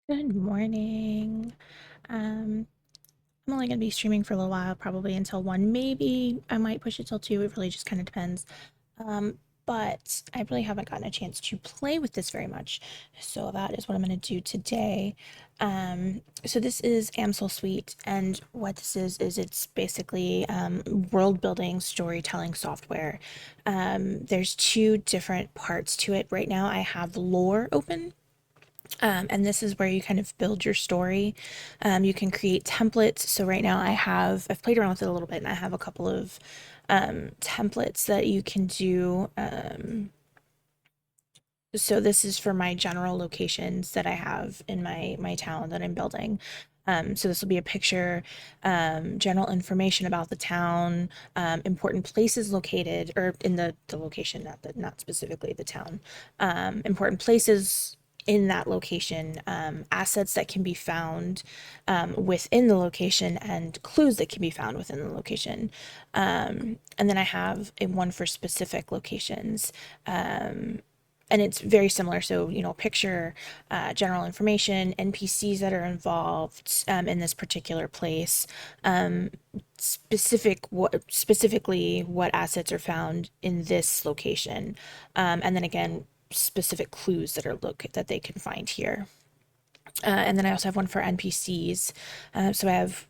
Good morning. Um, I'm only going to be streaming for a little while, probably until 1. Maybe I might push it till 2. It really just kind of depends. But I really haven't gotten a chance to play with this very much. So that is what I'm going to do today. So this is Amsel Suite, and what this is it's basically world building storytelling software. There's two different parts to it. Right now I have lore open. And this is where you kind of build your story. You can create templates. So right now I've played around with it a little bit and I have a couple of templates that you can do. So this is for my general locations that I have in my town that I'm building. So this will be a picture, general information about the town, important places located, or in the location, not specifically the town, important places in that location, assets that can be found within the location, and clues that can be found within the location. And then I have one for specific locations. And it's very similar. So, picture, general information, NPCs that are involved in this particular place, specifically what assets are found in this location, and then again specific clues that they can find here. And then I also have one for NPCs. So I have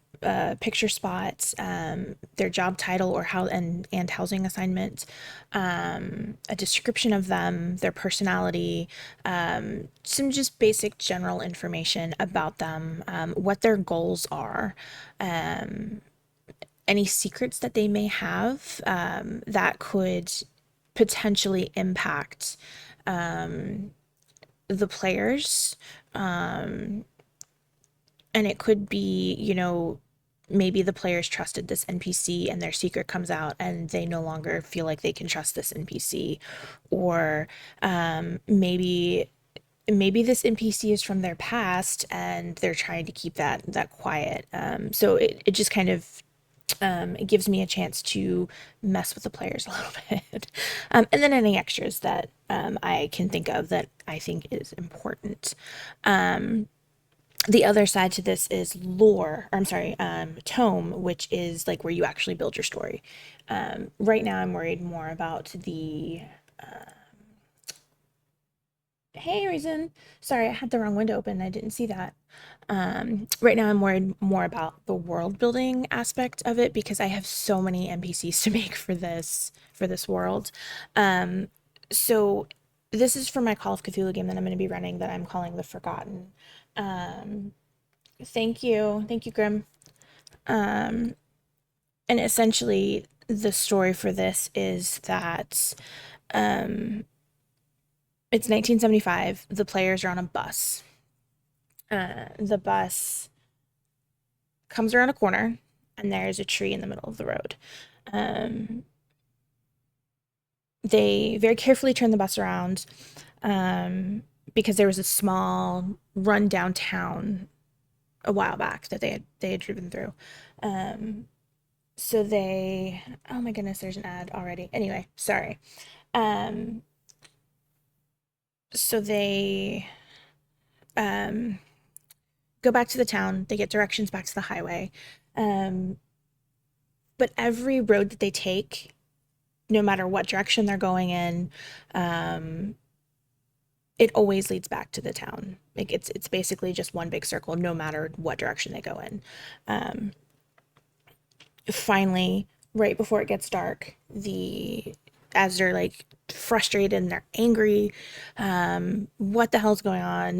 picture spots, their job title or how and housing assignment, a description of them, their personality, some just basic general information about them, what their goals are, any secrets that they may have that could potentially impact the players. And it could be, maybe the players trusted this NPC and their secret comes out and they no longer feel like they can trust this NPC. Or maybe this NPC is from their past and they're trying to keep that quiet. So it just kind of it gives me a chance to mess with the players a little bit. And then any extras that I can think of that I think is important. The other side to this is lore, or I'm sorry, tome, which is like where you actually build your story. Right now, I'm worried more about the. Hey, Reason. Sorry, I had the wrong window open. I didn't see that. Right now, I'm worried more about the world building aspect of it because I have so many NPCs to make for this world. Um, so this is for my Call of Cthulhu game that I'm going to be running that I'm calling The Forgotten. Um, Thank you, Grim. Um, and essentially, the story for this is that um, it's 1975. The players are on a bus. The bus comes around a corner, and there's a tree in the middle of the road. Um, they very carefully turn the bus around because there was a small run-down town a while back that they had driven through. Um, so they oh my goodness, there's an ad already. Anyway, sorry. Um, so they um go back to the town, they get directions back to the highway. Um, but every road that they take, no matter what direction they're going in, um, it always leads back to the town. Like it's basically just one big circle, no matter what direction they go in. Um, Finally, right before it gets dark, the as they're like frustrated and they're angry, what the hell's going on?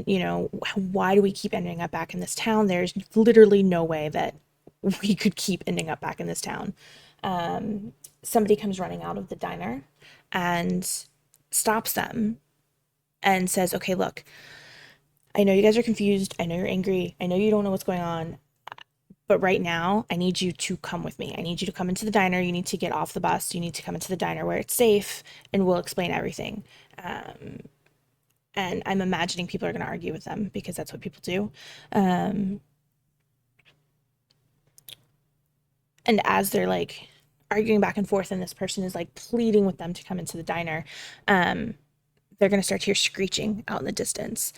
Why do we keep ending up back in this town? There's literally no way that we could keep ending up back in this town. Somebody comes running out of the diner and stops them and says, okay, look, I know you guys are confused. I know you're angry. I know you don't know what's going on. But right now, I need you to come with me. I need you to come into the diner. You need to get off the bus. You need to come into the diner where it's safe, and we'll explain everything. Um, and I'm imagining people are going to argue with them because that's what people do. Um, and as they're like arguing back and forth, and this person is like pleading with them to come into the diner, um, they're going to start to hear screeching out in the distance.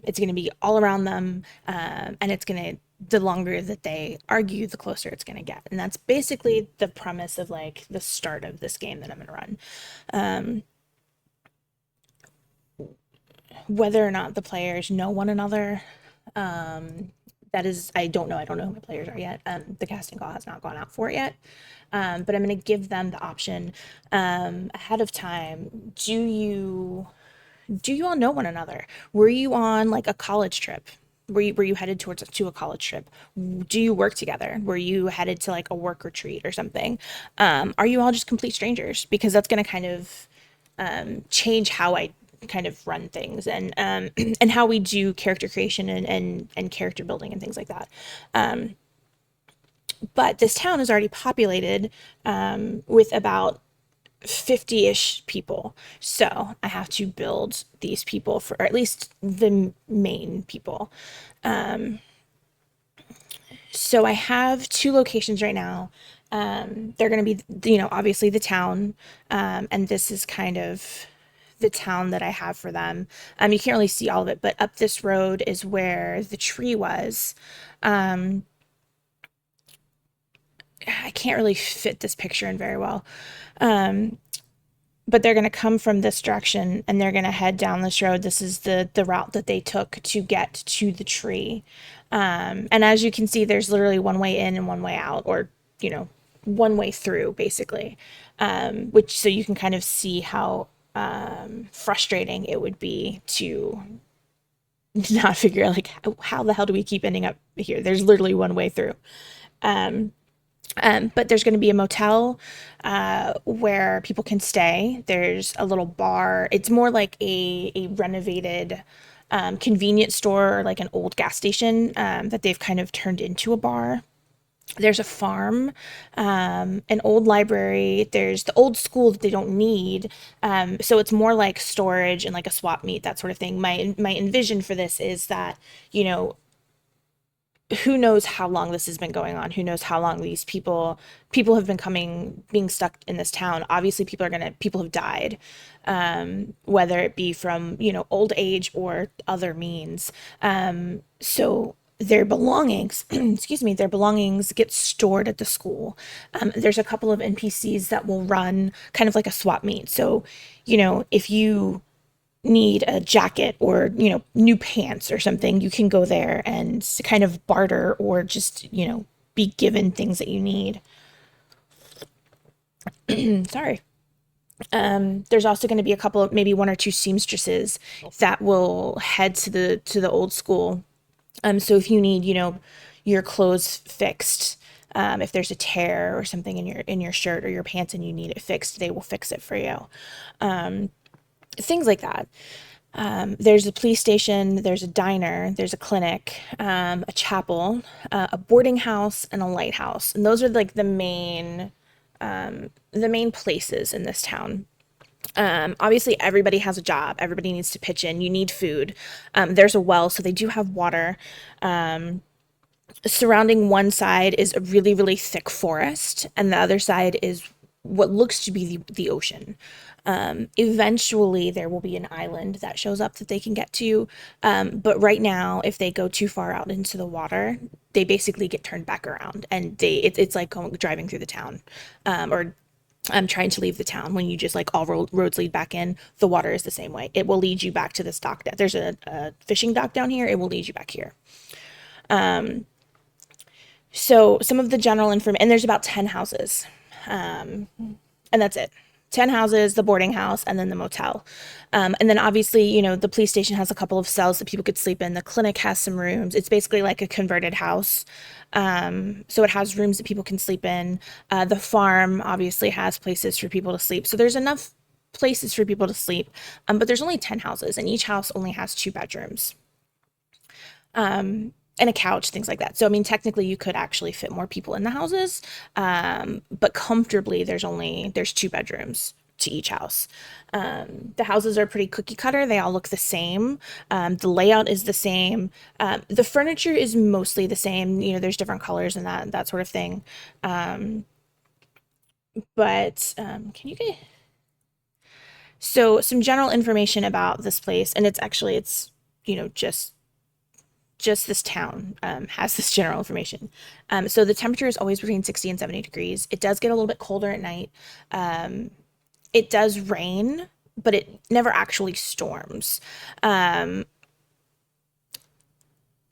It's going to be all around them, and it's going to, the longer that they argue, the closer it's going to get. And that's basically the premise of like the start of this game that I'm going to run. Whether or not the players know one another, that is, I don't know. I don't know who my players are yet. The casting call has not gone out for it yet. But I'm going to give them the option ahead of time. Do you all know one another? Were you on like a college trip? Were you headed towards to a college trip? Do you work together? Were you headed to like a work retreat or something? Are you all just complete strangers? Because that's going to kind of change how I kind of run things, and and how we do character creation and character building and things like that. But this town is already populated with about 50-ish people. So I have to build these people for, or at least the main people. So I have two locations right now. They're going to be, obviously the town. And this is kind of the town that I have for them. You can't really see all of it, but up this road is where the tree was. I can't really fit this picture in very well. But they're going to come from this direction and they're going to head down this road. This is the route that they took to get to the tree. And as you can see, there's literally one way in and one way out, or, one way through basically. Which, so you can kind of see how frustrating it would be to not figure out like how the hell do we keep ending up here? There's literally one way through. But there's going to be a motel where people can stay. There's a little bar. It's more like a renovated convenience store, or like an old gas station that they've kind of turned into a bar. There's a farm, an old library. There's the old school that they don't need. So it's more like storage and like a swap meet, that sort of thing. My envision for this is that, you know, who knows how long this has been going on? Who knows how long these people have been being stuck in this town? Obviously, people have died, whether it be from, old age or other means. So their belongings, excuse me, their belongings get stored at the school. There's a couple of NPCs that will run kind of like a swap meet. So, if you need a jacket or, new pants or something, you can go there and kind of barter or just, be given things that you need. Sorry. There's also going to be a couple of, maybe one or two seamstresses that will head to the old school. So if you need, your clothes fixed, if there's a tear or something in your shirt or your pants and you need it fixed, they will fix it for you. Things like that. There's a police station, there's a diner, there's a clinic, a chapel, a boarding house, and a lighthouse. And those are like the main places in this town. Obviously, everybody has a job. Everybody needs to pitch in. You need food. There's a well, so they do have water. Surrounding one side is a really, really thick forest, and the other side is what looks to be the ocean. Eventually, there will be an island that shows up that they can get to. But right now, if they go too far out into the water, they basically get turned back around, and it's like driving through the town, or I'm trying to leave the town. When you just like all roads lead back in, the water is the same way. It will lead you back to this dock. There's a fishing dock down here. It will lead you back here. So some of the general information, and there's about 10 houses. And that's it. 10 houses, the boarding house, and then the motel. And then obviously, the police station has a couple of cells that people could sleep in. The clinic has some rooms. It's basically like a converted house. So it has rooms that people can sleep in. The farm obviously has places for people to sleep. So there's enough places for people to sleep. But there's only 10 houses, and each house only has 2 bedrooms. And a couch, things like that. So, I mean, technically you could actually fit more people in the houses. But comfortably there's 2 bedrooms to each house. The houses are pretty cookie cutter. They all look the same. The layout is the same. The furniture is mostly the same. There's different colors and that sort of thing. But can you get So some general information about this place, and it's you know just this town has this general information. So the temperature is always between 60 and 70 degrees. It does get a little bit colder at night. Um, it does rain, but it never actually storms. Um,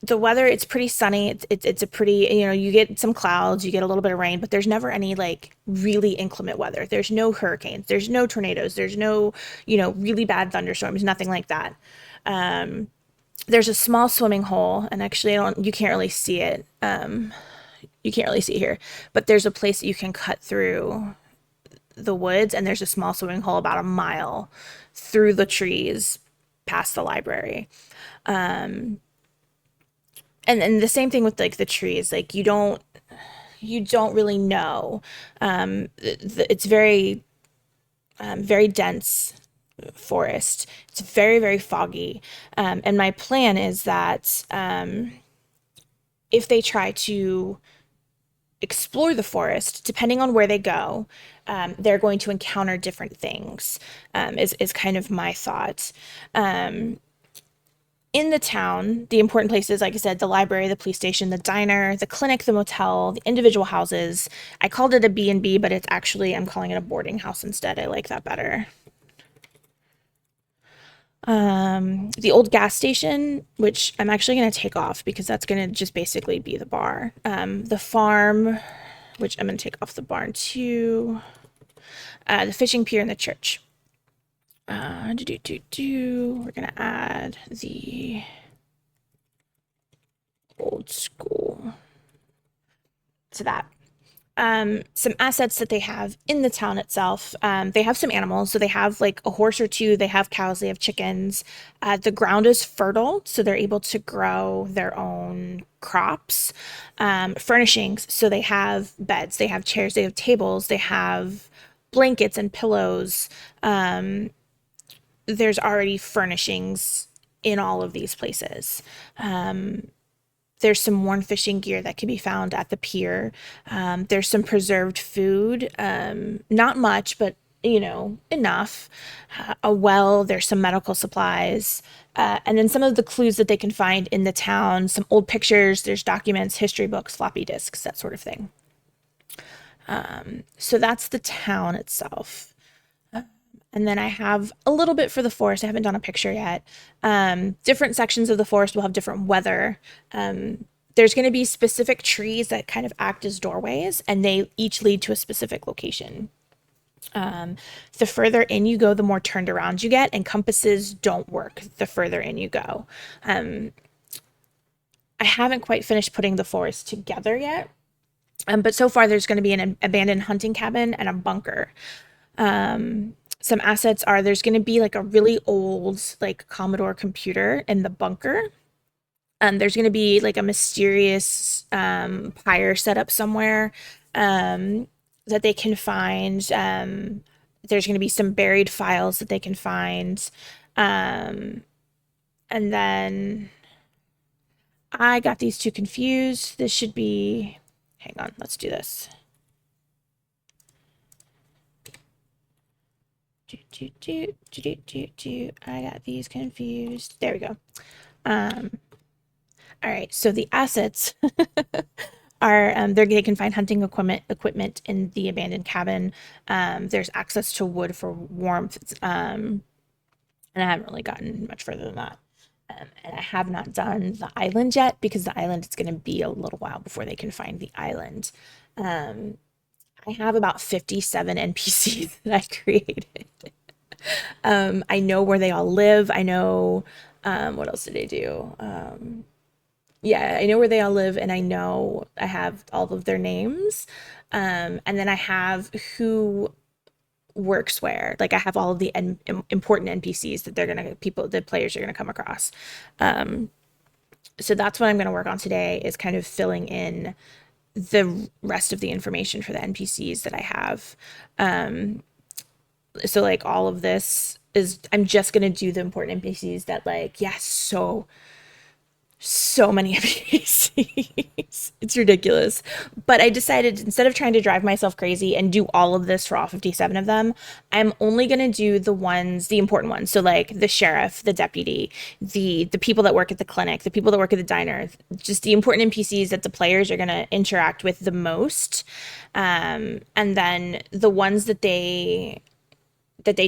the weather, it's pretty sunny. It's a pretty, you get some clouds, you get a little bit of rain, but there's never any like really inclement weather. There's no hurricanes, there's no tornadoes, there's no, really bad thunderstorms, nothing like that. Um, there's a small swimming hole, and actually, you can't really see it. You can't really see it here, but there's a place that you can cut through the woods, and there's a small swimming hole about a mile through the trees past the library. And the same thing with like the trees, like you don't really know. It's very dense forest. It's very, very foggy. And my plan is that if they try to explore the forest, depending on where they go, they're going to encounter different things, is kind of my thought. In the town, the important places, like I said, the library, the police station, the diner, the clinic, the motel, the individual houses. I called it a B and b, but I'm calling it a boarding house instead. I like that better. The old gas station, which I'm actually going to take off because that's going to just basically be the bar. The farm, which I'm going to take off the barn too. The fishing pier and the church. We're going to add the old school to that. Some assets that they have in the town itself. They have some animals. So they have like a horse or two, they have cows, they have chickens. The ground is fertile, so they're able to grow their own crops. Furnishings. So they have beds, they have chairs, they have tables, they have blankets and pillows. There's already furnishings in all of these places. There's some worn fishing gear that can be found at the pier. There's some preserved food, not much, but enough. A well, there's some medical supplies, and then some of the clues that they can find in the town, some old pictures, there's documents, history books, floppy disks, that sort of thing. So that's the town itself. And then I have a little bit for the forest. I haven't done a picture yet. Different sections of the forest will have different weather. There's going to be specific trees that kind of act as doorways, and they each lead to a specific location. The further in you go, the more turned around you get, and compasses don't work the further in you go. I haven't quite finished putting the forest together yet, but so far there's going to be an abandoned hunting cabin and a bunker. Some assets are there's going to be like a really old like Commodore computer in the bunker. There's going to be like a mysterious pyre set up somewhere that they can find. There's going to be some buried files that they can find. And then I got these two confused. This should be, hang on, let's do this. I got these confused. There we go. All right, so the assets are they can find hunting equipment in the abandoned cabin. There's access to wood for warmth, and I haven't really gotten much further than that. And I have not done the island yet because the island is going to be a little while before they can find the island. I have about 57 NPCs that I created. I know where they all live. I know, what else did I do? Yeah, I know where they all live, and I know I have all of their names. And then I have who works where. Like I have all of the important NPCs that the players are gonna come across. So that's what I'm gonna work on today is kind of filling in the rest of the information for the NPCs that I have. So like all of this is I'm just gonna do the important NPCs that like, yes, so many NPCs. NPCs. It's ridiculous. But I decided instead of trying to drive myself crazy and do all of this for all 57 of them, I'm only going to do the ones, the important ones. So like the sheriff, the deputy, the people that work at the clinic, the people that work at the diner, just the important NPCs that the players are going to interact with the most. And then the ones that they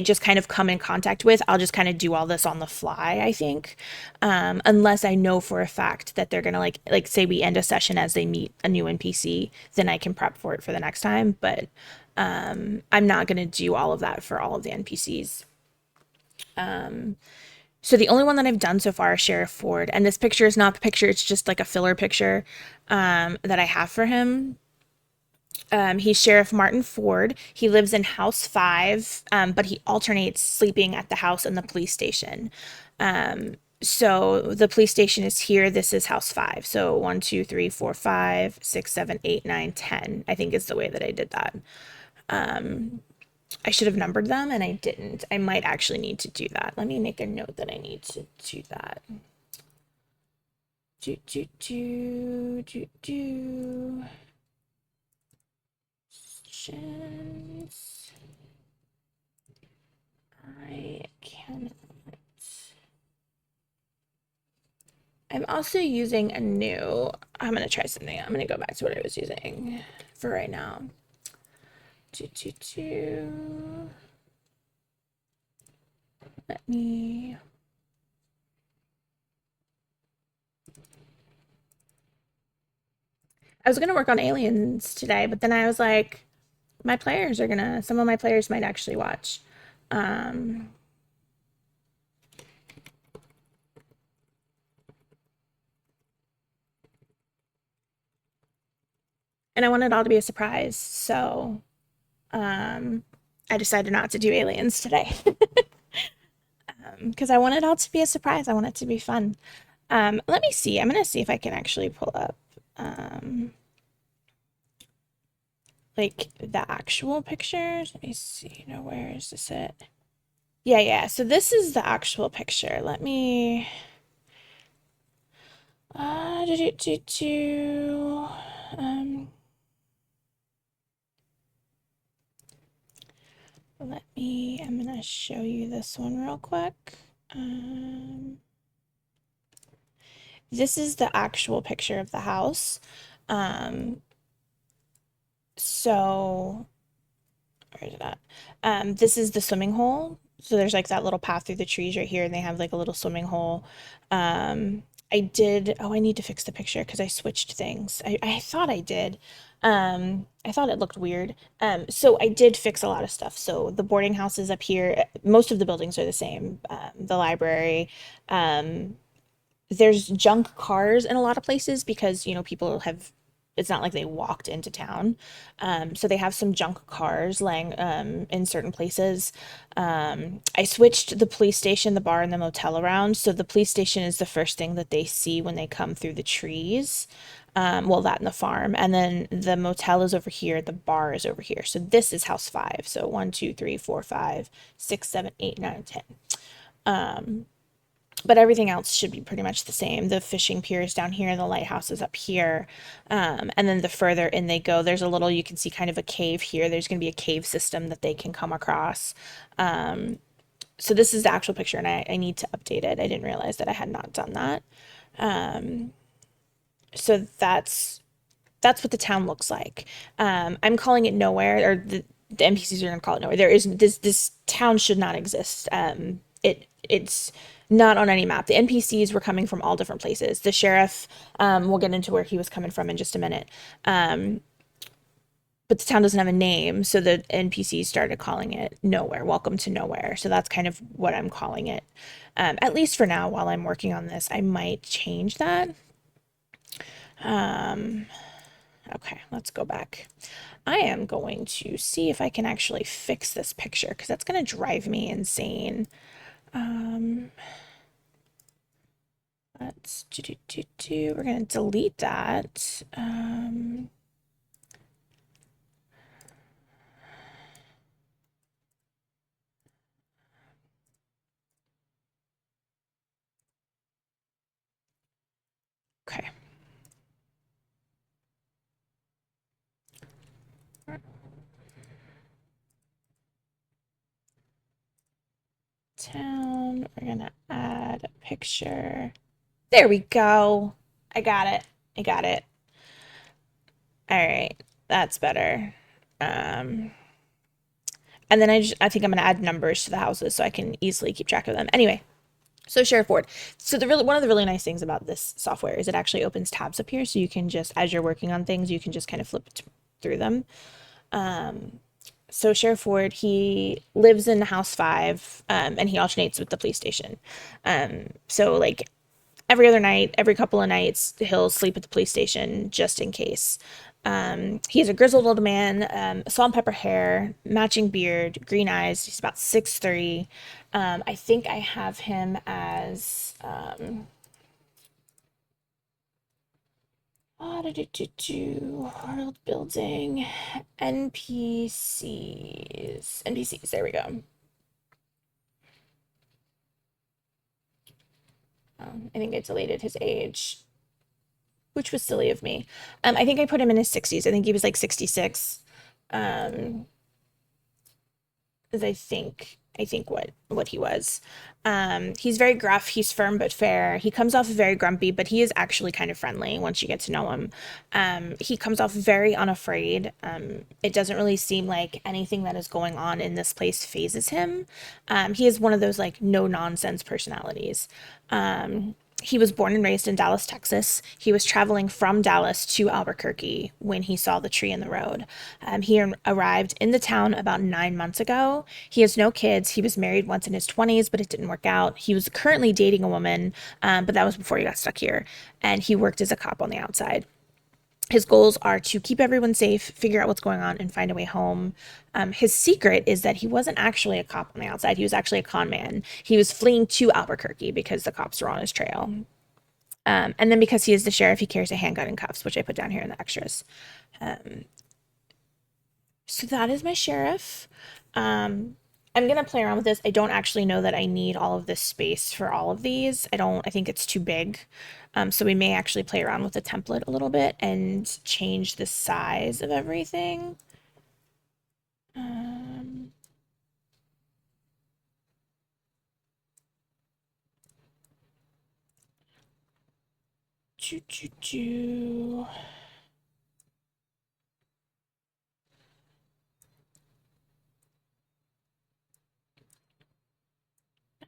just kind of come in contact with, I'll just kind of do all this on the fly, I think. Unless I know for a fact that they're gonna like say we end a session as they meet a new NPC, then I can prep for it for the next time. But I'm not gonna do all of that for all of the NPCs. So the only one that I've done so far is Sheriff Ford, and this picture is not the picture; it's just like a filler picture that I have for him. He's Sheriff Martin Ford. He lives in House 5, but he alternates sleeping at the house and the police station. So the police station is here. This is House 5. So 1, 2, 3, 4, 5, 6, 7, 8, 9, 10. I think is the way that I did that. I should have numbered them and I didn't. I might actually need to do that. Let me make a note that I need to do that. Do, do, do, do, do. Questions. I cannot. I'm also using a new. I'm gonna try something. I'm gonna go back to what I was using for right now. Let me. I was gonna work on aliens today, but then I was like, my players are gonna. Some of my players might actually watch. Um, and I want it all to be a surprise, so I decided not to do aliens today. Because I want it all to be a surprise. I want it to be fun. Let me see. I'm gonna see if I can actually pull up like the actual pictures. Let me see. No, where is this at? Yeah, yeah. So this is the actual picture. Let me do do do do. Let me. I'm gonna show you this one real quick. This is the actual picture of the house. Um, so where is that? This is the swimming hole. So there's like that little path through the trees right here, and they have like a little swimming hole. I did, oh, I need to fix the picture because I switched things. I thought I did. I thought it looked weird. So I did fix a lot of stuff. So the boarding house is up here. Most of the buildings are the same. The library, there's junk cars in a lot of places because people have, it's not like they walked into town, so they have some junk cars laying in certain places. I switched the police station, the bar, and the motel around, so the police station is the first thing that they see when they come through the trees. Well, that and the farm, and then the motel is over here, the bar is over here. So this is House 5. So 1, 2, 3, 4, 5, 6, 7, 8, 9, 10. But everything else should be pretty much the same. The fishing pier is down here, the lighthouse is up here. And then the further in they go, there's a little, you can see kind of a cave here. There's going to be a cave system that they can come across. So this is the actual picture, and I need to update it. I didn't realize that I had not done that. So that's what the town looks like. I'm calling it nowhere, or the NPCs are going to call it nowhere. There is this town should not exist. It's not on any map. The NPCs were coming from all different places. The sheriff, we'll get into where he was coming from in just a minute. But the town doesn't have a name, so the NPCs started calling it nowhere. Welcome to nowhere. So that's kind of what I'm calling it. At least for now, while I'm working on this, I might change that. Okay, let's go back. I am going to see if I can actually fix this picture because that's going to drive me insane. Let's we're going to delete that. Okay. town. We're gonna add a picture. There we go. I got it. I got it. All right, that's better. Um, and then I think I'm gonna add numbers to the houses so I can easily keep track of them. Anyway, so Sheriff Ward. So one of the really nice things about this software is it actually opens tabs up here, so you can just as you're working on things, you can just kind of through them. So Sheriff Ward, he lives in House 5, and he alternates with the police station. So like every other night, every couple of nights, he'll sleep at the police station just in case. He's a grizzled old man, salt and pepper hair, matching beard, green eyes. He's about 6'3". I think I have him as world building NPCs. NPCs, there we go. I think I deleted his age, which was silly of me. I think I put him in his 60s. I think he was like 66. Um, is I think what he was. He's very gruff. He's firm but fair. He comes off very grumpy, but he is actually kind of friendly once you get to know him. He comes off very unafraid. It doesn't really seem like anything that is going on in this place phases him. He is one of those like no nonsense personalities. He was born and raised in Dallas, Texas. He was traveling from Dallas to Albuquerque when he saw the tree in the road. He arrived in the town about 9 months ago. He has no kids. He was married once in his 20s, but it didn't work out. He was currently dating a woman, but that was before he got stuck here. And he worked as a cop on the outside. His goals are to keep everyone safe, figure out what's going on, and find a way home. His secret is that he wasn't actually a cop on the outside. He was actually a con man. He was fleeing to Albuquerque because the cops were on his trail. And then because he is the sheriff, he carries a handgun and cuffs, which I put down here in the extras. So that is my sheriff. I'm gonna play around with this. I don't actually know that I need all of this space for all of these. I think it's too big. So we may actually play around with the template a little bit and change the size of everything. Um, choo, choo, choo.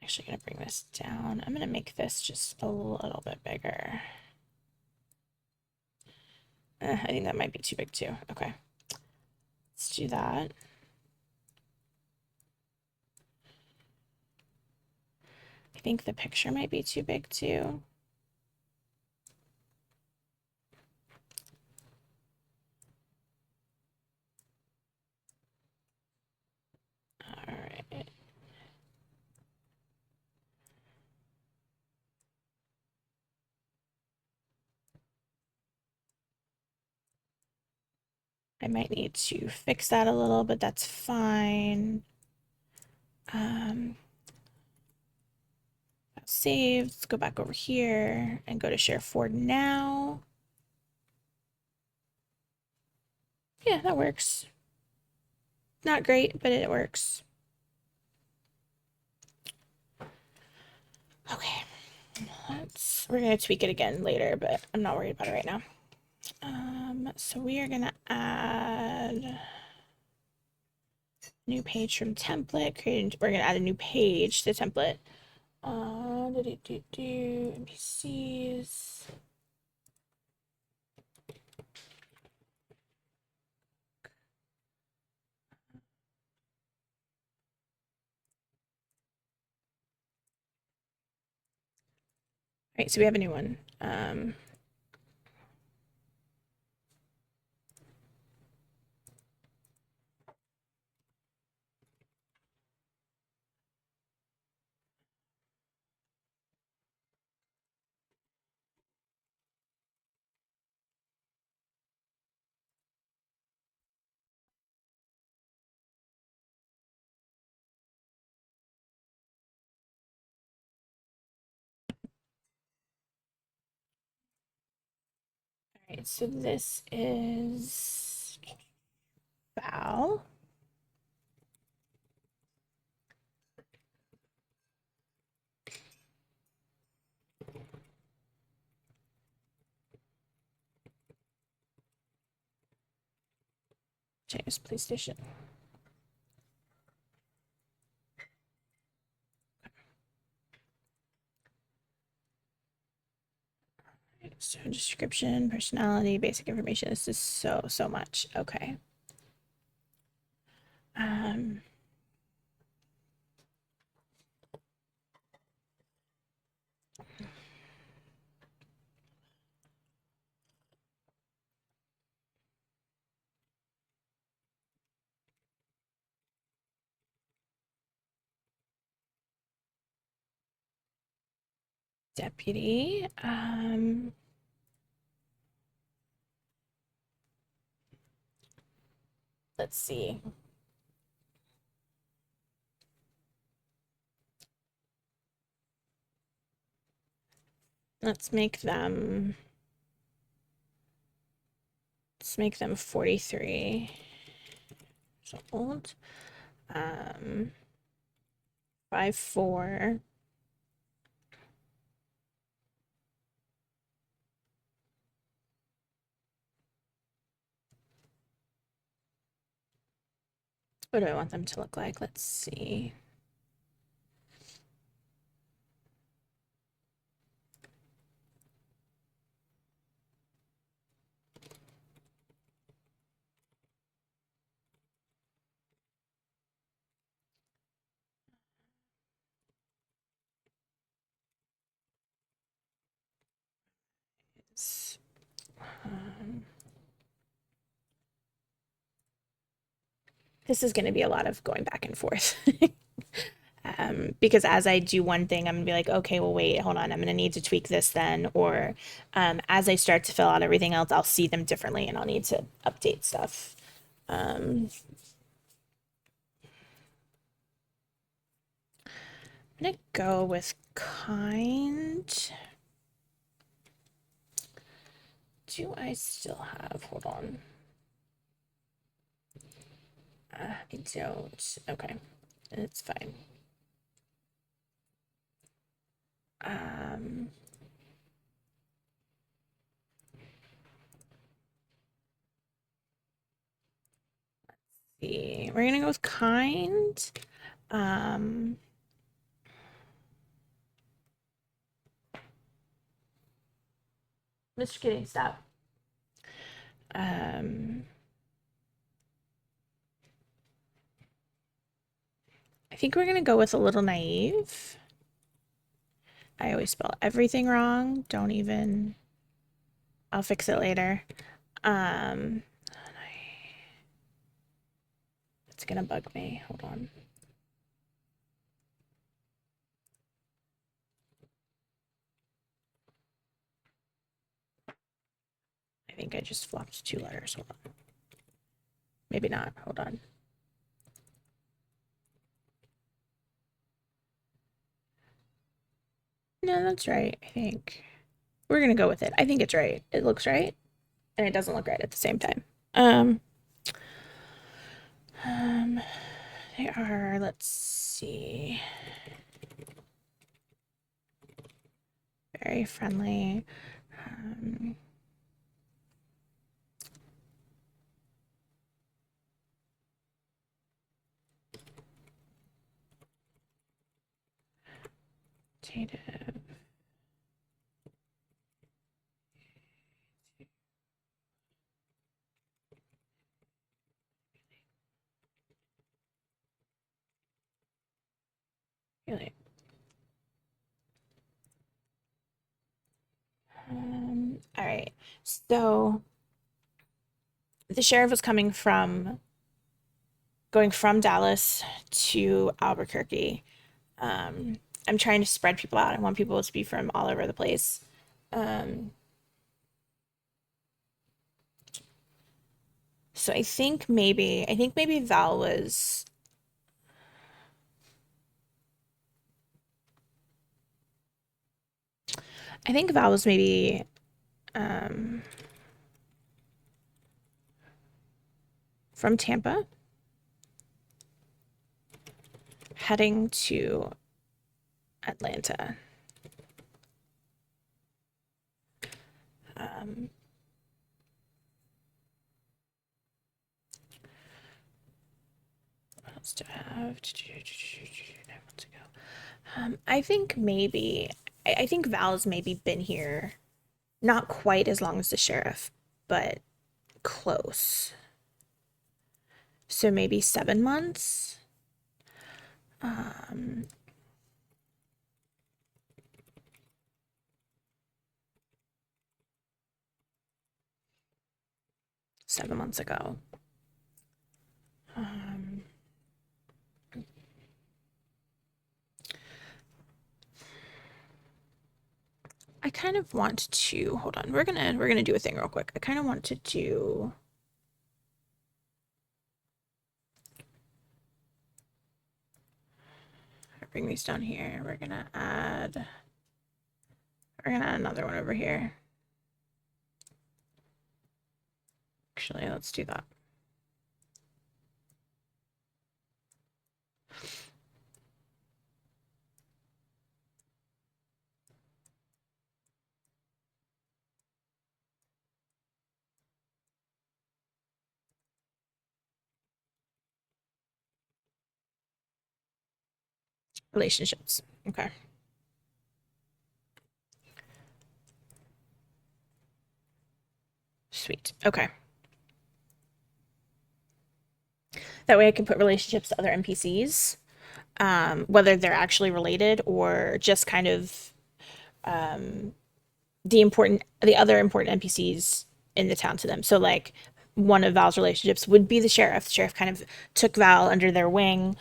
Actually gonna bring this down. I'm gonna make this just a little bit bigger. I think that might be too big too. Okay, let's do that. I think the picture might be too big too. All right. I might need to fix that a little, but that's fine. Saved. Let's go back over here and go to Sheriff Ford now. Yeah, that works. Not great, but it works. Okay. We're gonna tweak it again later, but I'm not worried about it right now. So we are gonna add new page from template. We're gonna add a new page to the template. NPCs. All right, so we have a new one. All right, so this is Val. Use PlayStation. So description, personality, basic information. This is so much. Okay. Deputy. Let's see. Let's make them 43 years old. 5'4". What do I want them to look like? Let's see. This is going to be a lot of going back and forth. Because as I do one thing, I'm gonna be like, okay, well, wait, hold on, I'm gonna need to tweak this then. Or as I start to fill out everything else, I'll see them differently and I'll need to update stuff. I'm gonna go with kind. Do I still have, hold on. I don't. Okay, it's fine. Let's see. We're gonna go with kind. Mr. Kitty, stop. I think we're gonna go with a little naive. I always spell everything wrong. Don't even. I'll fix it later. It's gonna bug me. Hold on. I think I just flopped 2 letters. Hold on. Maybe not. Hold on. No, that's right. I think we're gonna go with it. I think it's right. It looks right, and it doesn't look right at the same time. They are. Let's see. Very friendly. Quantitative. Really. All right. So the sheriff was going from Dallas to Albuquerque. I'm trying to spread people out. I want people to be from all over the place. So I think maybe Val was. I think Val was maybe from Tampa, heading to Atlanta. must have 9 months ago. I think maybe I think Val's maybe been here not quite as long as the sheriff, but close. So maybe 7 months. Um, 7 months ago. Um, I kind of want to hold on. We're gonna do a thing real quick. I kind of want to do. Bring these down here. We're gonna add. We're gonna add another one over here. Actually, let's do that. Relationships. Okay. Sweet. Okay. That way I can put relationships to other NPCs, whether they're actually related or just kind of the other important NPCs in the town to them. So like one of Val's relationships would be the sheriff. The sheriff kind of took Val under their wing,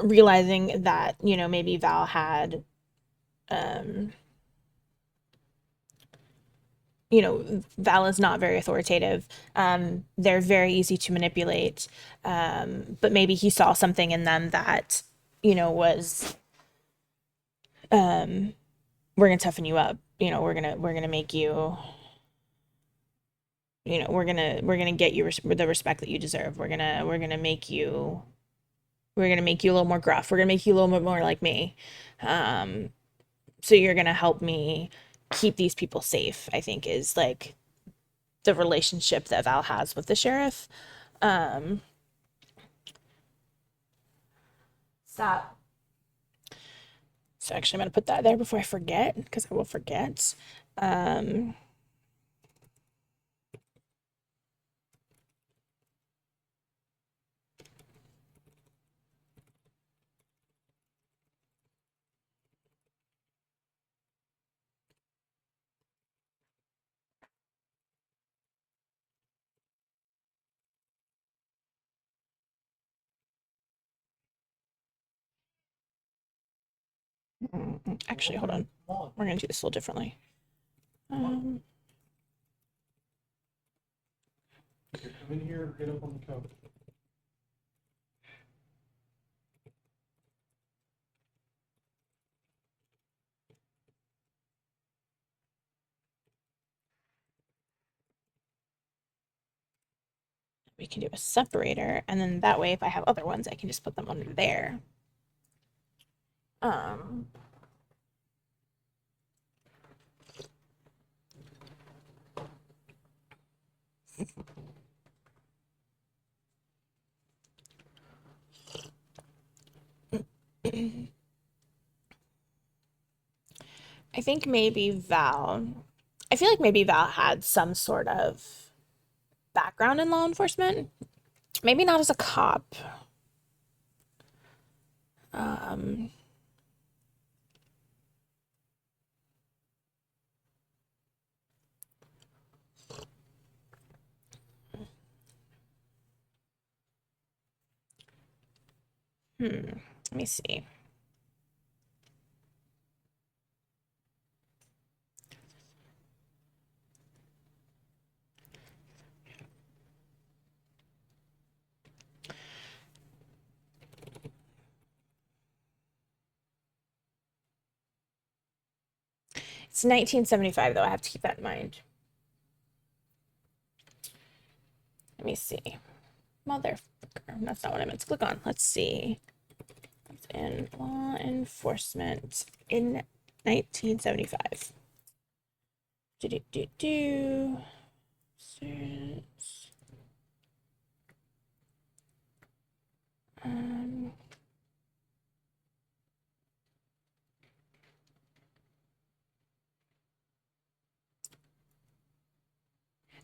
realizing that, maybe Val had Val is not very authoritative. They're very easy to manipulate. But maybe he saw something in them that, was we're gonna toughen you up. We're gonna make you. We're gonna get you the respect that you deserve. We're gonna make you a little more gruff. We're gonna make you a little bit more like me. So you're gonna help me keep these people safe. I think is like the relationship that Val has with the sheriff. Um, Stop. So actually, I'm gonna put that there before I forget because I will forget. Um, actually, hold on. We're gonna do this a little differently. Um, Come in here, get up on the couch. we can do a separator, and then that way, if I have other ones, I can just put them under there. Um, I think maybe Val. I feel like maybe Val had some sort of background in law enforcement. Maybe not as a cop. Um, Let me see. It's 1975, though. I have to keep that in mind. Let me see. Motherfucker. That's not what I meant to click on. Let's see. It's in law enforcement in 1975. Do do do do. Um,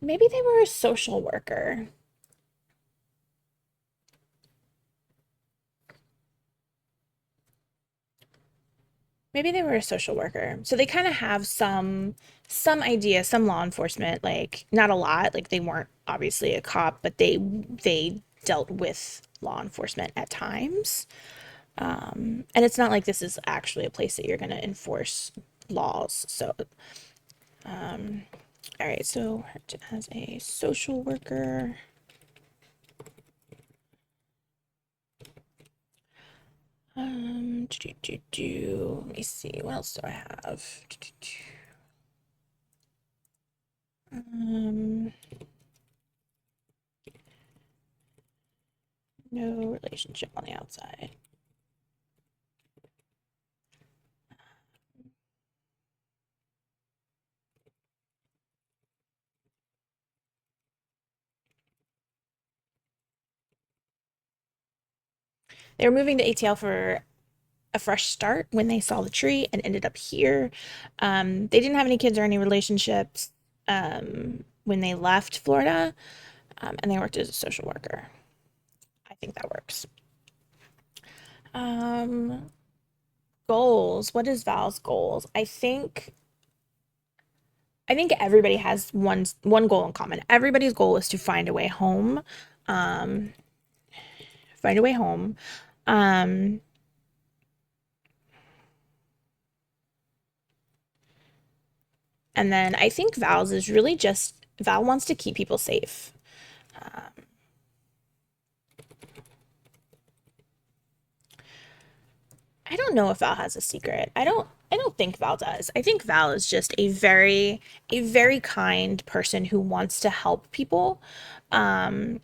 maybe they were a social worker. Maybe they were a social worker. So they kind of have some idea, some law enforcement, like not a lot, like they weren't obviously a cop, but they dealt with law enforcement at times. And it's not like this is actually a place that you're going to enforce laws. So, all right, so as a social worker, let me see, what else do I have? Um, no relationship on the outside. They were moving to ATL for a fresh start when they saw the tree and ended up here. They didn't have any kids or any relationships when they left Florida, and they worked as a social worker. I think that works. Um, goals. What is Val's goals? I think everybody has one goal in common. Everybody's goal is to find a way home. Um, find a way home. Um, and then I think Val's is really just Val wants to keep people safe. I don't know if Val has a secret. I don't think Val does. I think Val is just a very kind person who wants to help people. Um,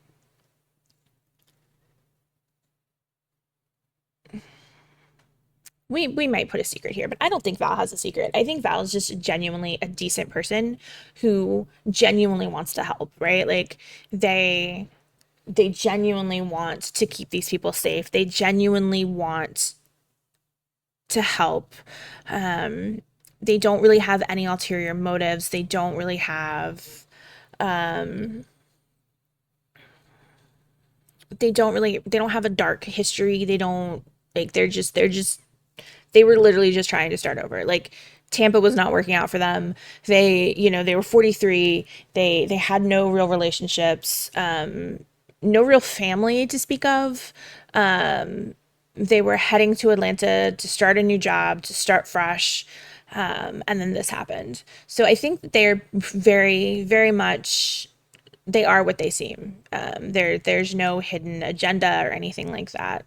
we might put a secret here, but I don't think Val has a secret. I think Val is just genuinely a decent person who genuinely wants to help, right? Like they they genuinely want to keep these people safe. They genuinely want to help. Um, they don't really have any ulterior motives. They don't really have they don't have a dark history. They don't like they were literally just trying to start over. Like Tampa was not working out for them. They were 43. They had no real relationships, no real family to speak of. They were heading to Atlanta to start a new job, to start fresh. And then this happened. So I think that they're very, very much they are what they seem. There's no hidden agenda or anything like that.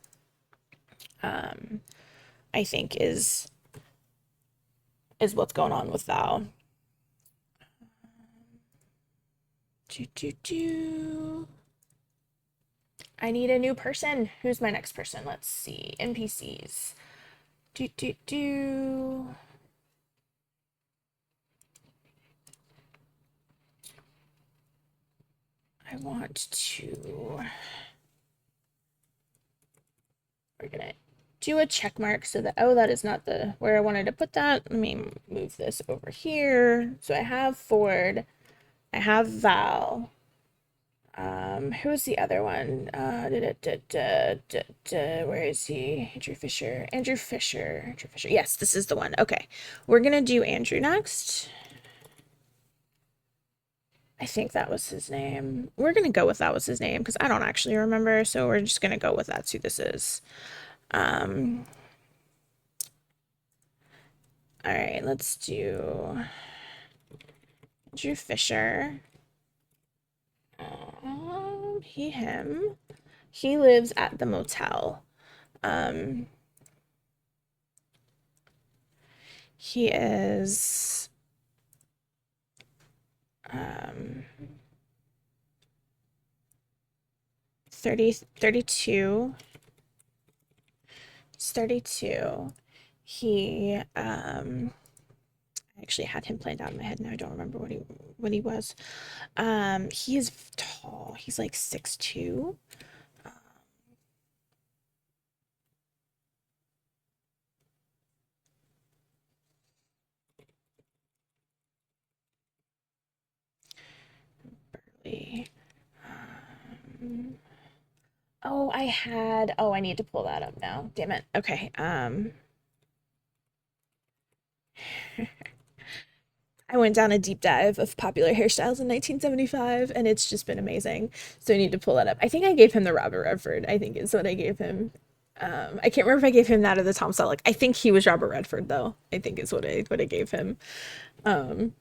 I think is what's going on with Val. Do, do, do. I need a new person. Who's my next person? Let's see. NPCs. Do, do, do. I want to. We're gonna do a check mark so that, oh, that is not the where I wanted to put that. Let me move this over here. So I have Ford. I have Val. Who's the other one? Where is he? Andrew Fisher. Andrew Fisher. Andrew Fisher. Yes, this is the one. Okay. We're gonna do Andrew next. I think that was his name. We're gonna go with that was his name because I don't actually remember, so we're just gonna go with that's who this is. Um, all right, let's do Andrew Fisher. Him. He lives at the motel. Um, he is 32. He's 32. He I actually had him planned out in my head. Now I don't remember what he was. He is tall. He's like 6'2". Oh, I had. Oh, I need to pull that up now. Damn it. Okay. I went down a deep dive of popular hairstyles in 1975, and it's just been amazing. So I need to pull that up. I think I gave him the Robert Redford. I think is what I gave him. I can't remember if I gave him that or the Tom Selleck. I think he was Robert Redford though. I think is what I gave him. Um,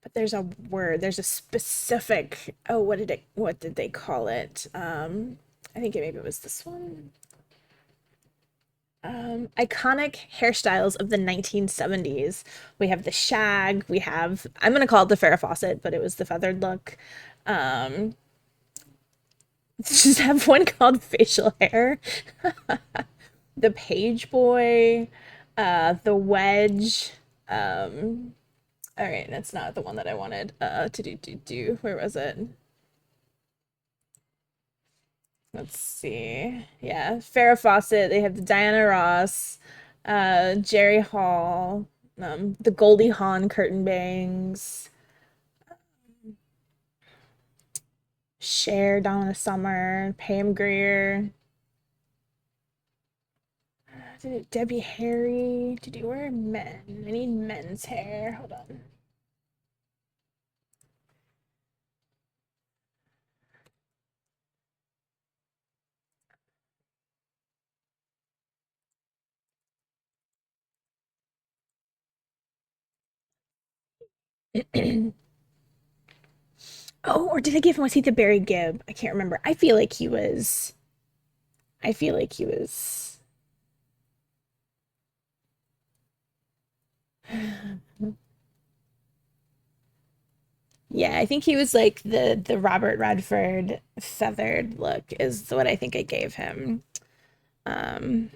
but there's a word. There's a specific. Oh, what did they call it? I think maybe it was this one. Iconic hairstyles of the 1970s. We have the shag. We have, I'm going to call it the Farrah Fawcett, but it was the feathered look. Um, just have one called facial hair. The page boy, the wedge. Um, all right, that's not the one that I wanted to do. Where was it? Let's see. Yeah, Farrah Fawcett. They have the Diana Ross, Jerry Hall, the Goldie Hawn curtain bangs, Cher, Donna Summer, Pam Grier, Debbie Harry. Did you wear men? I need men's hair. Hold on. Oh, or did I give him? Was he the Barry Gibb? I can't remember. I feel like he was. I feel like he was. Yeah, I think he was like the Robert Redford feathered look is what I think I gave him. Um,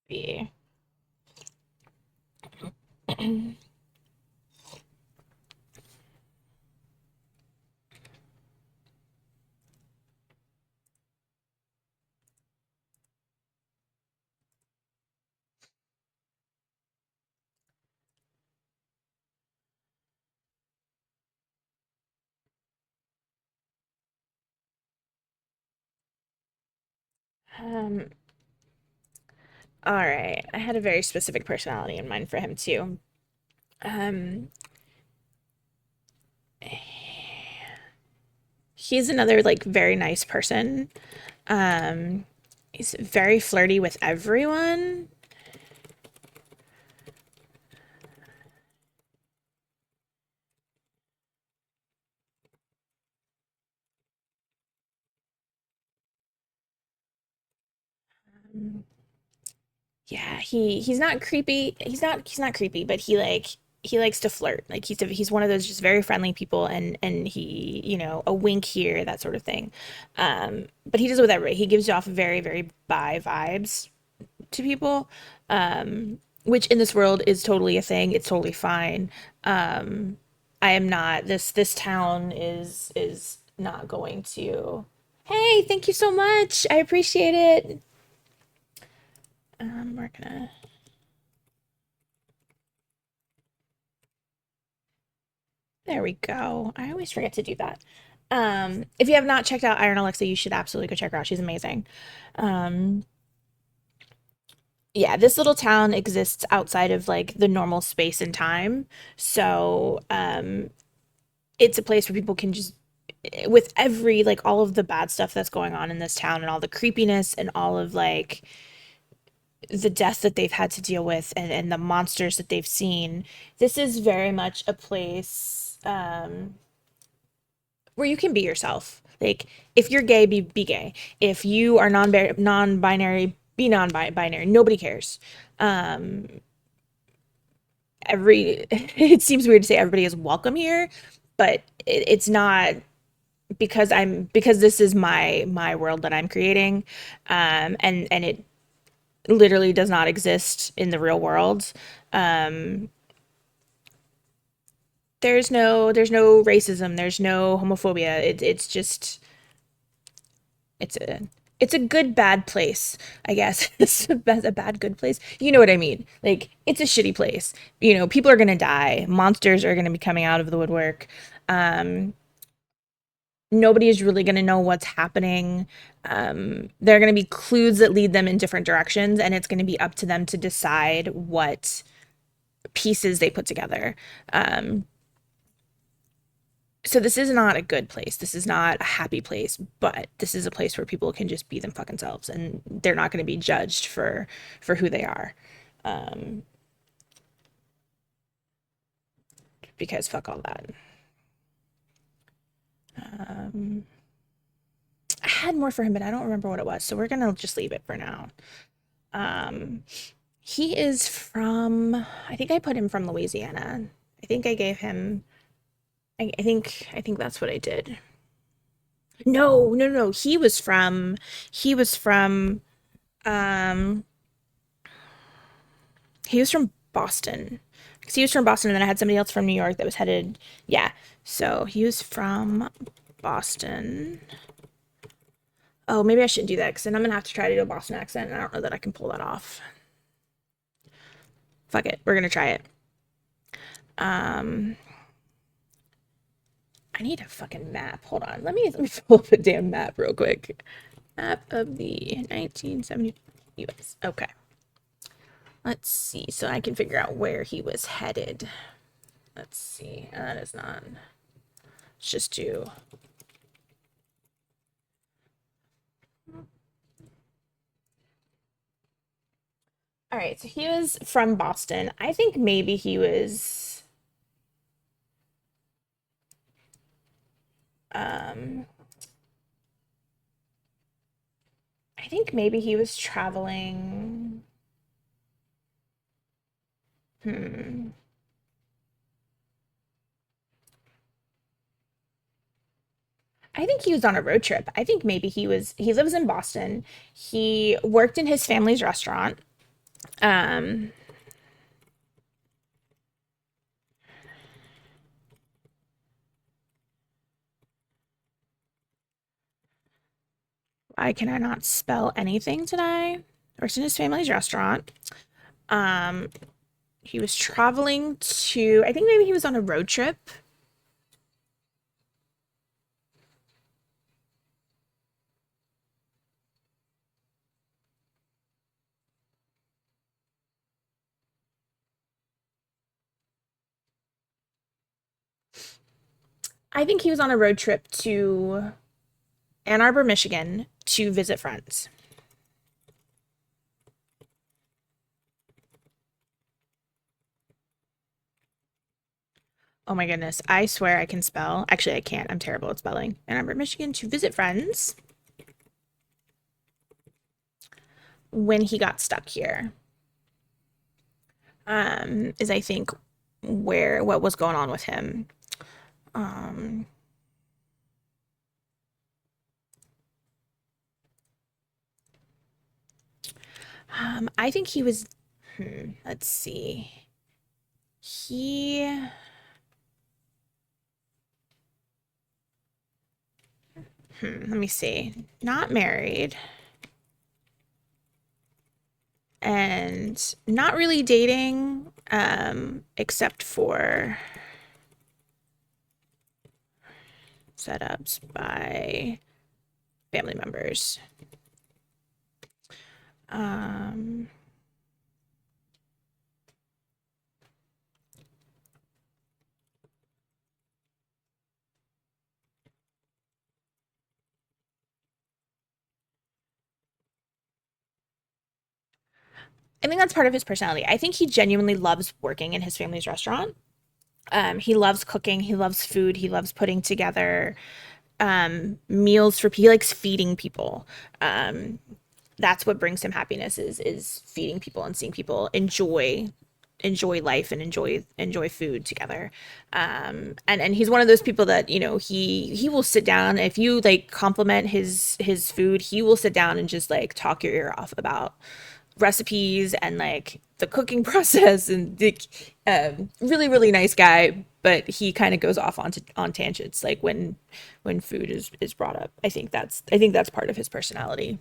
be. Um, all right. I had a very specific personality in mind for him too. Um, he's another like very nice person. Um, he's very flirty with everyone. Yeah, he's not creepy. He's not creepy, but he likes to flirt. Like he's one of those just very friendly people, and he a wink here, that sort of thing. But he does it with everybody. He gives you off very bi vibes to people, which in this world is totally a thing. It's totally fine. Um, I am not this town is not going to. Hey, thank you so much. I appreciate it. We're gonna. There we go. I always forget to do that. If you have not checked out Iron Alexa, you should absolutely go check her out. She's amazing. Um, yeah, this little town exists outside of like the normal space and time. So, it's a place where people can just with every like all of the bad stuff that's going on in this town and all the creepiness and all of like the death that they've had to deal with and the monsters that they've seen, this is very much a place where you can be yourself. Like if you're gay, be gay. If you are non-binary, be non-binary. Nobody cares. Um, every it seems weird to say everybody is welcome here, but it's not because this is my world that I'm creating, and it literally does not exist in the real world. Um, there's no racism, there's no homophobia. It's just it's a it's a good bad place, I guess. It's a bad good place. You know what I mean? Like it's a shitty place. People are gonna die. Monsters are gonna be coming out of the woodwork. Um, Nobody is really gonna know what's happening. There are gonna be clues that lead them in different directions, and it's gonna be up to them to decide what pieces they put together. Um, so this is not a good place. This is not a happy place, but this is a place where people can just be them fucking selves and they're not going to be judged for who they are. Um, because fuck all that. Um, I had more for him, but I don't remember what it was. So we're going to just leave it for now. Um, he is from, I think I put him from Louisiana. I think I gave him, I think that's what I did. No, no, no. He was from, um, he was from Boston. Because he was from Boston, and then I had somebody else from New York that was headed. Yeah. So he was from Boston. Oh, maybe I shouldn't do that because then I'm gonna have to try to do a Boston accent, and I don't know that I can pull that off. Fuck it, we're gonna try it. Um, I need a fucking map. Hold on, let me pull up a damn map real quick. Map of the 1970 U.S. Okay, let's see. So I can figure out where he was headed. Let's see. That is not. Let's just do. All right, so he was from Boston. I think maybe he was um I think maybe he was traveling. Hmm. I think he was on a road trip. I think maybe he lives in Boston. He worked in his family's restaurant. Um why can I not spell anything today? Worked in his family's restaurant. Um he was traveling to I think maybe he was on a road trip. I think he was on a road trip to Ann Arbor, Michigan to visit friends. Oh my goodness. I swear I can spell. Actually, I can't. I'm terrible at spelling. Ann Arbor, Michigan to visit friends when he got stuck here. Is I think where what was going on with him. Um, I think he was let's see. He let me see. Not married and not really dating except for setups by family members. Um, I think that's part of his personality. I think he genuinely loves working in his family's restaurant. He loves cooking. He loves food. He loves putting together meals for people. He likes feeding people. Um, that's what brings him happiness is feeding people and seeing people enjoy life and enjoy food together. And he's one of those people that he will sit down if you like compliment his food. He will sit down and just like talk your ear off recipes and like the cooking process and the really really nice guy, but he kind of goes off on tangents like when food is brought up. I think that's part of his personality.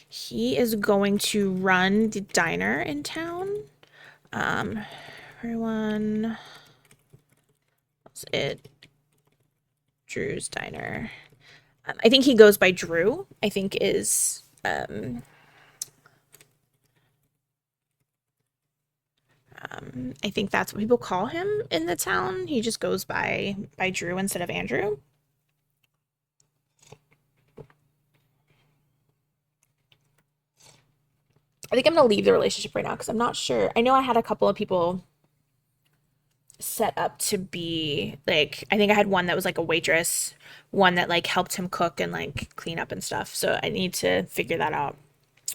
He is going to run the diner in town. Everyone, what's it? Drew's diner. I think he goes by Drew. I think that's what people call him in the town. He just goes by Drew instead of Andrew. I think I'm gonna leave the relationship right now because I'm not sure. I know I had a couple of people set up to be like, I think I had one that was like a waitress, one that like helped him cook and like clean up and stuff. So I need to figure that out.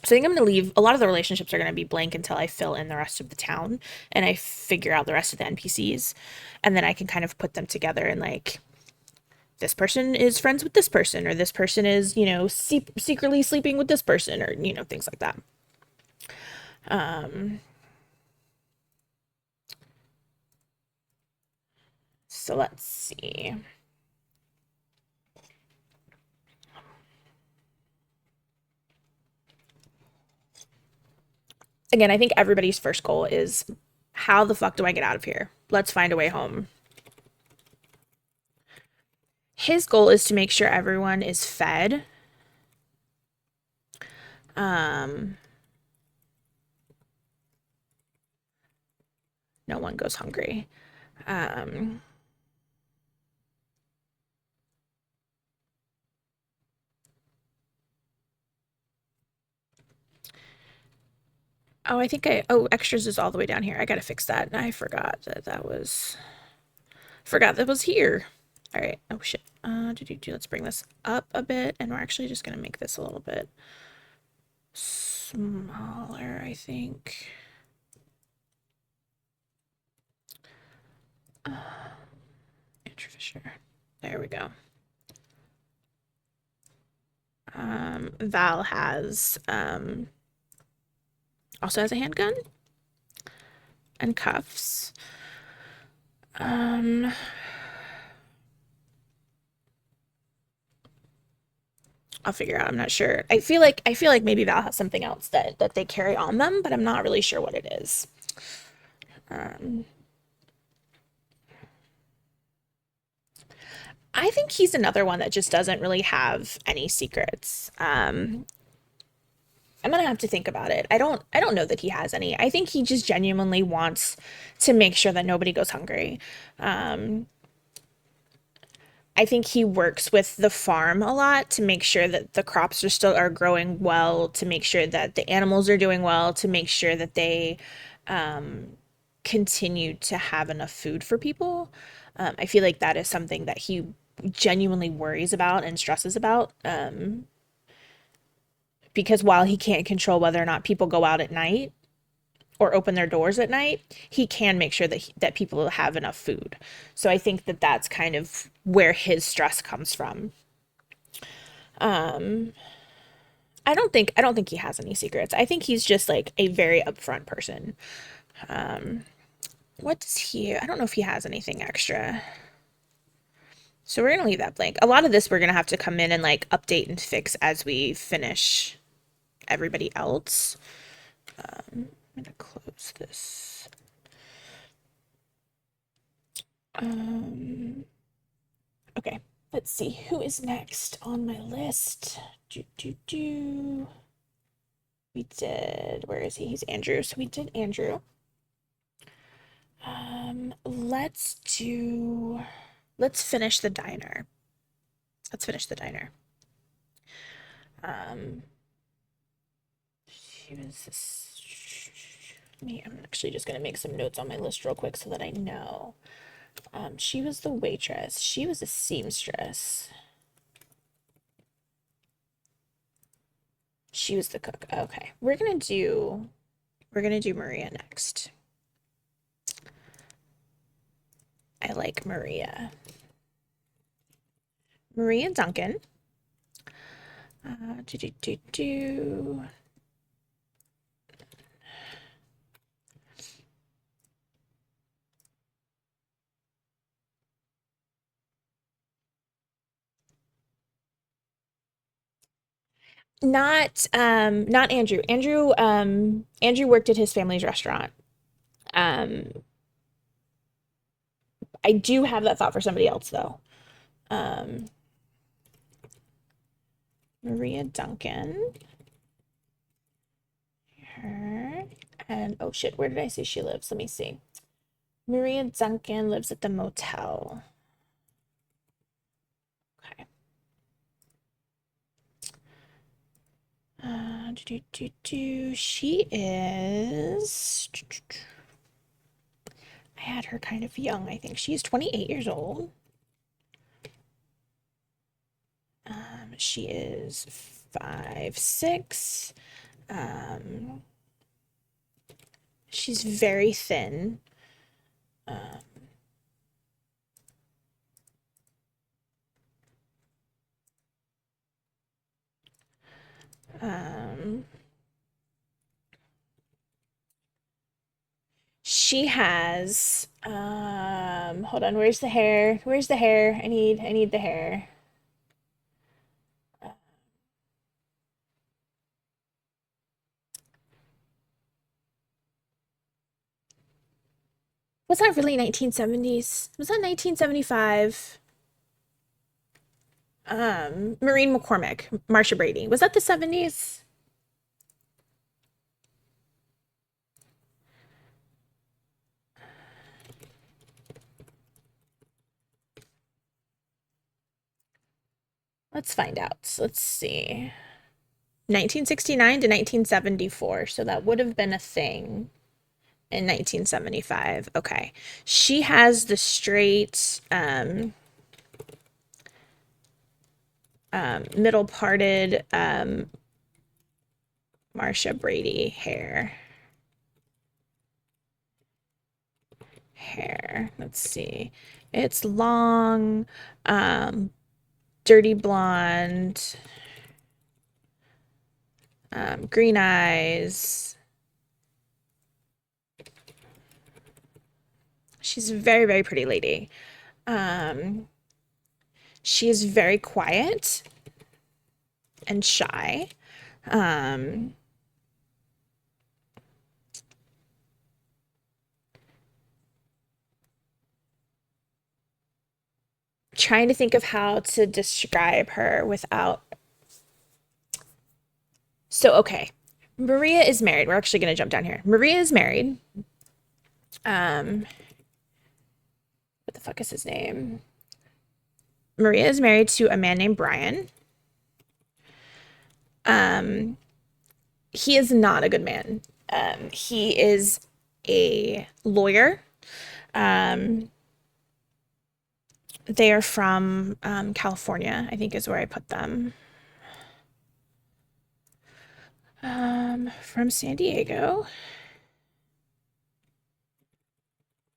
So I think I'm going to leave. A lot of the relationships are going to be blank until I fill in the rest of the town and I figure out the rest of the NPCs. And then I can kind of put them together and like, this person is friends with this person, or this person is, secretly sleeping with this person, or, things like that. So let's see. Again, I think everybody's first goal is, how the fuck do I get out of here? Let's find a way home. His goal is to make sure everyone is fed. No one goes hungry. Oh, extras is all the way down here. I gotta fix that. I forgot that was here. All right. Oh shit. Let's bring this up a bit, and we're actually just gonna make this a little bit smaller, I think. Andrew Fisher. There we go. Val also has a handgun and cuffs. I'll figure out. I'm not sure. I feel like maybe Val has something else that they carry on them, but I'm not really sure what it is. I think he's another one that just doesn't really have any secrets. I'm gonna have to think about it. I don't know that he has any. I think he just genuinely wants to make sure that nobody goes hungry. I think he works with the farm a lot to make sure that the crops are growing well, to make sure that the animals are doing well, to make sure that they continue to have enough food for people. I feel like that is something that he genuinely worries about and stresses about. Because while he can't control whether or not people go out at night or open their doors at night, he can make sure that people have enough food. So I think that that's kind of where his stress comes from. I don't think he has any secrets. I think he's just like a very upfront person. What does he? I don't know if he has anything extra. So we're gonna leave that blank. A lot of this we're gonna have to come in and like update and fix as we finish everybody else. I'm gonna close this. Okay, let's see who is next on my list. Where is he? He's Andrew. So we did Andrew. Let's finish the diner. Let's finish the diner. She was me. I'm actually just gonna make some notes on my list real quick so that I know. She was the waitress. She was a seamstress. She was the cook. Okay. We're gonna do Maria next. I like Maria. Maria Duncan. Do, do, do, do. Not Andrew. Andrew worked at his family's restaurant. Um, I do have that thought for somebody else though. Um, Maria Duncan. Her. And oh shit, where did I say she lives? Let me see. Maria Duncan lives at the motel. Okay. She is. I had her kind of young, I think. She's 28 years old. She is 5'6". Um, she's very thin. Um, um, she has hold on, where's the hair? Where's the hair? I need the hair. Was that really 1970s? Was that 1975? Maureen McCormick, Marsha Brady. Was that the 70s? Let's find out. Let's see. 1969 to 1974. So that would have been a thing in 1975. Okay. She has the straight middle parted Marsha Brady hair. Let's see. It's long, um, dirty blonde, green eyes. She's a very, very pretty lady. Um, she is very quiet and shy. Um, trying to think of how to describe her without. So, okay. Maria is married. We're actually going to jump down here. Maria is married. Um, what the fuck is his name? Maria is married to a man named Brian. Um, he is not a good man. He is a lawyer. Um, they are from California, I think is where I put them. From San Diego,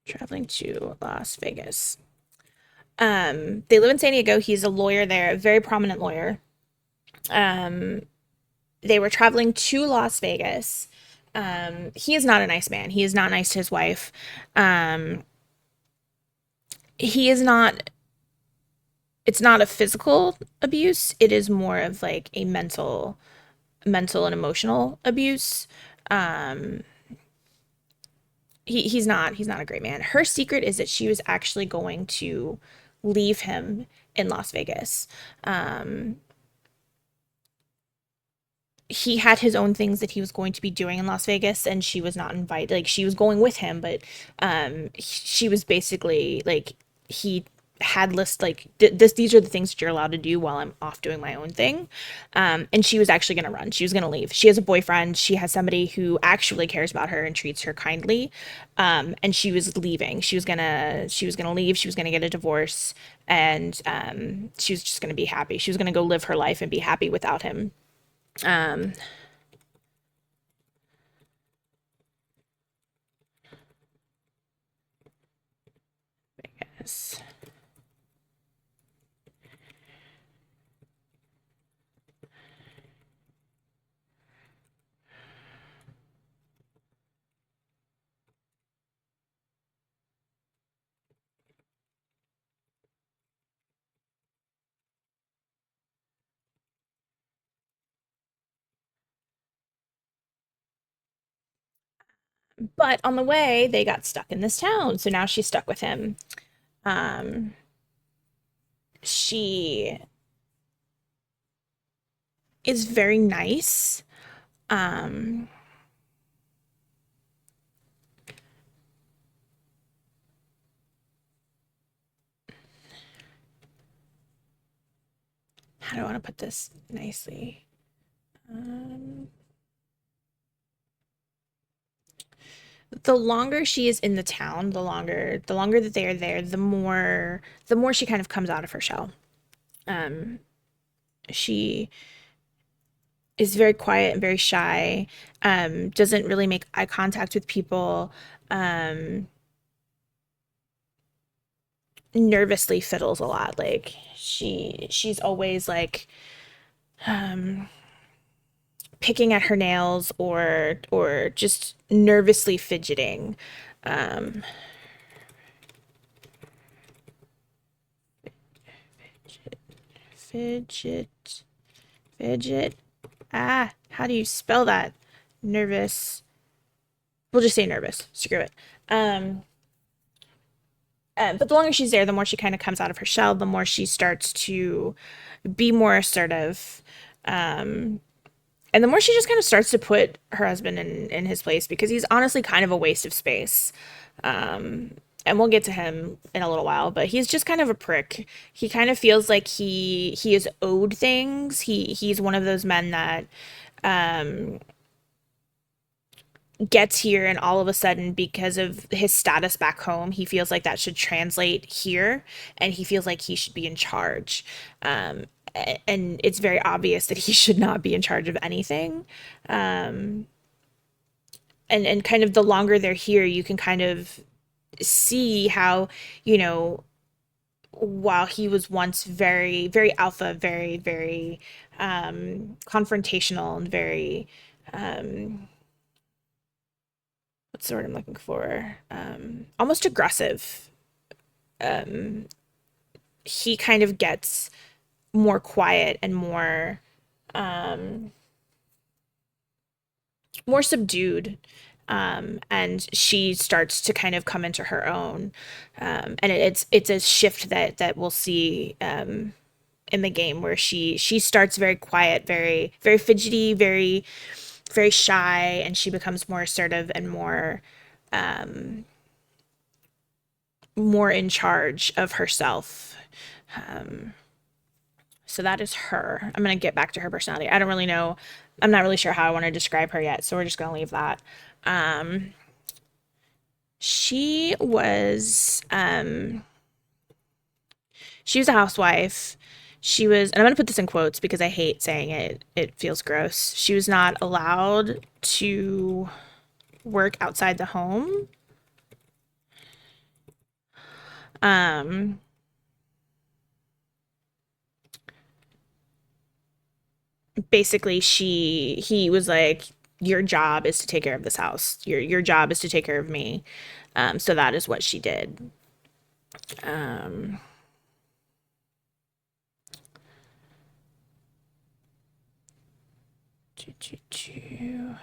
traveling to Las Vegas. They live in San Diego. He's a lawyer there, a very prominent lawyer. Um, they were traveling to Las Vegas. He is not a nice man. He is not nice to his wife. Um, he is not, it's not a physical abuse. It is more of like a mental and emotional abuse. Um, he's not a great man. Her secret is that she was actually going to leave him in Las Vegas. Um, he had his own things that he was going to be doing in Las Vegas, and she was not invited. Like she was going with him, but she was basically like he had list like these are the things that you're allowed to do while I'm off doing my own thing. And she was actually going to run. She was going to leave. She has a boyfriend. She has somebody who actually cares about her and treats her kindly. And she was leaving. She was gonna leave. She was gonna get a divorce, and she was just gonna be happy. She was gonna go live her life and be happy without him. Um, yes. But on the way, they got stuck in this town. So now she's stuck with him. Um, she is very nice. Um, how do I want to put this nicely? Um, the longer she is in the town, the longer that they are there, the more she kind of comes out of her shell. Um, she is very quiet and very shy. Doesn't really make eye contact with people. Um, Nervously fiddles a lot. Like she's always like um picking at her nails or just nervously fidgeting. Um fidget fidget. Ah, how do you spell that? Nervous. We'll just say nervous. Screw it. Um but the longer she's there, the more she kind of comes out of her shell, the more she starts to be more assertive. Um, and the more she just kind of starts to put her husband in his place because he's honestly kind of a waste of space. Um, and we'll get to him in a little while, but he's just kind of a prick. He kind of feels like he is owed things. He's one of those men that um gets here and all of a sudden because of his status back home he feels like that should translate here and he feels like he should be in charge um, and it's very obvious that he should not be in charge of anything um, and kind of the longer they're here you can kind of see how you know while he was once very very alpha very confrontational and very what's the word I'm looking for? Almost aggressive. Um, he kind of gets more quiet and more subdued. And she starts to kind of come into her own, and it's a shift that we'll see in the game where she starts very quiet, very very fidgety, very very shy, and she becomes more assertive and more in charge of herself. Um, so that is her. I'm going to get back to her personality. I don't really know. I'm not really sure how I want to describe her yet. So we're just going to leave that. Um, she was um, she was a housewife. She was, and I'm going to put this in quotes because I hate saying it. It feels gross. She was not allowed to work outside the home. Um, Basically he was like your job is to take care of this house, your job is to take care of me, so that is what she did. um choo, choo, choo.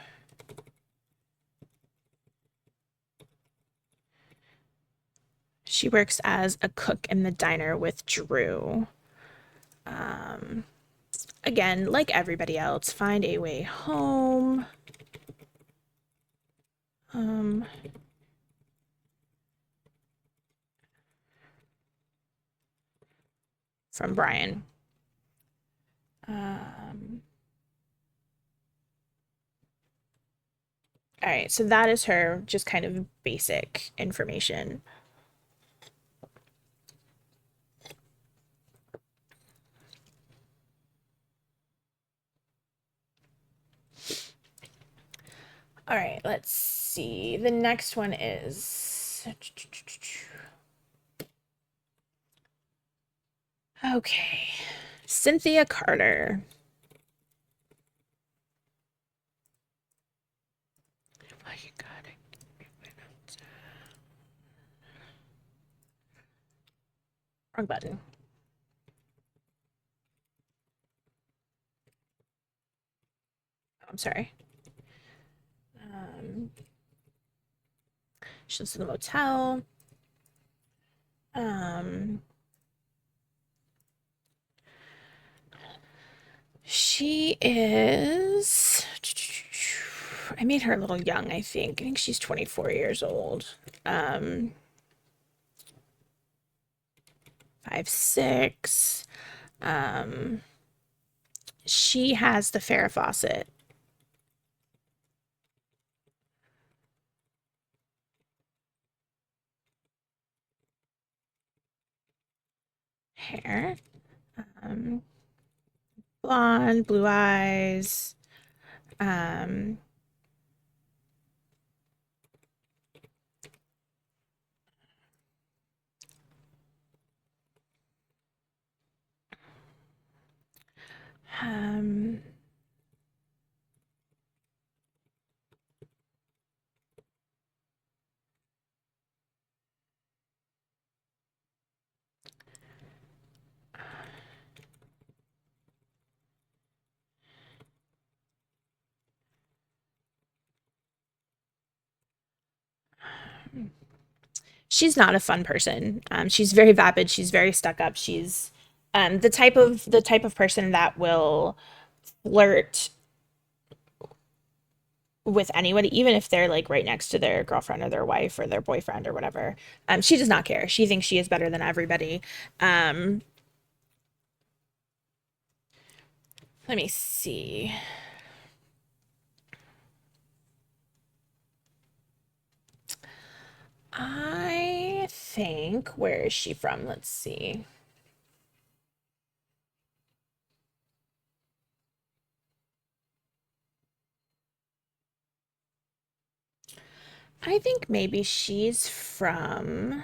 She works as a cook in the diner with Drew. um Again, like everybody else, find a way home um from Brian. um all right, so that is her, just kind of basic information. All right, let's see. The next one is. Okay. Cynthia Carter. Oh, you got it. Wrong button. Oh, I'm sorry. Um, She lives in the motel. Um, she is. I made her a little young, I think. I think she's 24 years old. Um, 5'6". Um, she has the Farrah Fawcett hair. Um, Blonde, blue eyes. Um, um, she's not a fun person. She's very vapid. She's very stuck up. She's the type of person that will flirt with anybody, even if they're like right next to their girlfriend or their wife or their boyfriend or whatever. She does not care. She thinks she is better than everybody. Um, Let me see. I think, where is she from? Let's see. I think maybe she's from.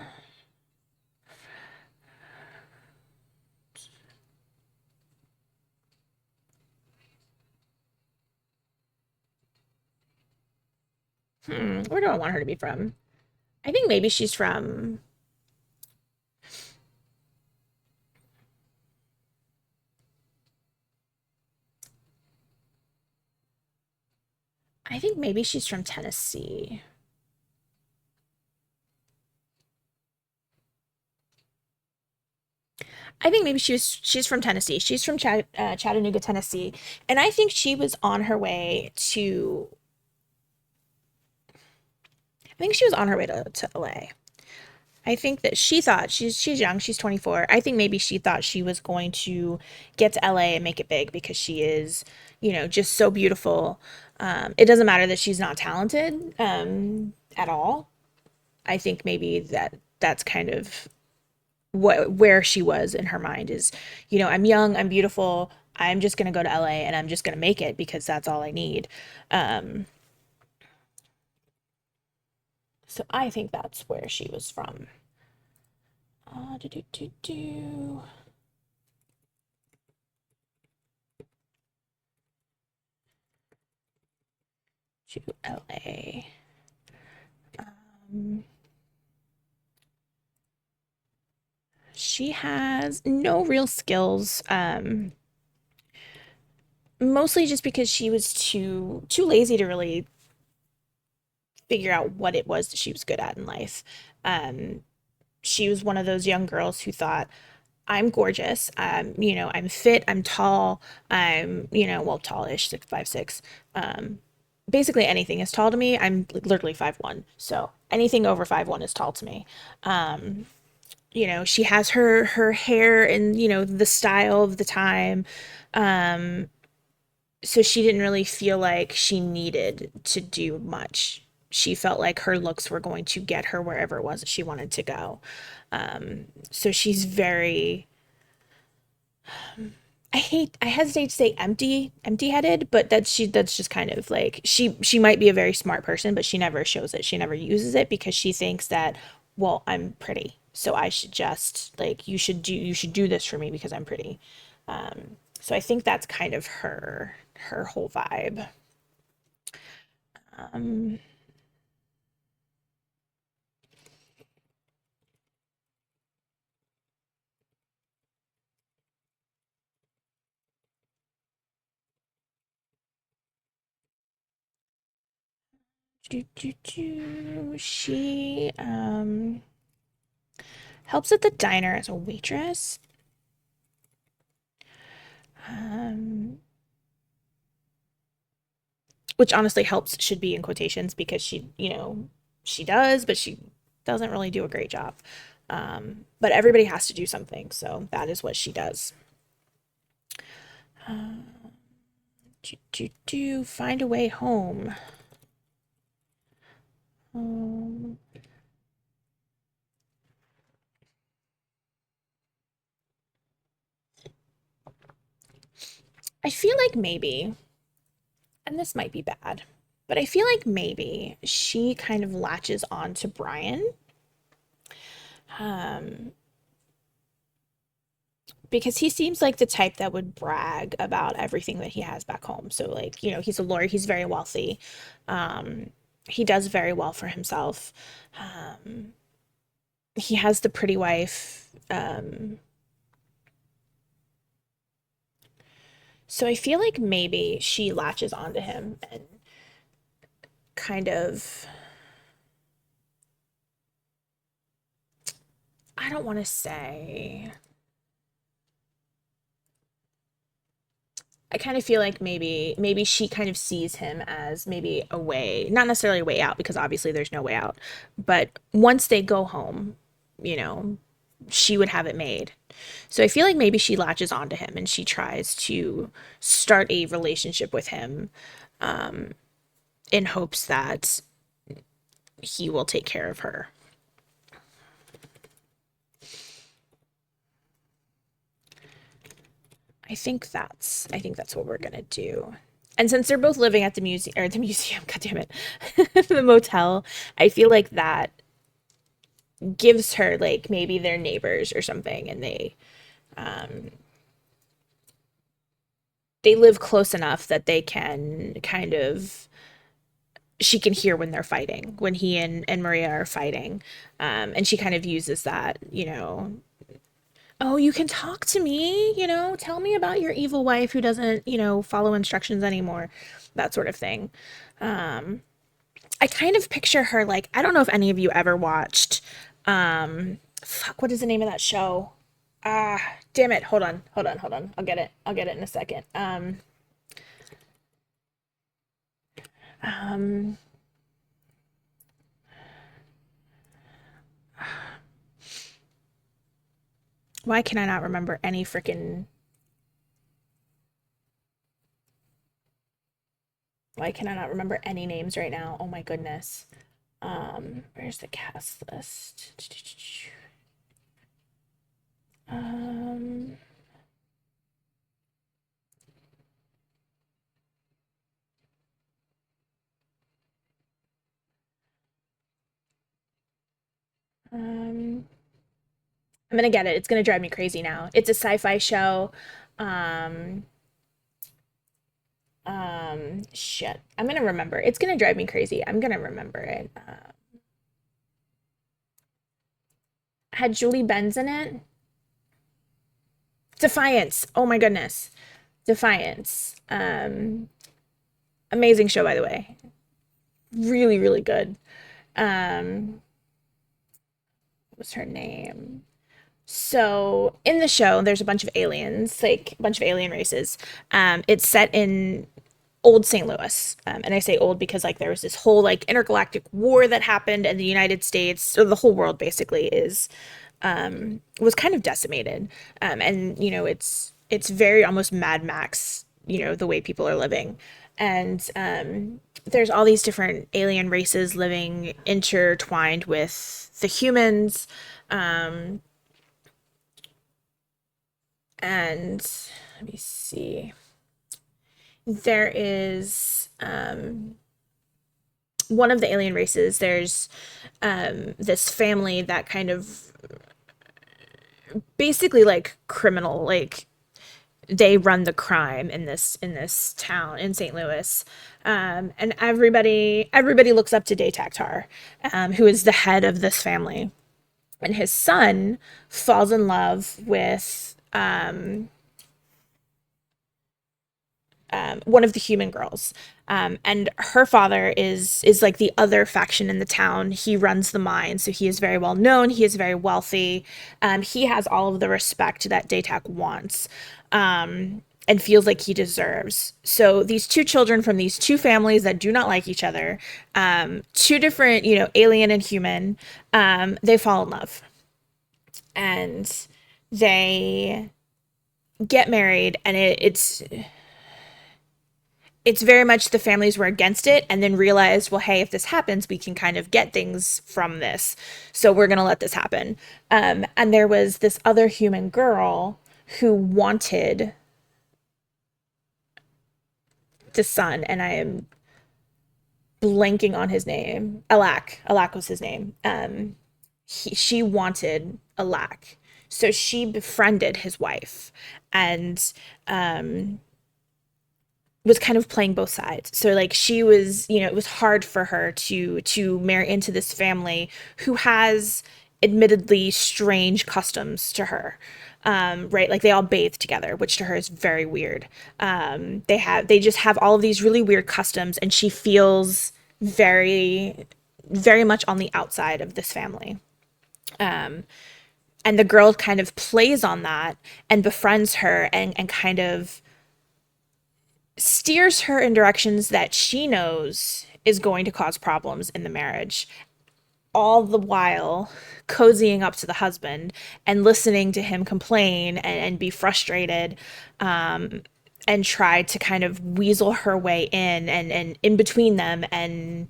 Where do I want her to be from? I think maybe she's from. I think maybe she's from Tennessee. I think maybe she's from Tennessee. She's from Chattanooga, Tennessee, and I think she was on her way to. I think she was on her way to LA. I think that she thought she's young. She's 24. I think maybe she thought she was going to get to LA and make it big because she is, just so beautiful. It doesn't matter that she's not talented at all. I think maybe that's kind of where she was in her mind is, I'm young, I'm beautiful, I'm just gonna go to LA and I'm just gonna make it because that's all I need. Um, so I think that's where she was from. Do do do do to LA. Um, she has no real skills. Mostly just because she was too lazy to really figure out what it was that she was good at in life. Um, she was one of those young girls who thought, I'm gorgeous. I'm fit. I'm tall. I'm, well, tallish, 6'5", 6". Basically anything is tall to me. I'm literally 5'1", so anything over 5'1" is tall to me. Um, she has her hair and the style of the time. Um, so she didn't really feel like she needed to do much. She felt like her looks were going to get her wherever it was that she wanted to go. So she's very, I hesitate to say empty-headed, but that's just kind of like she might be a very smart person, but she never shows it. She never uses it because she thinks that, well, I'm pretty. So I should just like you should do this for me because I'm pretty. So I think that's kind of her whole vibe. Um, She helps at the diner as a waitress. Um, which honestly helps should be in quotations because she does, but she doesn't really do a great job. But everybody has to do something, so that is what she does. Find a way home. Um, I feel like maybe, and this might be bad, but I feel like maybe she kind of latches on to Brian. Um, because he seems like the type that would brag about everything that he has back home. So like, he's a lawyer, he's very wealthy. Um, he does very well for himself. Um, he has the pretty wife. So I feel like maybe she latches onto him and kind of, I don't want to say, I kind of feel like maybe she kind of sees him as maybe a way, not necessarily a way out because obviously there's no way out, but once they go home, you know, she would have it made. So I feel like maybe she latches onto him and she tries to start a relationship with him in hopes that he will take care of her. I think that's what we're gonna do. And since they're both living at the museum, god damn it, the motel, I feel like that gives her like maybe their neighbors or something, and they live close enough that they can kind of she can hear when they're fighting, when he and Maria are fighting. And she kind of uses that, oh, you can talk to me, tell me about your evil wife who doesn't, follow instructions anymore, that sort of thing. I kind of picture her like, I don't know if any of you ever watched, fuck, what is the name of that show? Damn it. Hold on. I'll get it in a second. Um, why can I not remember any freaking, why can I not remember any names right now? Oh my goodness. Where's the cast list? Um, um, I'm gonna get it. It's gonna drive me crazy now. It's a sci-fi show. Um, shit. I'm gonna remember. It's gonna drive me crazy. I'm gonna remember it. Had Julie Benz in it. Defiance. Oh my goodness. Defiance. Amazing show, by the way. Really, really good. Um, what's her name? So in the show, there's a bunch of aliens, like a bunch of alien races. It's set in old St. Louis. And I say old because like there was this whole like intergalactic war that happened, and the United States, or the whole world basically, is was kind of decimated. And it's very almost Mad Max, the way people are living. And there's all these different alien races living intertwined with the humans. Um, and let me see. There is one of the alien races. There's this family that kind of basically like criminal, like they run the crime in this town in St. Louis. And everybody looks up to Daytaktar, who is the head of this family. And his son falls in love with one of the human girls. And her father is like the other faction in the town. He runs the mine, so he is very well known. He is very wealthy. He has all of the respect that Daytak wants. And feels like he deserves. So these two children from these two families that do not like each other, two different, alien and human, they fall in love, and they get married, and it's very much the families were against it and then realized, well, hey, if this happens, we can kind of get things from this. So we're going to let this happen. And there was this other human girl who wanted the son, and I am blanking on his name. Alak. Alak was his name. She wanted Alak. So she befriended his wife and was kind of playing both sides. So like she was, it was hard for her to marry into this family who has admittedly strange customs to her. Right, like they all bathe together, which to her is very weird. They just have all of these really weird customs, and she feels very, very much on the outside of this family. And the girl kind of plays on that and befriends her, and kind of steers her in directions that she knows is going to cause problems in the marriage, all the while cozying up to the husband and listening to him complain and be frustrated, and try to kind of weasel her way and in between them, and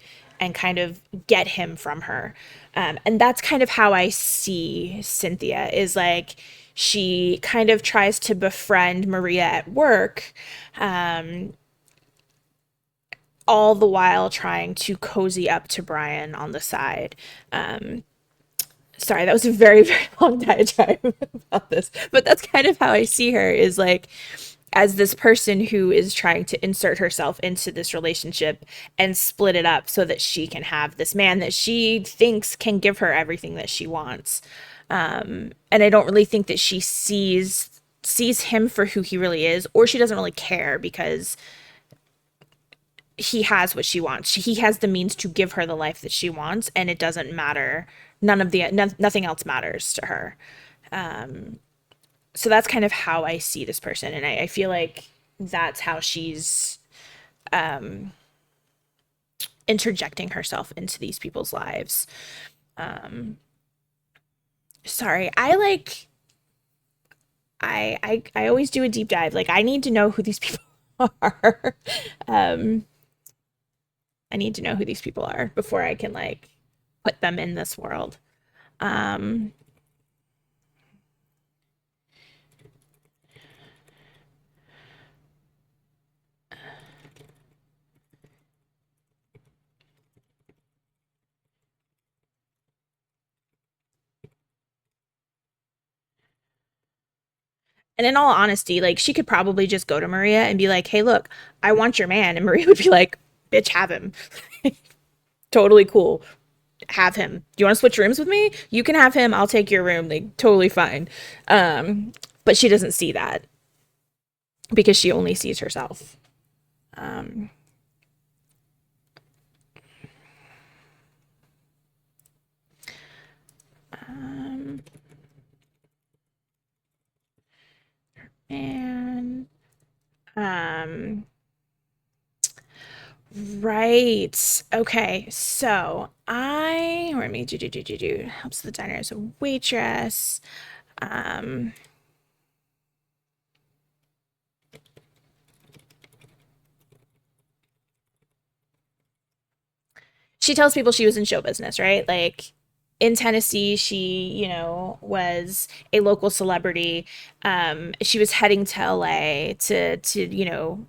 kind of get him from her. And that's kind of how I see Cynthia, is like she kind of tries to befriend Maria at work, all the while trying to cozy up to Brian on the side. Sorry, that was a very, very long diatribe about this, but that's kind of how I see her, is like as this person who is trying to insert herself into this relationship and split it up so that she can have this man that she thinks can give her everything that she wants. And I don't really think that she sees him for who he really is, or she doesn't really care because he has what she wants. He has the means to give her the life that she wants, and it doesn't matter. Nothing else matters to her. So that's kind of how I see this person, and I feel like that's how she's interjecting herself into these people's lives. Sorry, I always do a deep dive. Like I need to know who these people are. um, I need to know who these people are before I can like put them in this world. Um, and in all honesty, like she could probably just go to Maria and be like, "Hey, look, I want your man," and Maria would be like, "Bitch, have him." Totally cool. Have him. Do you want to switch rooms with me? You can have him. I'll take your room. Like totally fine. But she doesn't see that because she only sees herself. Um, um, and um, right. Okay. So I or me do helps the diner as a waitress. Um, she tells people she was in show business, right? Like in Tennessee, she, was a local celebrity. She was heading to LA to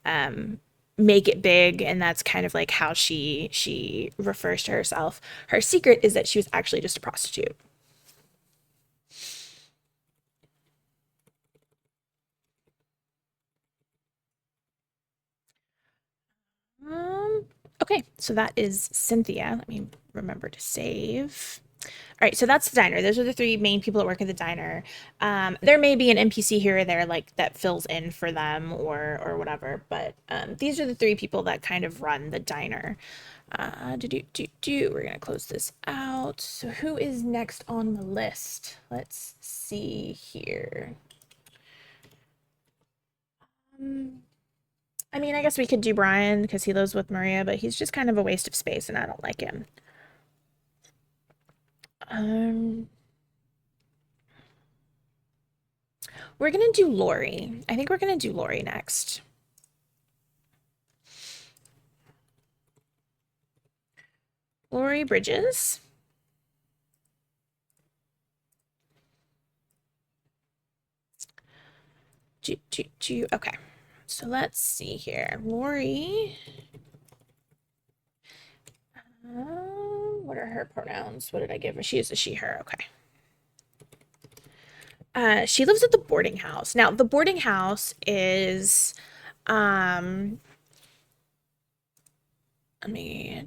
um, make it big, and that's kind of like how she refers to herself. Her secret is that she was actually just a prostitute. Um, okay, so that is Cynthia. Let me remember to save. All right, so that's the diner. Those are the three main people that work at the diner. There may be an NPC here or there, like that fills in for them or whatever, but these are the three people that kind of run the diner. We're gonna close this out. So who is next on the list? Let's see here. Um, I mean, I guess we could do Brian because he lives with Maria, but he's just kind of a waste of space, and I don't like him. Um, we're gonna do Lori. I think we're gonna do Lori next. Lori Bridges. Okay, so let's see here. Lori. What are her pronouns? What did I give her? She is a she, her. Okay. She lives at the boarding house. Now, the boarding house is, um, let me,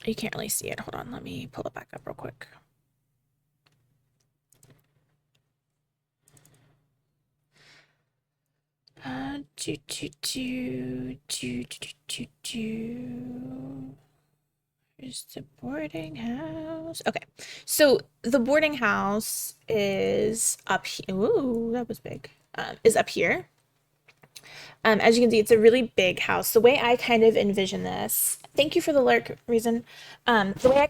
you can't really see it. Hold on, let me pull it back up real quick. Do, do, do, do, do, do, do. Here's the boarding house. Okay, so the boarding house is up here. Ooh, that was big. Is up here. As you can see, it's a really big house. The way I kind of envision this, thank you for the lurk reason. The way I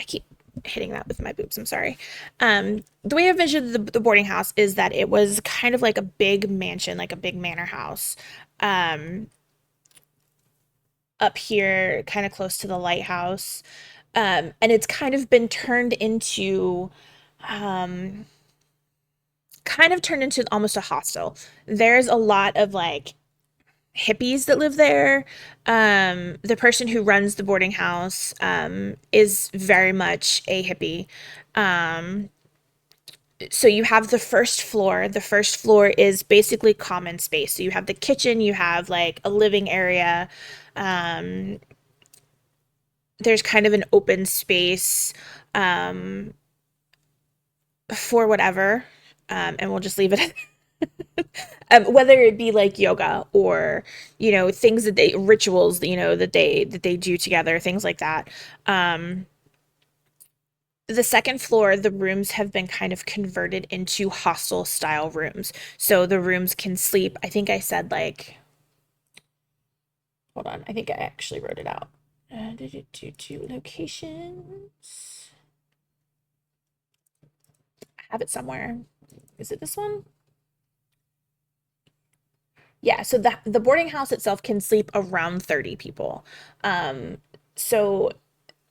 keep hitting that with my boobs, I'm sorry. The way I envisioned the boarding house is that it was kind of like a big mansion, like a big manor house. Um, Up here, kind of close to the lighthouse. And it's kind of been um, turned into almost a hostel. There's a lot of like hippies that live there. The person who runs the boarding house is very much a hippie. Um, so you have the first floor. The first floor is basically common space. So you have the kitchen, you have like a living area. Um, there's kind of an open space um, for whatever. And we'll just leave it whether it be like yoga or things that they rituals that they do together, things like that. um the second floor, the rooms have been kind of converted into hostel style rooms, so the rooms can sleep. I think I said, like, hold on, I think I actually wrote it out. Locations, I have it somewhere. Is it this one? Yeah, so the boarding house itself can sleep around 30 people. So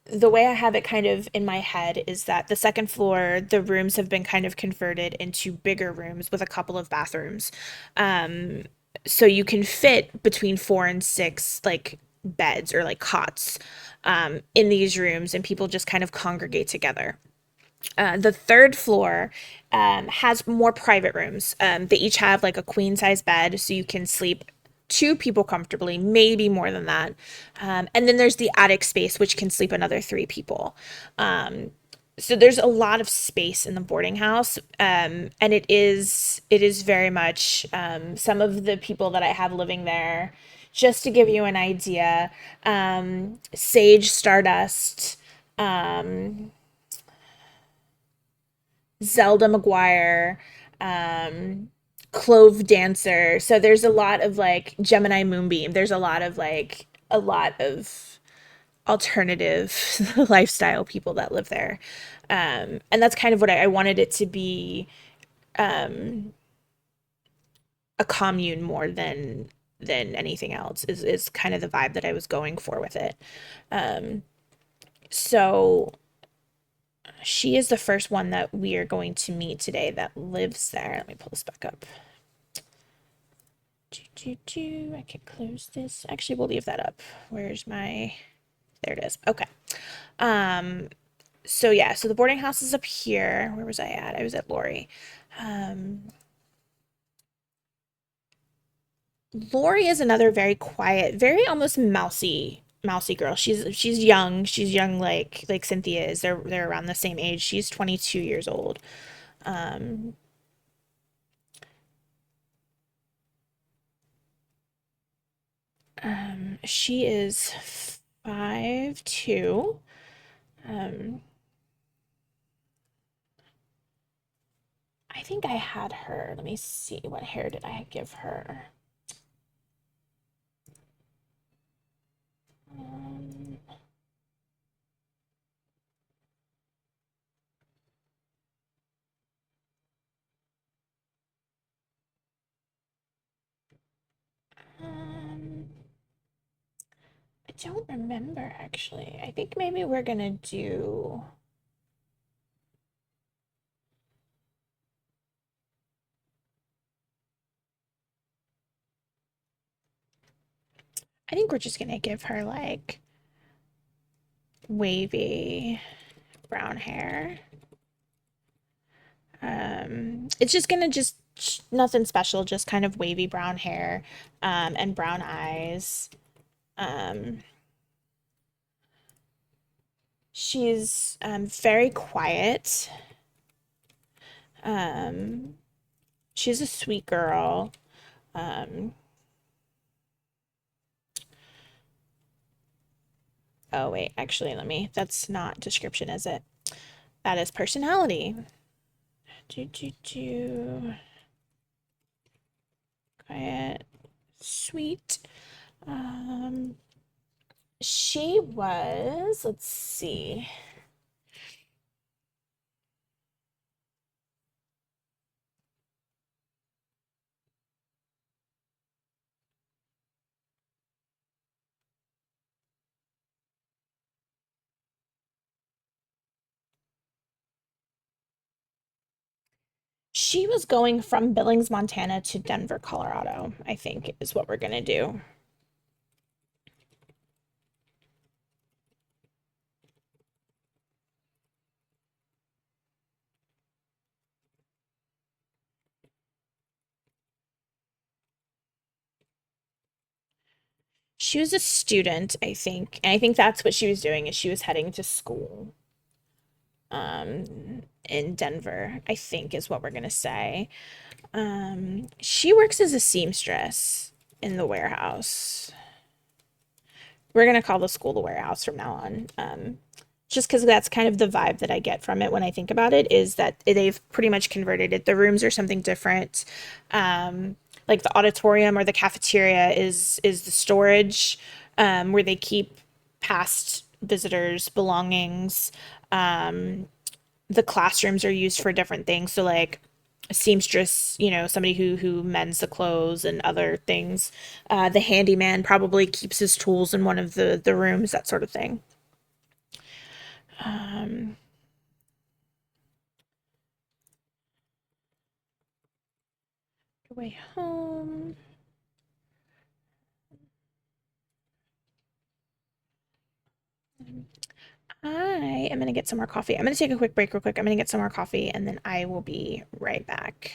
the way I have it kind of in my head is that the second floor, the rooms have been kind of converted into bigger rooms with a couple of bathrooms. Um, so you can fit between 4 and 6 like beds or like cots in these rooms, and people just kind of congregate together. The third floor has more private rooms. They each have like a queen size bed, so you can sleep two people comfortably, maybe more than that. And then there's the attic space, which can sleep another three people. Um, so there's a lot of space in the boarding house, and it is very much some of the people that I have living there. Just to give you an idea, Sage Stardust. Um, Zelda McGuire, Clove Dancer. So there's a lot of like Gemini Moonbeam. There's a lot of alternative lifestyle people that live there. And that's kind of what I wanted it to be, um, a commune more than anything else is kind of the vibe that I was going for with it. Um, so she is the first one that we are going to meet today that lives there. Let me pull this back up. I can close this. Actually, we'll leave that up. Where's my... There it is. Okay. Um, so yeah, so the boarding house is up here. Where was I at? I was at Lori. Um, Lori is another very quiet, very almost mousy mousy girl. She's young. She's young like Cynthia is. They're around the same age. She's 22 years old. Um, she is 5'2". Um, I think I had her. Let me see. What hair did I give her? Um, um, I don't remember actually. I think maybe we're gonna do. I think we're just gonna give her like wavy brown hair. It's just gonna just nothing special, just kind of wavy brown hair, and brown eyes. Um, she's very quiet. Um, she's a sweet girl. Um, oh wait, actually, that's not description, is it? That is personality. Do. Quiet, sweet. Um, she was, let's see. She was going from Billings, Montana to Denver, Colorado, I think is what we're gonna do. She was a student, I think, and I think that's what she was doing is she was heading to school in Denver, I think is what we're gonna say. She works as a seamstress in the warehouse. We're gonna call the school the warehouse from now on. Just because that's kind of the vibe that I get from it when I think about it is that they've pretty much converted it. The rooms are something different. Like the auditorium or the cafeteria is the storage, where they keep past visitors' belongings. The classrooms are used for different things. So like a seamstress, somebody who mends the clothes and other things. The handyman probably keeps his tools in one of the rooms, that sort of thing. Um, way home. I am gonna get some more coffee. I'm gonna take a quick break real quick. I'm gonna get some more coffee and then I will be right back.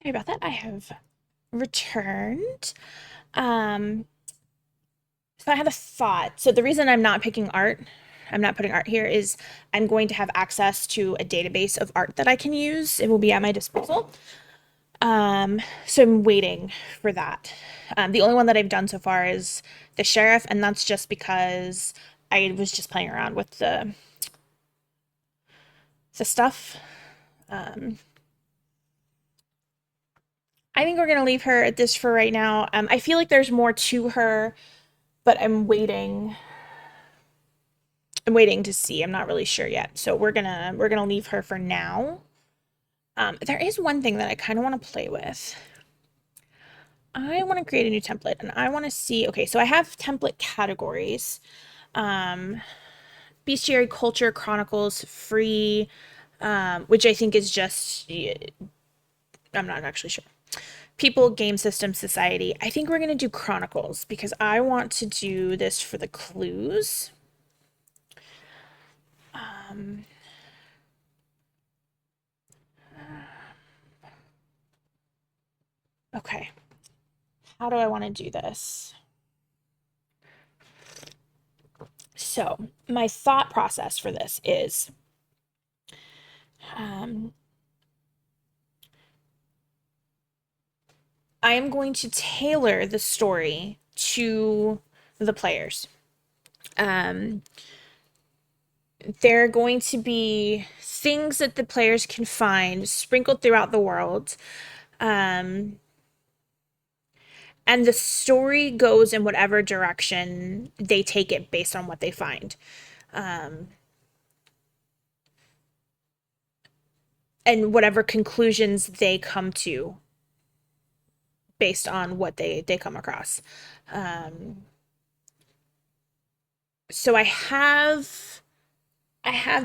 Sorry about that. I have returned. Um, so I have a thought. So the reason I'm not putting art here, is I'm going to have access to a database of art that I can use. It will be at my disposal. So I'm waiting for that. The only one that I've done so far is the sheriff, and that's just because I was just playing around with the stuff. Um, I think we're gonna leave her at this for right now. I feel like there's more to her, but I'm waiting. I'm waiting to see. I'm not really sure yet. So we're gonna leave her for now. There is one thing that I kind of want to play with. I want to create a new template, and I want to see. Okay, so I have template categories. Um, Bestiary Culture Chronicles free, which I think is just. I'm not actually sure. People, Game System, Society. I think we're gonna do Chronicles because I want to do this for the clues. Um, okay. How do I want to do this? So, my thought process for this is um, I am going to tailor the story to the players. Um, there are going to be things that the players can find sprinkled throughout the world. Um, and the story goes in whatever direction they take it based on what they find. Um, and whatever conclusions they come to based on what they come across. Um, so I have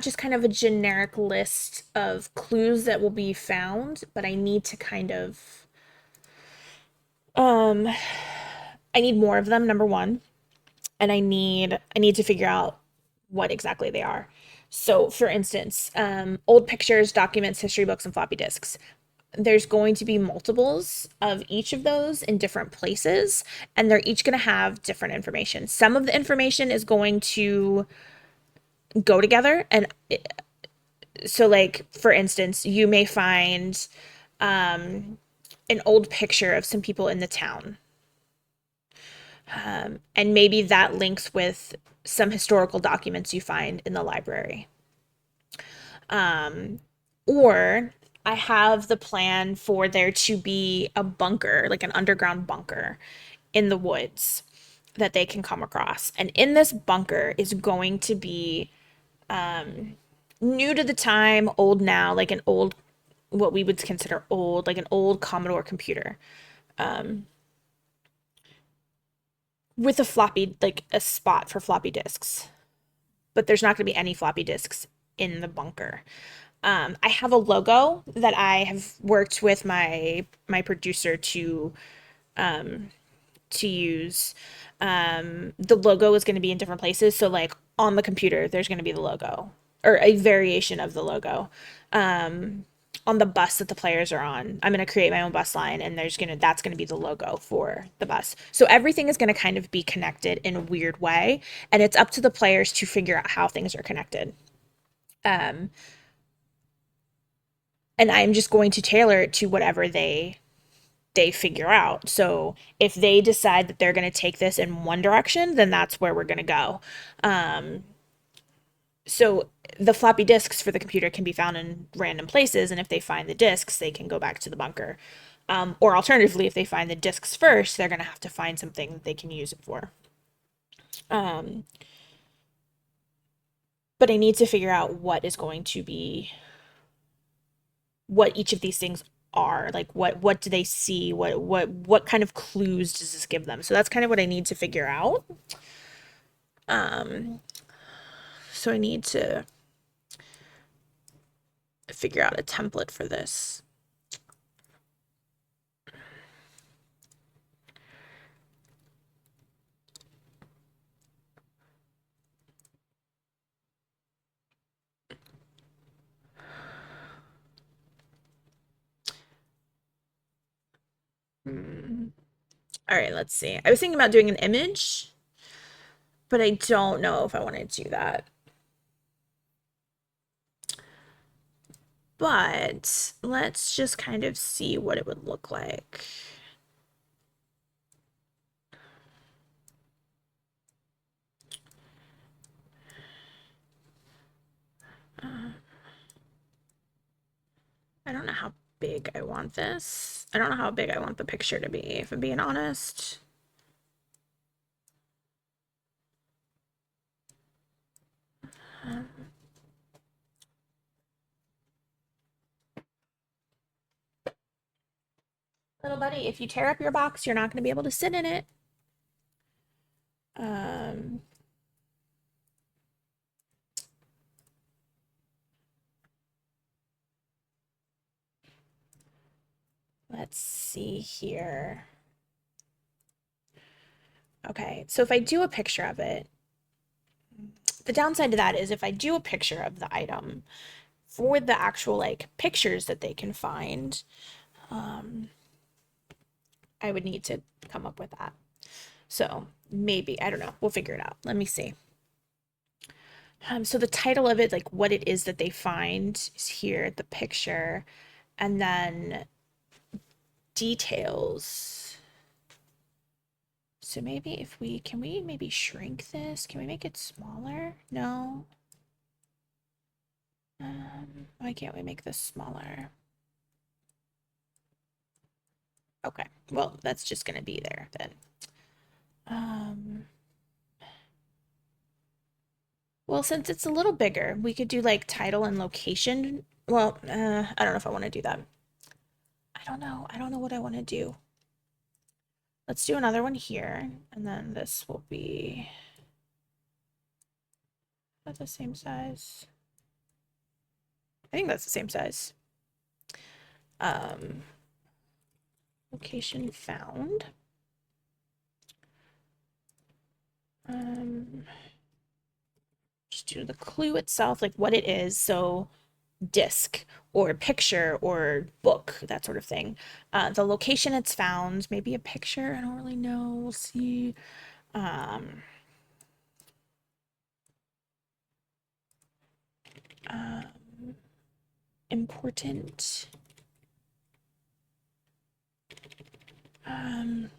just kind of a generic list of clues that will be found, but I need to kind of um I need more of them, number one, and I need to figure out what exactly they are. So, for instance, old pictures, documents, history books, and floppy disks. There's going to be multiples of each of those in different places, and they're each going to have different information. Some of the information is going to go together, and so, like, for instance, you may find an old picture of some people in the town, and maybe that links with some historical documents you find in the library. Or I have the plan for there to be a bunker, like an underground bunker in the woods that they can come across. And in this bunker is going to be new to the time, old now, like an old, what we would consider old, like an old Commodore computer with a floppy, like a spot for floppy disks. But there's not going to be any floppy disks in the bunker. I have a logo that I have worked with my producer to use. The logo is going to be in different places. So, like, on the computer, there's going to be the logo or a variation of the logo. On the bus that the players are on, I'm going to create my own bus line, and that's going to be the logo for the bus. So everything is going to kind of be connected in a weird way, and it's up to the players to figure out how things are connected. Um, and I'm just going to tailor it to whatever they figure out. So if they decide that they're going to take this in one direction, then that's where we're going to go. Um, so the floppy disks for the computer can be found in random places, and if they find the disks, they can go back to the bunker. Or alternatively, if they find the disks first, they're going to have to find something that they can use it for. Um, but I need to figure out what each of these things are. Like, what do they see? What kind of clues does this give them? So that's kind of what I need to figure out. Um, so I need to figure out a template for this. All right, let's see. I was thinking about doing an image, but I don't know if I want to do that. But let's just kind of see what it would look like. Uh, I don't know how big I want this. I don't know how big I want the picture to be, if I'm being honest. Um, Little buddy, if you tear up your box, you're not going to be able to sit in it. Um, let's see here. Okay, so if I do a picture of it, the downside to that is if I do a picture of the item for the actual like pictures that they can find, um, I would need to come up with that. So maybe, I don't know, we'll figure it out. Let me see. So the title of it, like what it is that they find, is here, the picture, and then details. So maybe if we, can we maybe shrink this? Can we make it smaller? No. Why can't we make this smaller? Okay, well, that's just gonna be there then. Um, well, since it's a little bigger, we could do like title and location. Well, I don't know if I want to do that. I don't know. I don't know what I want to do. Let's do another one here, and then this will be about the same size. I think that's the same size. Um, Location found. Just do the clue itself, like what it is. So disc or picture or book, that sort of thing. The location it's found, maybe a picture. I don't really know. We'll see. Um, um, Important. Um,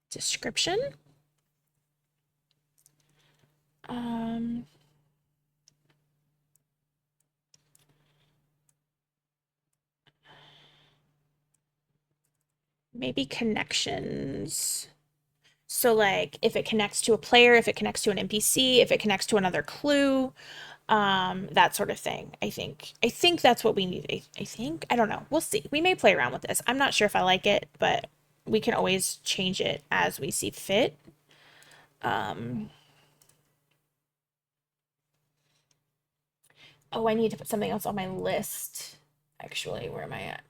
Description. Um, Maybe connections. So like if it connects to a player, if it connects to an NPC, if it connects to another clue, that sort of thing. I think that's what we need. I think, I don't know. We'll see. We may play around with this. I'm not sure if I like it, but we can always change it as we see fit. Um, oh, I need to put something else on my list. Actually, where am I at?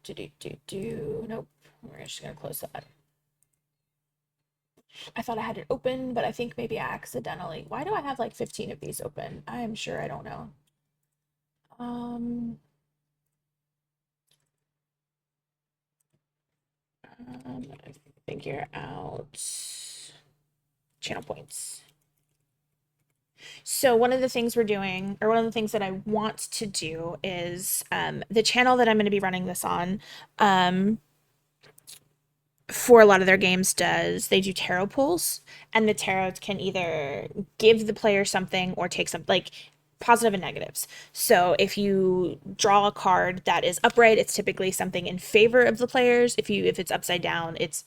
Nope. We're just gonna close that. I thought I had it open, but I think maybe I accidentally. Why do I have like 15 of these open? I am sure I don't know. Um, Figure out channel points. So one of the things we're doing, or one of the things that I want to do is the channel that I'm going to be running this on, um, for a lot of their games does they do tarot pulls, and the tarot can either give the player something or take some like positive and negatives. So if you draw a card that is upright, it's typically something in favor of the players. If it's upside down, it's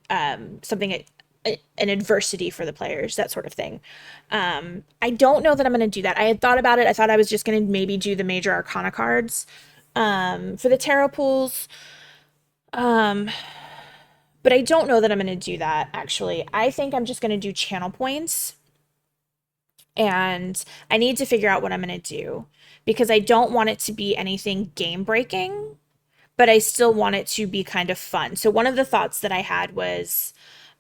something an adversity for the players, that sort of thing. I don't know that I'm going to do that. I had thought about it. I thought I was just going to maybe do the major arcana cards for the tarot pools. Um, but I don't know that I'm going to do that actually. I think I'm just going to do channel points, and I need to figure out what I'm going to do because I don't want it to be anything game breaking, but I still want it to be kind of fun. So one of the thoughts that I had was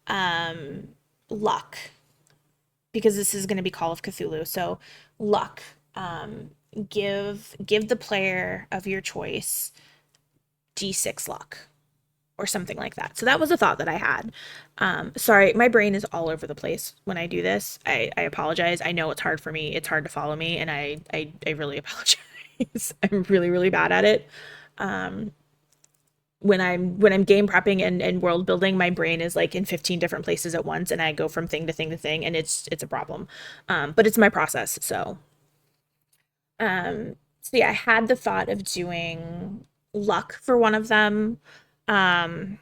um, luck, because this is going to be Call of Cthulhu. So luck. give the player of your choice d6 luck or something like that. So that was a thought that I had. Sorry, my brain is all over the place when I do this. I apologize. I know it's hard for me. It's hard to follow me, and I really apologize. I'm really, really bad at it. Um, when I'm game prepping and world building, my brain is like in 15 different places at once, and I go from thing to thing to thing, and it's a problem. But it's my process. So yeah, I had the thought of doing luck for one of them. Um,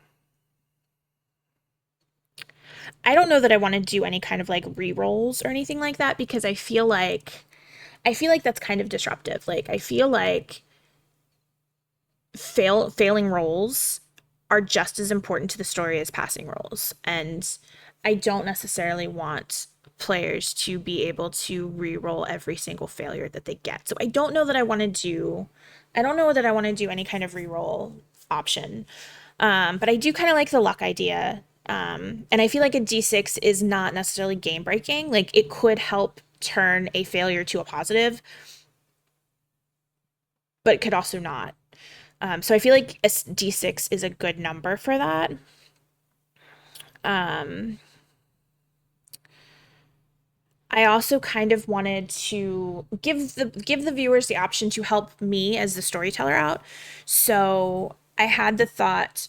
I don't know that I want to do any kind of like re-rolls or anything like that because I feel like that's kind of disruptive. Like I feel like failing rolls are just as important to the story as passing rolls. And I don't necessarily want players to be able to re-roll every single failure that they get. So I don't know that I want to do any kind of re-roll option. But I do kind of like the luck idea. And I feel like a d6 is not necessarily game breaking. Like it could help turn a failure to a positive, but it could also not. So I feel like a d6 is a good number for that. Um, I also kind of wanted to give the viewers the option to help me as the storyteller out. So I had the thought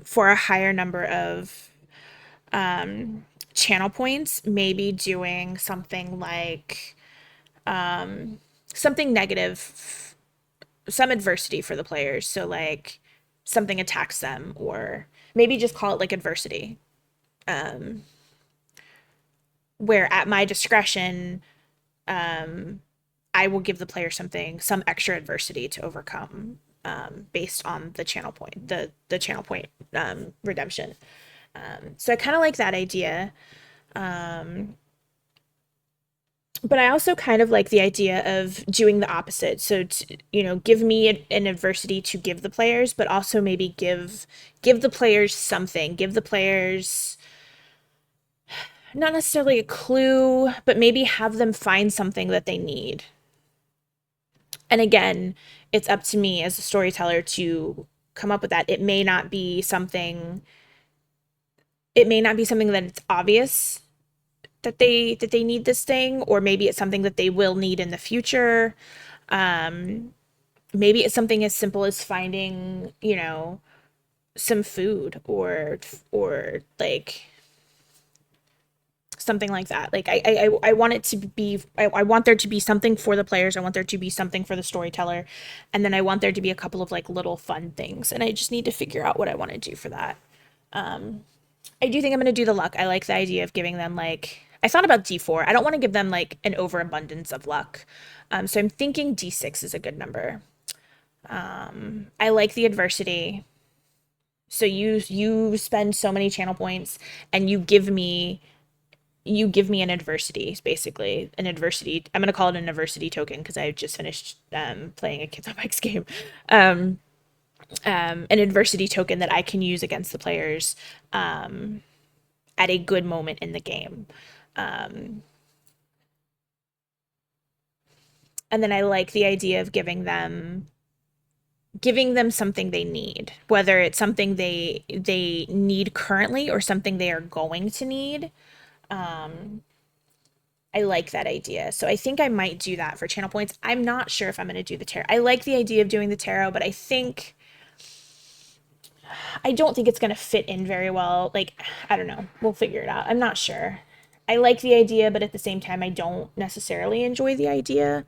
for a higher number of channel points, maybe doing something like something negative, some adversity for the players. So like something attacks them, or maybe just call it like adversity, where at my discretion, I will give the player some extra adversity to overcome, based on the channel point, the channel point redemption. So I kind of like that idea. But I also kind of like the idea of doing the opposite. So, give me an adversity to give the players, but also maybe give the players something. Give the players not necessarily a clue, but maybe have them find something that they need. And again, it's up to me as a storyteller to come up with that. It may not be something that it's obvious that they need this thing, or maybe it's something that they will need in the future. Maybe it's something as simple as finding, some food, or like something like that. Like I want it to be I want there to be something for the players. I want there to be something for the storyteller. And then I want there to be a couple of like little fun things. And I just need to figure out what I want to do for that. I do think I'm gonna do the luck. I like the idea of giving them like I thought about D4. I don't want to give them like an overabundance of luck. So I'm thinking D6 is a good number. I like the adversity. So you spend so many channel points and you give me an adversity, basically an adversity. I'm gonna call it an adversity token because I just finished playing a Kids on Bikes game. Um, an adversity token that I can use against the players at a good moment in the game. And then I like the idea of giving them something they need, whether it's something they need currently or something they are going to need. I like that idea. So I think I might do that for channel points. I'm not sure if I'm going to do the tarot. I like the idea of doing the tarot, but I don't think it's going to fit in very well. Like, I don't know. We'll figure it out. I'm not sure. I like the idea, but at the same time, I don't necessarily enjoy the idea.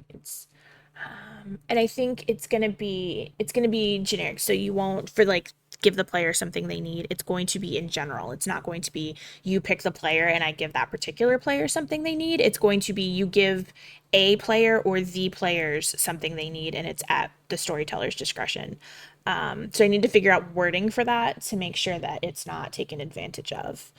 It's and I think it's gonna be generic. So you won't for like give the player something they need. It's going to be in general. It's not going to be you pick the player and I give that particular player something they need. It's going to be you give a player or the players something they need, and it's at the storyteller's discretion. So I need to figure out wording for that to make sure that it's not taken advantage of.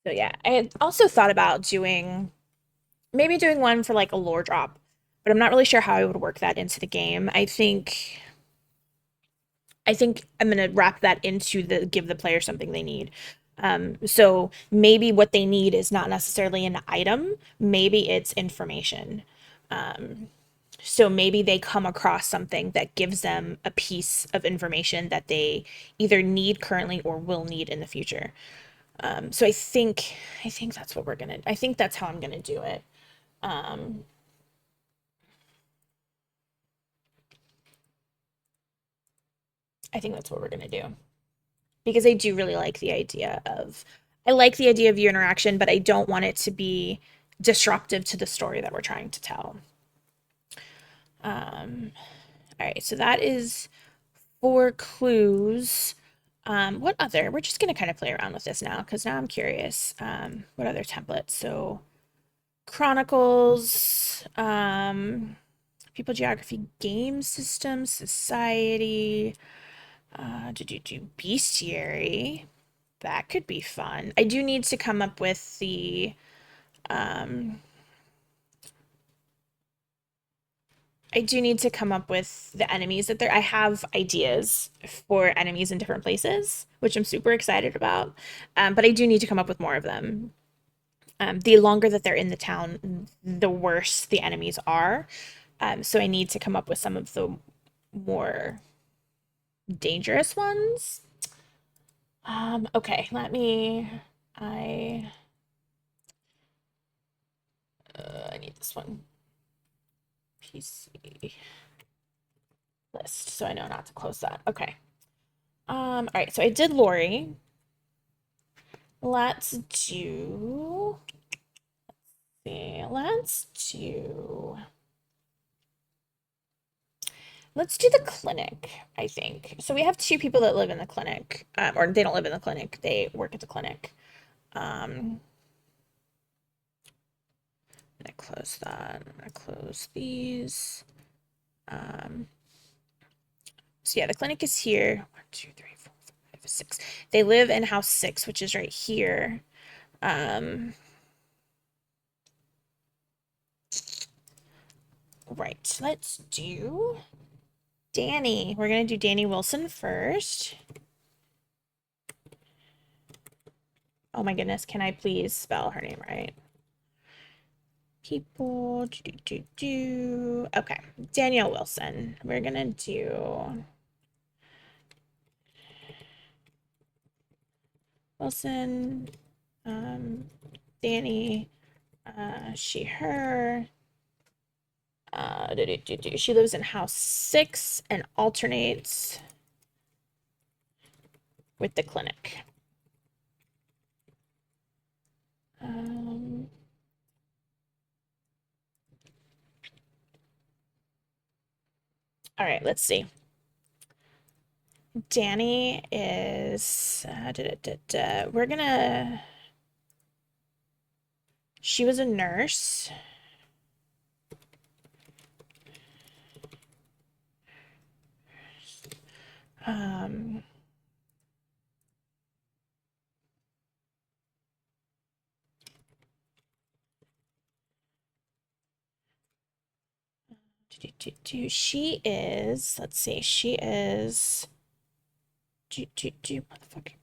So yeah, I had also thought about doing one for like a lore drop, but I'm not really sure how I would work that into the game. I think I'm gonna wrap that into the give the player something they need. So maybe what they need is not necessarily an item, maybe it's information. Um, so maybe they come across something that gives them a piece of information that they either need currently or will need in the future. So I think that's what we're gonna. I think that's how I'm gonna do it. Um, I think that's what we're gonna do because I do really like the idea of. I like the idea of viewer interaction, but I don't want it to be disruptive to the story that we're trying to tell. Um, all right, so that is 4 clues. What other? We're just gonna kind of play around with this now because now I'm curious. What other templates? So Chronicles, People, Geography, Game System, Society, do Bestiary. That could be fun. I do need to come up with um, the enemies that there. I have ideas for enemies in different places, which I'm super excited about. But I do need to come up with more of them. The longer that they're in the town, the worse the enemies are. So I need to come up with some of the more dangerous ones. Okay, I I need this one. PC list, so I know not to close that. Okay. All right, so I did Lori. Let's do, let's do, let's do the clinic, I think. So we have 2 people that live in the clinic, or they don't live in the clinic, they work at the clinic. Um, I'm gonna close that. I'm gonna close these. Um, so yeah, the clinic is here. 1, 2, 3, 4, 5, 6. They live in house 6, which is right here. Um, right. Let's do Danny. We're gonna do Danny Wilson first. Oh my goodness, can I please spell her name right? People, Okay, Danielle Wilson. We're gonna do Wilson, um, Danny, she, her. She lives in house 6 and alternates with the clinic. Um, all right, let's see. Danny is, we're gonna, she was a nurse. Um, she is, let's see, she is, motherfucking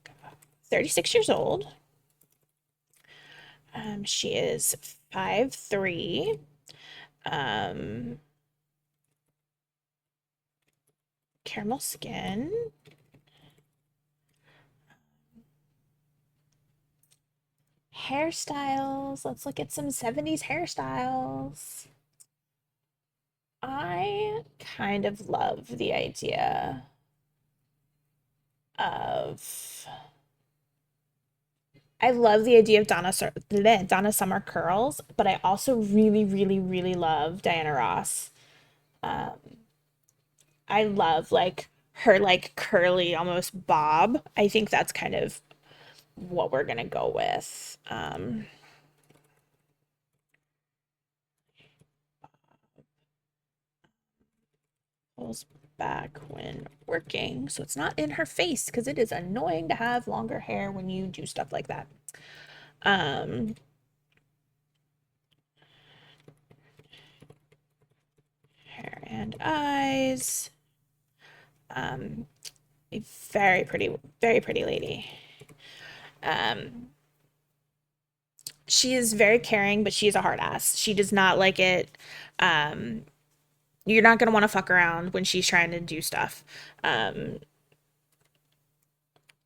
36 years old. She is 5'3". Um, Caramel skin. Hairstyles. Let's look at some 70s hairstyles. I kind of love the idea of I love the idea of Donna Summer curls, but I also really, really, really love Diana Ross. Um, I love like her like curly almost bob. I think that's kind of what we're gonna go with. Pulls back when working, so it's not in her face because it is annoying to have longer hair when you do stuff like that. Um, Hair and eyes. Um, a very pretty lady. Um, she is very caring, but she is a hard ass. She does not like it. Um, you're not gonna want to fuck around when she's trying to do stuff. Um,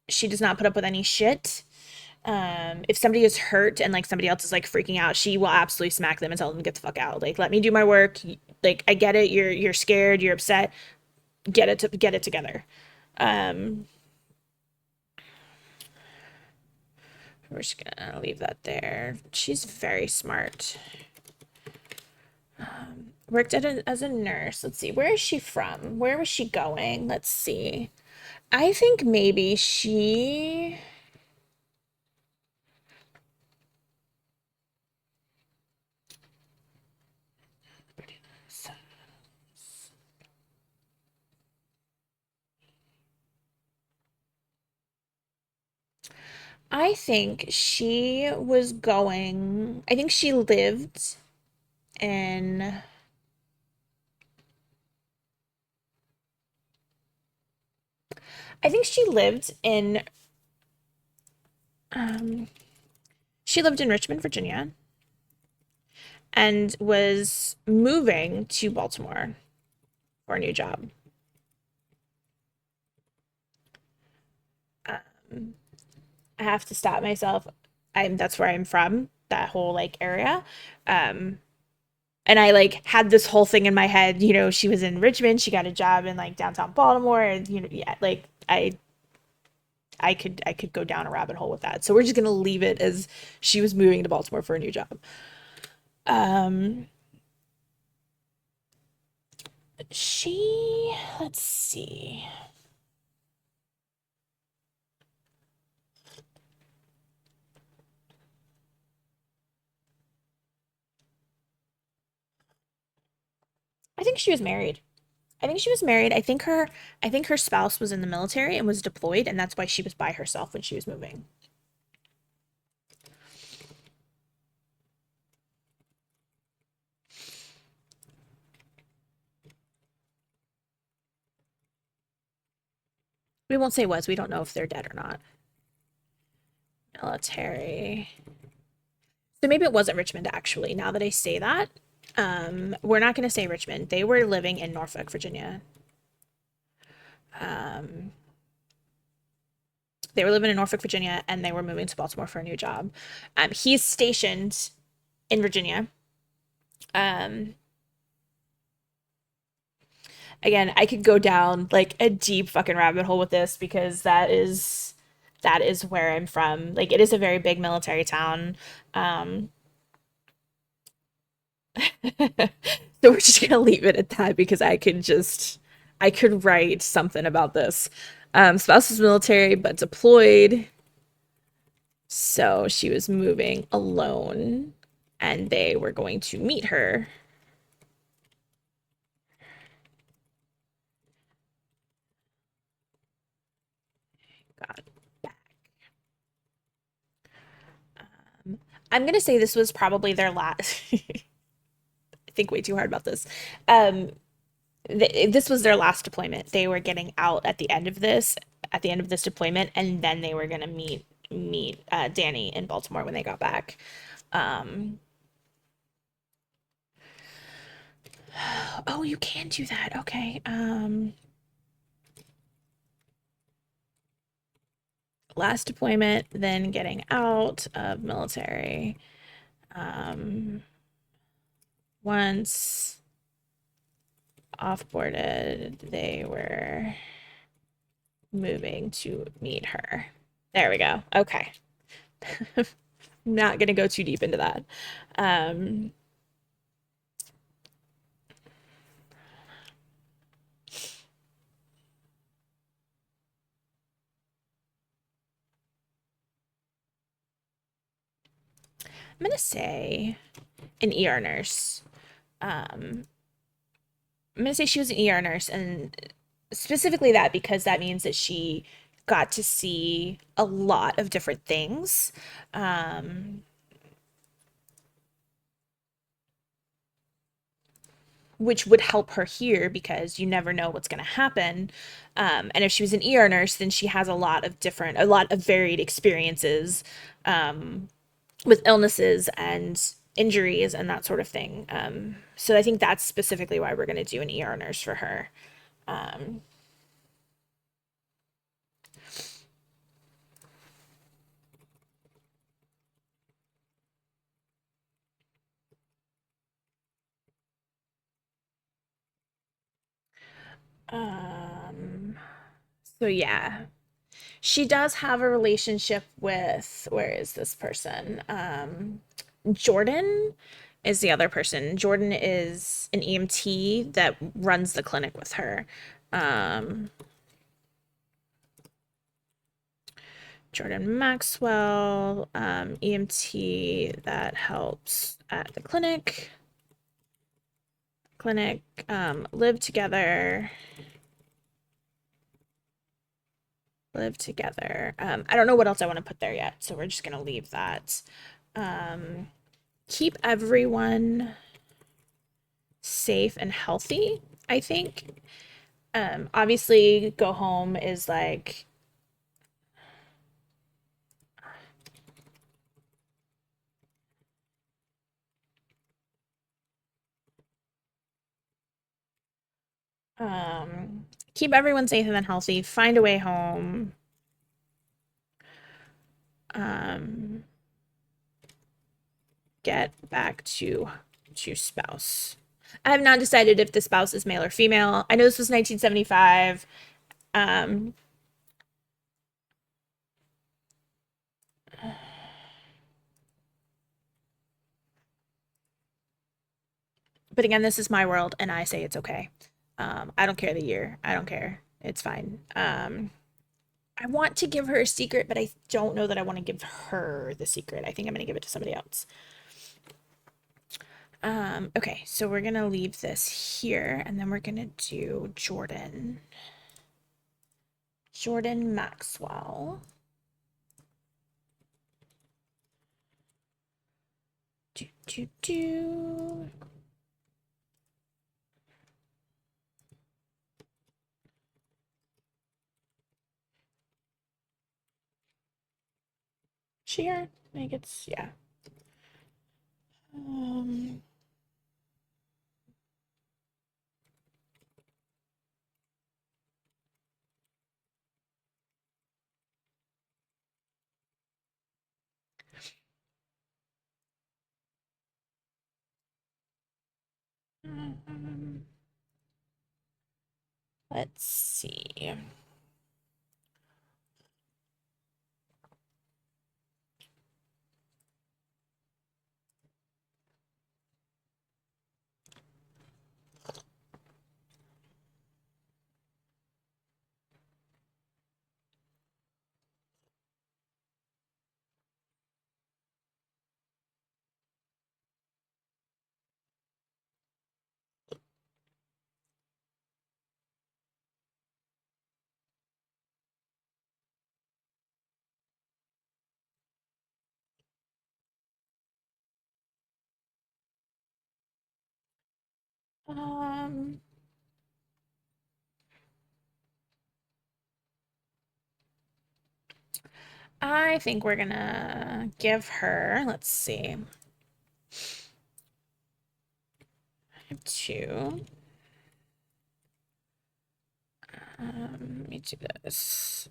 she does not put up with any shit. If somebody is hurt and like somebody else is like freaking out, she will absolutely smack them and tell them to get the fuck out. Like, let me do my work. Like, I get it. You're scared. You're upset. Get it together. Um, we're just gonna leave that there. She's very smart. Worked as a nurse. Let's see. Where is she from? Where was she going? Let's see. I think maybe she. I think she was going. I think she lived in. I think she lived in. Um, she lived in Richmond, Virginia, and was moving to Baltimore for a new job. Um, I have to stop myself. That's where I'm from, that whole like area. Um, and I like had this whole thing in my head, she was in Richmond, she got a job in like downtown Baltimore, and yeah, like I could go down a rabbit hole with that. So we're just gonna leave it as she was moving to Baltimore for a new job. Um, let's see. I think she was married. I think she was married. I think her spouse was in the military and was deployed, and that's why she was by herself when she was moving. We won't say was. We don't know if they're dead or not. Military. So maybe it wasn't Richmond actually. Now that I say that, we're not going to say Richmond. They were living in Norfolk, Virginia. Um, they were living in Norfolk, Virginia, and they were moving to Baltimore for a new job. He's stationed in Virginia. Um, Again, I could go down like a deep fucking rabbit hole with this because that is where I'm from. Like, it is a very big military town. Um, so we're just gonna leave it at that because I could write something about this. Spouse was military but deployed, so she was moving alone, and they were going to meet her. Got back. I'm gonna say this was probably their last. I think way too hard about this. Um, this was their last deployment. They were getting out at the end of this deployment, and then they were gonna meet Danny in Baltimore when they got back. Um, oh, you can do that. Okay. Last deployment, then getting out of military. Um, Once offboarded, they were moving to meet her. There we go. Okay. Not gonna go too deep into that. Um, I'm gonna say an ER nurse. Um, I'm gonna say she was an ER nurse, and specifically that because that means that she got to see a lot of different things. Um, which would help her here because you never know what's going to happen. And if she was an ER nurse, then she has a lot of varied experiences um, with illnesses and injuries and that sort of thing. So I think that's specifically why we're going to do an ER nurse for her. Um, um, so yeah, she does have a relationship with, where is this person? Jordan is the other person. Jordan is an EMT that runs the clinic with her. Um, Jordan Maxwell, EMT that helps at the clinic, live together, live together. I don't know what else I want to put there yet, so we're just gonna leave that. Um, keep everyone safe and healthy, I think. Obviously, go home is like keep everyone safe and healthy, find a way home. Um, get back to spouse. I have not decided if the spouse is male or female. I know this was 1975. Um, but again, this is my world, and I say it's okay. I don't care the year. I don't care. It's fine. I want to give her a secret, but I don't know that I want to give her the secret. I think I'm going to give it to somebody else. Okay, so we're going to leave this here, and then we're going to do Jordan. Jordan Maxwell. Do, do, do. Sheer. I think it's, yeah. Um, um, let's see. Um, I think we're gonna give her, let's see, two. Let me do this.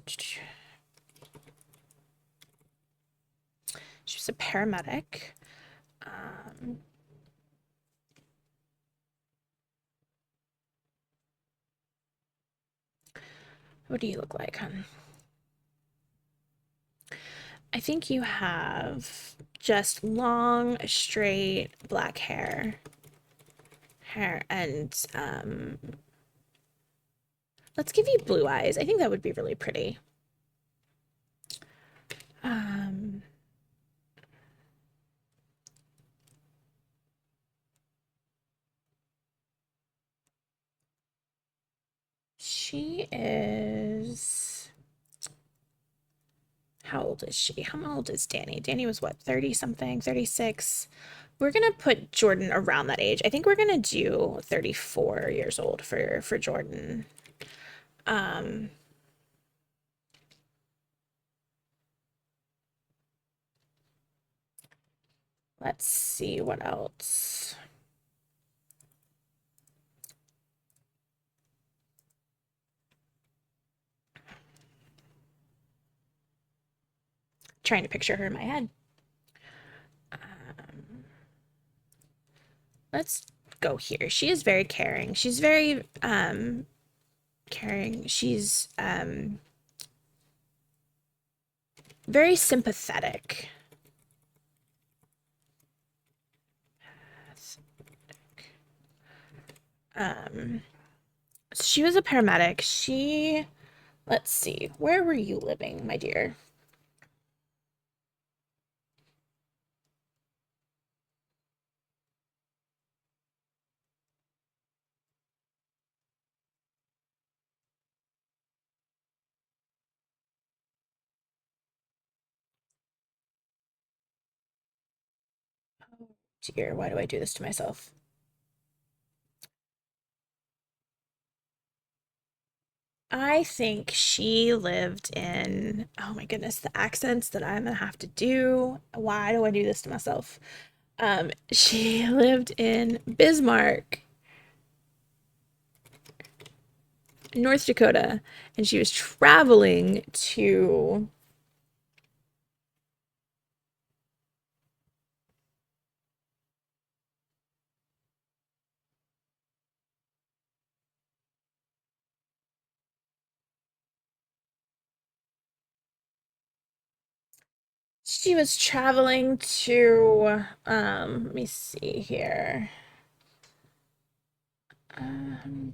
She's a paramedic. Um, what do you look like, hun? I think you have just long, straight black hair, and let's give you blue eyes. I think that would be really pretty. Um, she is How old is she? How old is Danny? Danny was what, 30 something, 36? We're gonna put Jordan around that age. I think we're gonna do 34 years old for Jordan. Um, let's see what else. Trying to picture her in my head. Let's go here. She is very caring. She's very caring. She's very sympathetic. Um, she was a paramedic. Let's see, where were you living, my dear? Dear, why do I do this to myself? I think she lived in, oh my goodness, the accents that I'm gonna have to do. Why do I do this to myself? She lived in Bismarck, North Dakota, and she was traveling to, she was traveling to, let me see here. Um,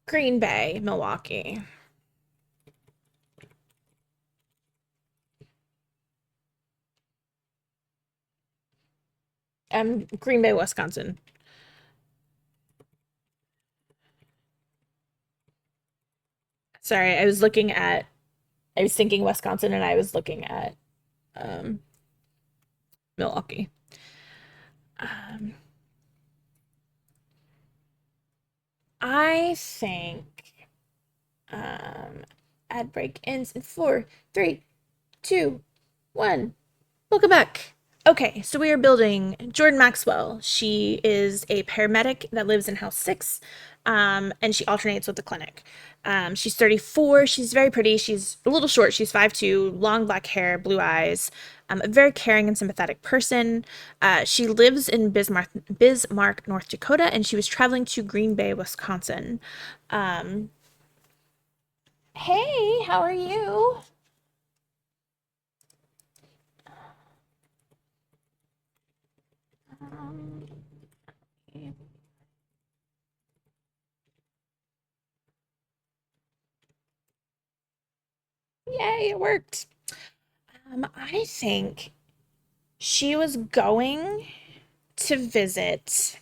Green Bay, Milwaukee. Green Bay, Wisconsin. Sorry, I was thinking Wisconsin and I was looking at um, Milwaukee. Um, I think ad break ends in four, three, two, one. Welcome back. Okay, so we are building Jordan Maxwell. She is a paramedic that lives in House 6, and she alternates with the clinic. She's 34. She's very pretty. She's a little short. She's 5'2", long black hair, blue eyes, a very caring and sympathetic person. She lives in Bismarck, North Dakota, and she was traveling to Green Bay, Wisconsin. Um, hey, how are you? Um, Yay, it worked. I think she was going to visit.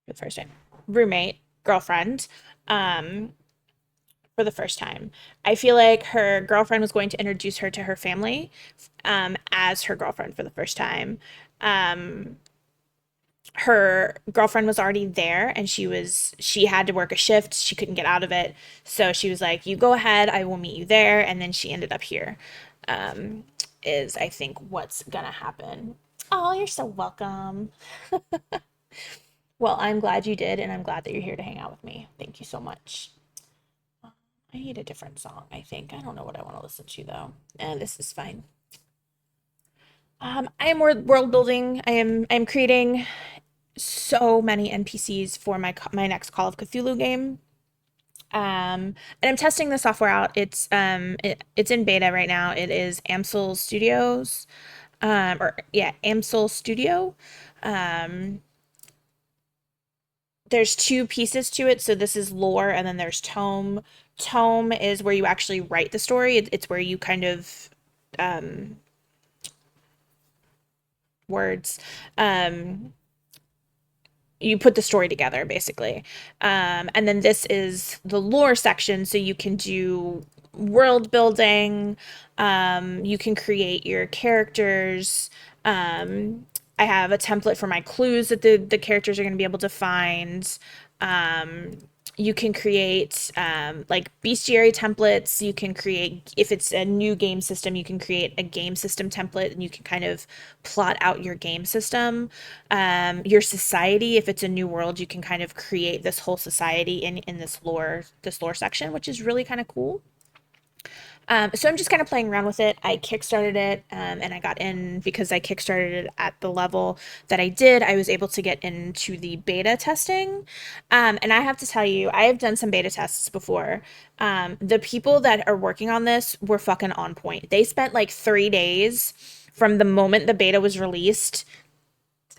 The first time, roommate, girlfriend, um, for the first time. I feel like her girlfriend was going to introduce her to her family, as her girlfriend for the first time. Um, her girlfriend was already there and she had to work a shift. She couldn't get out of it. So she was like, "You go ahead, I will meet you there." And then she ended up here. Um, is I think what's gonna happen. Oh, you're so welcome. Well, I'm glad you did, and I'm glad that you're here to hang out with me. Thank you so much. I need a different song, I think. I don't know what I want to listen to though. This is fine. I am world building. I am creating so many NPCs for my next Call of Cthulhu game. And I'm testing the software out. It's in beta right now. It is Amsel Studios, or yeah, Amsel Studio. Um, there's two pieces to it. So this is lore, and then there's tome. Tome is where you actually write the story. It's where you kind of um, words. Um, you put the story together basically. And then this is the lore section, so you can do world building. You can create your characters. um, I have a template for my clues that the characters are going to be able to find. um, you can create like bestiary templates. You can create, if it's a new game system, you can create a game system template, and you can kind of plot out your game system. Your society, if it's a new world, you can kind of create this whole society in this lore section, which is really kind of cool. So I'm just kind of playing around with it. I kickstarted it, and I got in because I kickstarted it at the level that I did. I was able to get into the beta testing. And I have to tell you, I have done some beta tests before. The people that are working on this were fucking on point. They spent like 3 days from the moment the beta was released.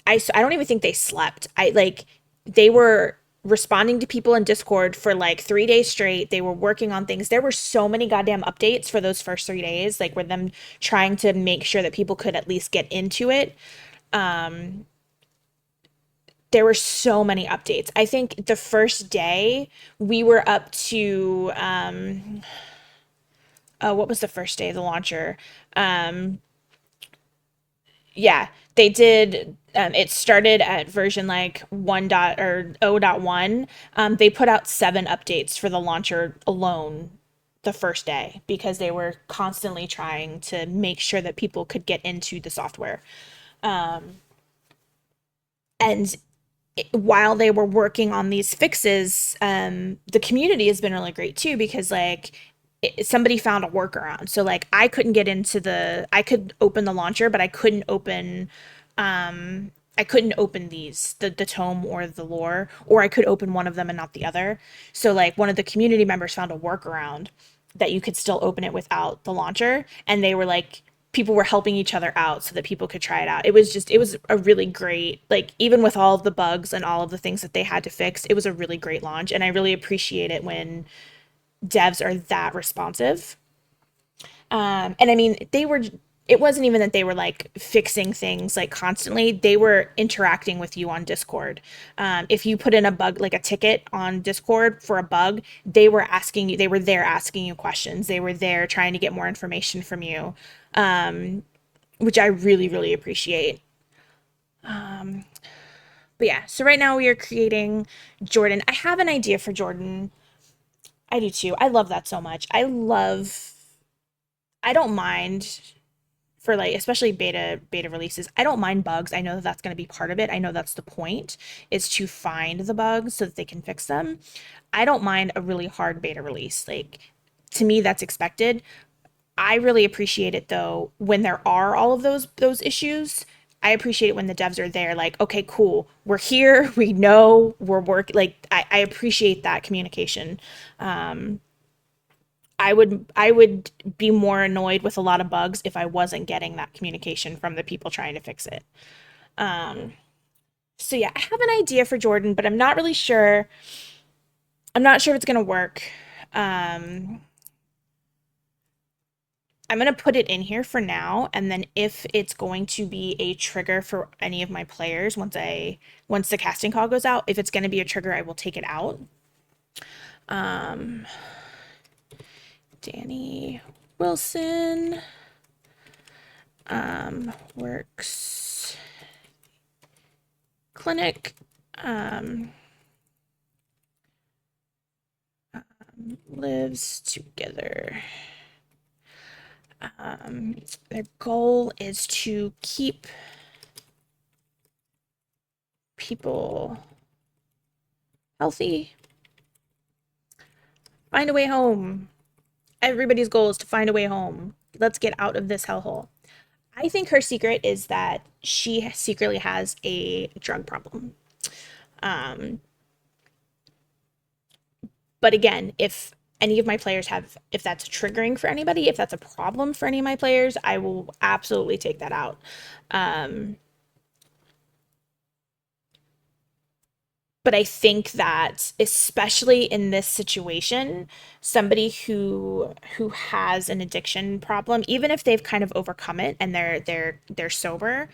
I don't even think they slept. They were responding to people in Discord for like 3 days straight. They were working on things. There were so many goddamn updates for those first 3 days, like with them trying to make sure that people could at least get into it. Um, there were so many updates. I think the first day we were up to what was the first day of the launcher? Um, yeah, they did. It started at version like 1 dot or 0.1. They put out 7 updates for the launcher alone the first day because they were constantly trying to make sure that people could get into the software. And while they were working on these fixes, the community has been really great too because somebody found a workaround. So like I could open the launcher, but I couldn't open the tome or the lore, or I could open one of them and not the other. So like one of the community members found a workaround that you could still open it without the launcher, and they were like people were helping each other out so that people could try it out. It was a really great, like even with all of the bugs and all of the things that they had to fix, it was a really great launch, and I really appreciate it when devs are that responsive. And I mean, it wasn't even that they were like fixing things like constantly. They were interacting with you on Discord. If you put in a bug, like a ticket on Discord for a bug, they were there asking you questions. They were there trying to get more information from you, which I really, really appreciate. But yeah, so right now we are creating Jordan. I have an idea for Jordan. I do too. I love that so much. I don't mind for like especially beta releases. I don't mind bugs. I know that that's going to be part of it. I know that's the point, is to find the bugs so that they can fix them. I don't mind a really hard beta release. Like to me that's expected. I really appreciate it though when there are all of those issues. I appreciate it when the devs are there like, okay, cool. We're here. We know we're working. Like I appreciate that communication. I would be more annoyed with a lot of bugs if I wasn't getting that communication from the people trying to fix it. So yeah, I have an idea for Jordan, but I'm not really sure. I'm not sure if it's gonna work. Um, I'm gonna put it in here for now, and then if it's going to be a trigger for any of my players once the casting call goes out, if it's gonna be a trigger, I will take it out. Um, Danny Wilson works clinic, um, lives together. Their goal is to keep people healthy, find a way home. Everybody's goal is to find a way home. Let's get out of this hellhole. I think her secret is that she secretly has a drug problem. Um, but again, if that's triggering for anybody, if that's a problem for any of my players, I will absolutely take that out. Um, But I think that especially in this situation, somebody who has an addiction problem, even if they've kind of overcome it and they're sober,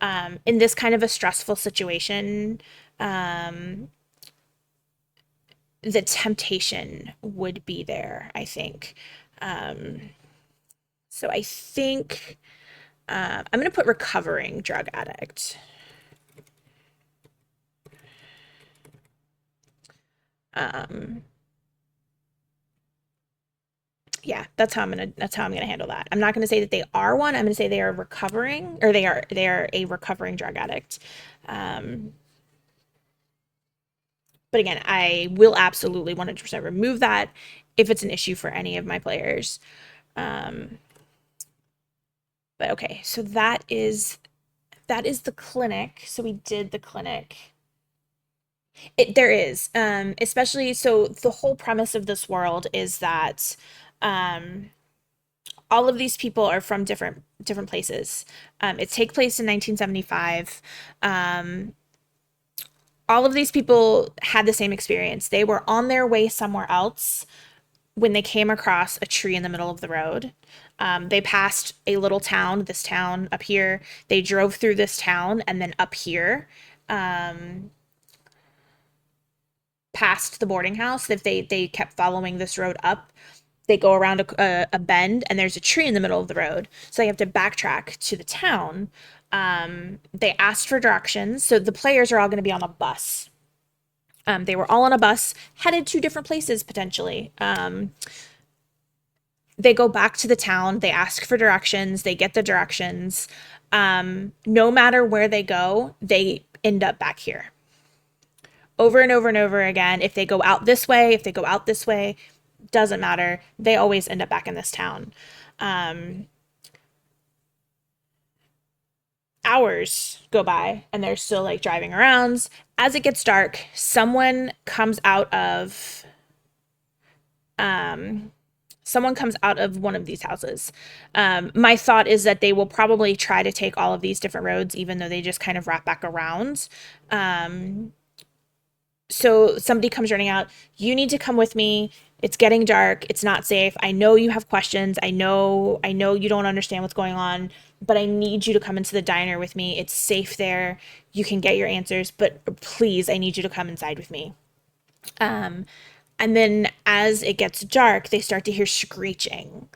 in this kind of a stressful situation, um, the temptation would be there, I think. Um, so I think I'm going to put recovering drug addict. Um, yeah, that's how I'm gonna handle that. I'm not gonna say that they are one. I'm gonna say they are recovering, or they are a recovering drug addict. Um, but again, I will absolutely 100% remove that if it's an issue for any of my players. Um, but okay, so that is the clinic. So we did the clinic. There is, especially so the whole premise of this world is that um, all of these people are from different places. It take place in 1975. Um, all of these people had the same experience. They were on their way somewhere else when they came across a tree in the middle of the road. They passed a little town, this town up here. They drove through this town and then up here, um, past the boarding house. If they kept following this road up, they go around a bend and there's a tree in the middle of the road. So they have to backtrack to the town. They asked for directions. So the players are all going to be on a bus. They were all on a bus headed to different places potentially. They go back to the town. They ask for directions. They get the directions. No matter where they go, they end up back here over and over and over again. If they go out this way, if they go out this way, doesn't matter. They always end up back in this town. Um, Hours go by and they're still like driving around. As it gets dark, um, someone comes out of one of these houses. My thought is that they will probably try to take all of these different roads, even though they just kind of wrap back around. So somebody comes running out. You need to come with me. It's getting dark. It's not safe. I know you have questions. I know you don't understand what's going on, but I need you to come into the diner with me. It's safe there. You can get your answers, but please, I need you to come inside with me. Um, and then as it gets dark, they start to hear screeching.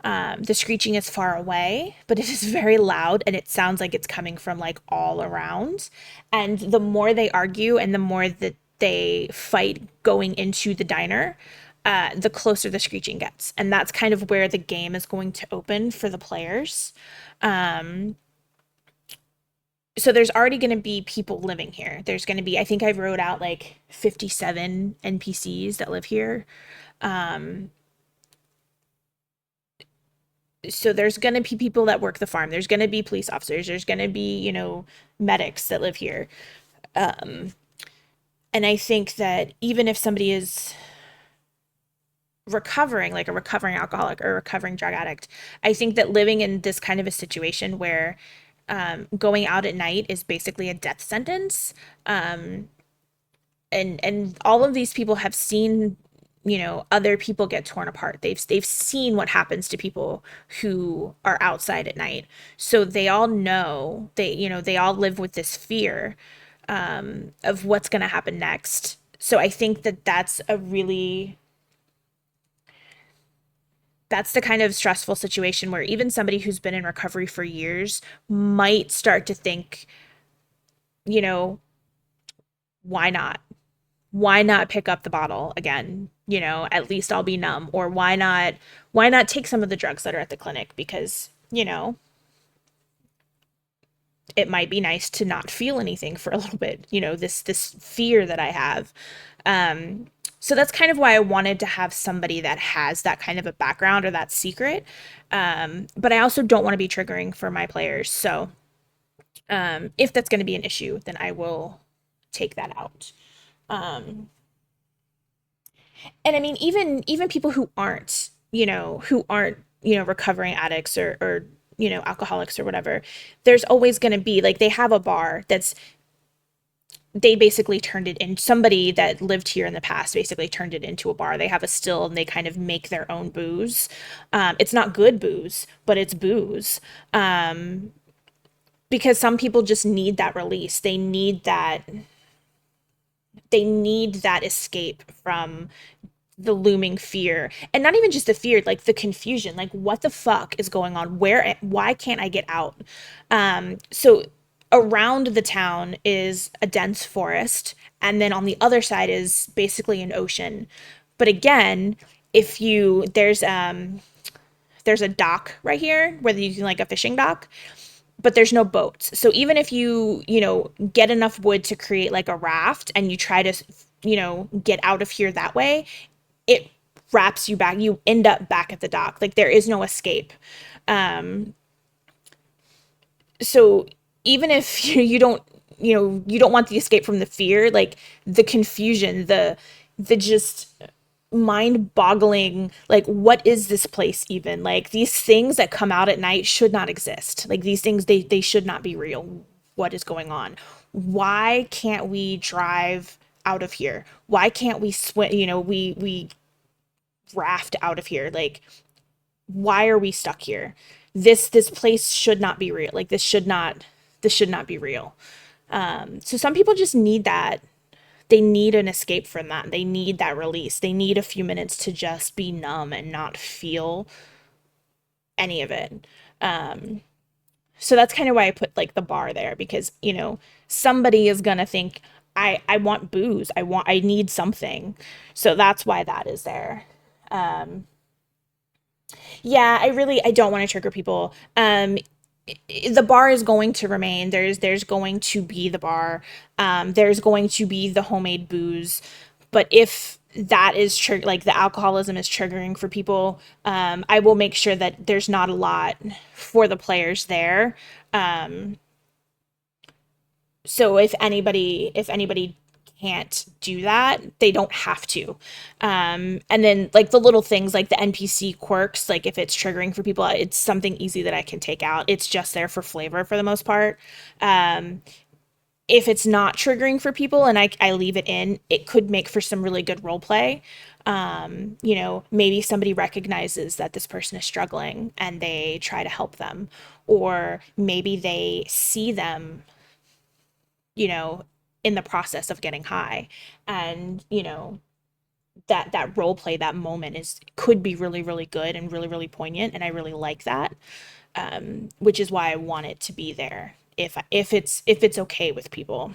The screeching is far away, but it is very loud and it sounds like it's coming from like all around. And the more they argue and the more that they fight going into the diner, the closer the screeching gets. And that's kind of where the game is going to open for the players. Um, so there's already going to be people living here. There's going to be, I think I wrote out like 57 NPCs that live here. Um, so there's going to be people that work the farm. There's going to be police officers. There's going to be, medics that live here. Um, and I think that even if somebody is recovering, like a recovering alcoholic or a recovering drug addict, I think that living in this kind of a situation where going out at night is basically a death sentence. Um, and all of these people have seen other people get torn apart. They've seen what happens to people who are outside at night, so they all know, they all live with this fear of what's going to happen next. So I think that that's the kind of stressful situation where even somebody who's been in recovery for years might start to think, you know why not, pick up the bottle again? At least I'll be numb. Or why not take some of the drugs that are at the clinic, because it might be nice to not feel anything for a little bit, this fear that I have. So that's kind of why I wanted to have somebody that has that kind of a background or that secret. But I also don't want to be triggering for my players. So if that's going to be an issue, then I will take that out. Um, and I mean, even people who aren't recovering addicts or alcoholics or whatever, there's always going to be, like, they have a bar that's they basically turned it in, somebody that lived here in the past basically turned it into a bar. They have a still and they kind of make their own booze. It's not good booze, but it's booze. Because some people just need that release. They need that escape from the looming fear, and not even just the fear, like the confusion, like what the fuck is going on, why can't I get out? So around the town is a dense forest, and then on the other side is basically an ocean. But again, if you there's a dock right here where you can, like a fishing dock, but there's no boats. So even if you get enough wood to create like a raft and you try to, get out of here that way, it wraps you back. You end up back at the dock. Like there is no escape. So even if you don't want the escape from the fear, like the confusion, the just mind-boggling, like what is this place even? Like these things that come out at night should not exist. Like these things, they should not be real. What is going on? Why can't we drive out of here? Why can't we swim, we raft out of here? Like why are we stuck here? This place should not be real. Like this should not be real. So some people just need that. They need an escape from that. They need that release. They need a few minutes to just be numb and not feel any of it. So that's kind of why I put like the bar there, because somebody is gonna think I want booze. I need something. So that's why that is there. Yeah, I don't want to trigger people. The bar is going to remain. There's going to be the bar. There's going to be the homemade booze. But if that is like the alcoholism is triggering for people, I will make sure that there's not a lot for the players there. So if anybody can't do that, they don't have to. And then like the little things like the NPC quirks, like if it's triggering for people, it's something easy that I can take out. It's just there for flavor for the most part. If it's not triggering for people and I leave it in, it could make for some really good role play. Maybe somebody recognizes that this person is struggling and they try to help them, or maybe they see them, you know, in the process of getting high, and that role play, that moment is could be really really good and really really poignant, and I really like that, which is why I want it to be there if it's okay with people.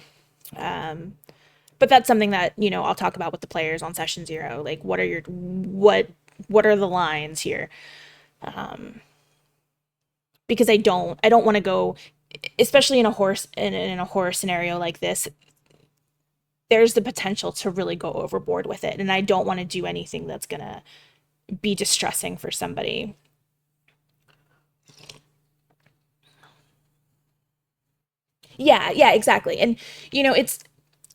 But that's something that I'll talk about with the players on session zero, like what are the lines here, because I don't want to go, especially in a horror scenario like this. There's the potential to really go overboard with it, and I don't want to do anything that's gonna be distressing for somebody. Yeah, yeah, exactly. And it's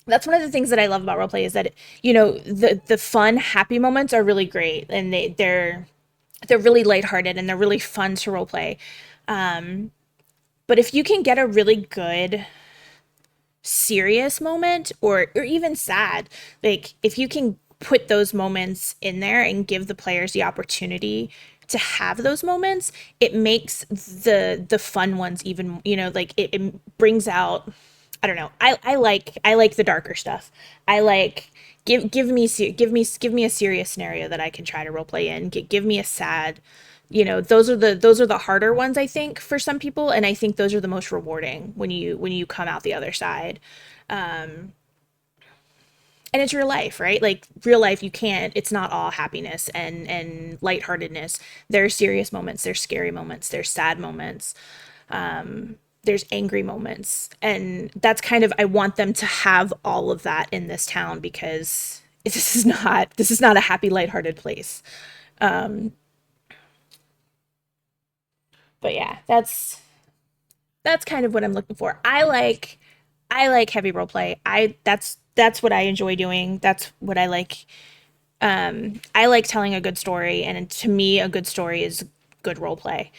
that's one of the things that I love about roleplay, is that the fun happy moments are really great, and they're really lighthearted and they're really fun to roleplay. But if you can get a really good serious moment, or even sad, like if you can put those moments in there and give the players the opportunity to have those moments, it makes the fun ones even, like it brings out, I don't know. I like the darker stuff. I like give me a serious scenario that I can try to role play in. Give me a sad, those are the harder ones, I think, for some people, and I think those are the most rewarding when you come out the other side. And it's real life, right? Like real life, it's not all happiness and lightheartedness. There's serious moments, there's scary moments, there's sad moments, there's angry moments. And that's kind of, I want them to have all of that in this town, because this is not a happy, lighthearted place. But yeah, that's kind of what I'm looking for. I like heavy role play. That's what I enjoy doing. That's what I like. I like telling a good story, and to me, a good story is good role play.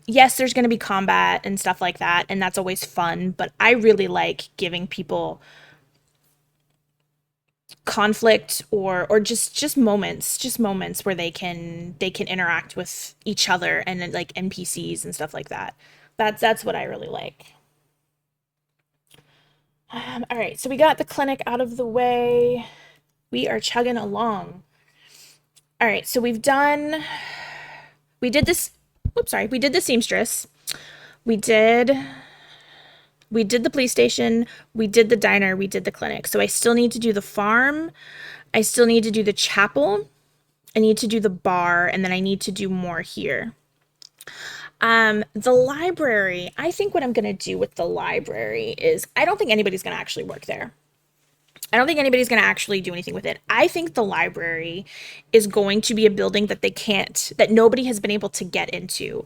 Yes, there's going to be combat and stuff like that, and that's always fun. But I really like giving people conflict or just moments where they can interact with each other and like NPCs and stuff like that. That's what I really like. All right, so we got the clinic out of the way. We are chugging along. All right, so we did this. Oops, sorry. We did the seamstress. We did we did the police station. We did the diner. We did the clinic. So I still need to do the farm. I still need to do the chapel. I need to do the bar, and then I need to do more here. The library. I think what I'm gonna do with the library is I don't think anybody's gonna actually work there. I don't think anybody's going to actually do anything with it. I think the library is going to be a building that nobody has been able to get into.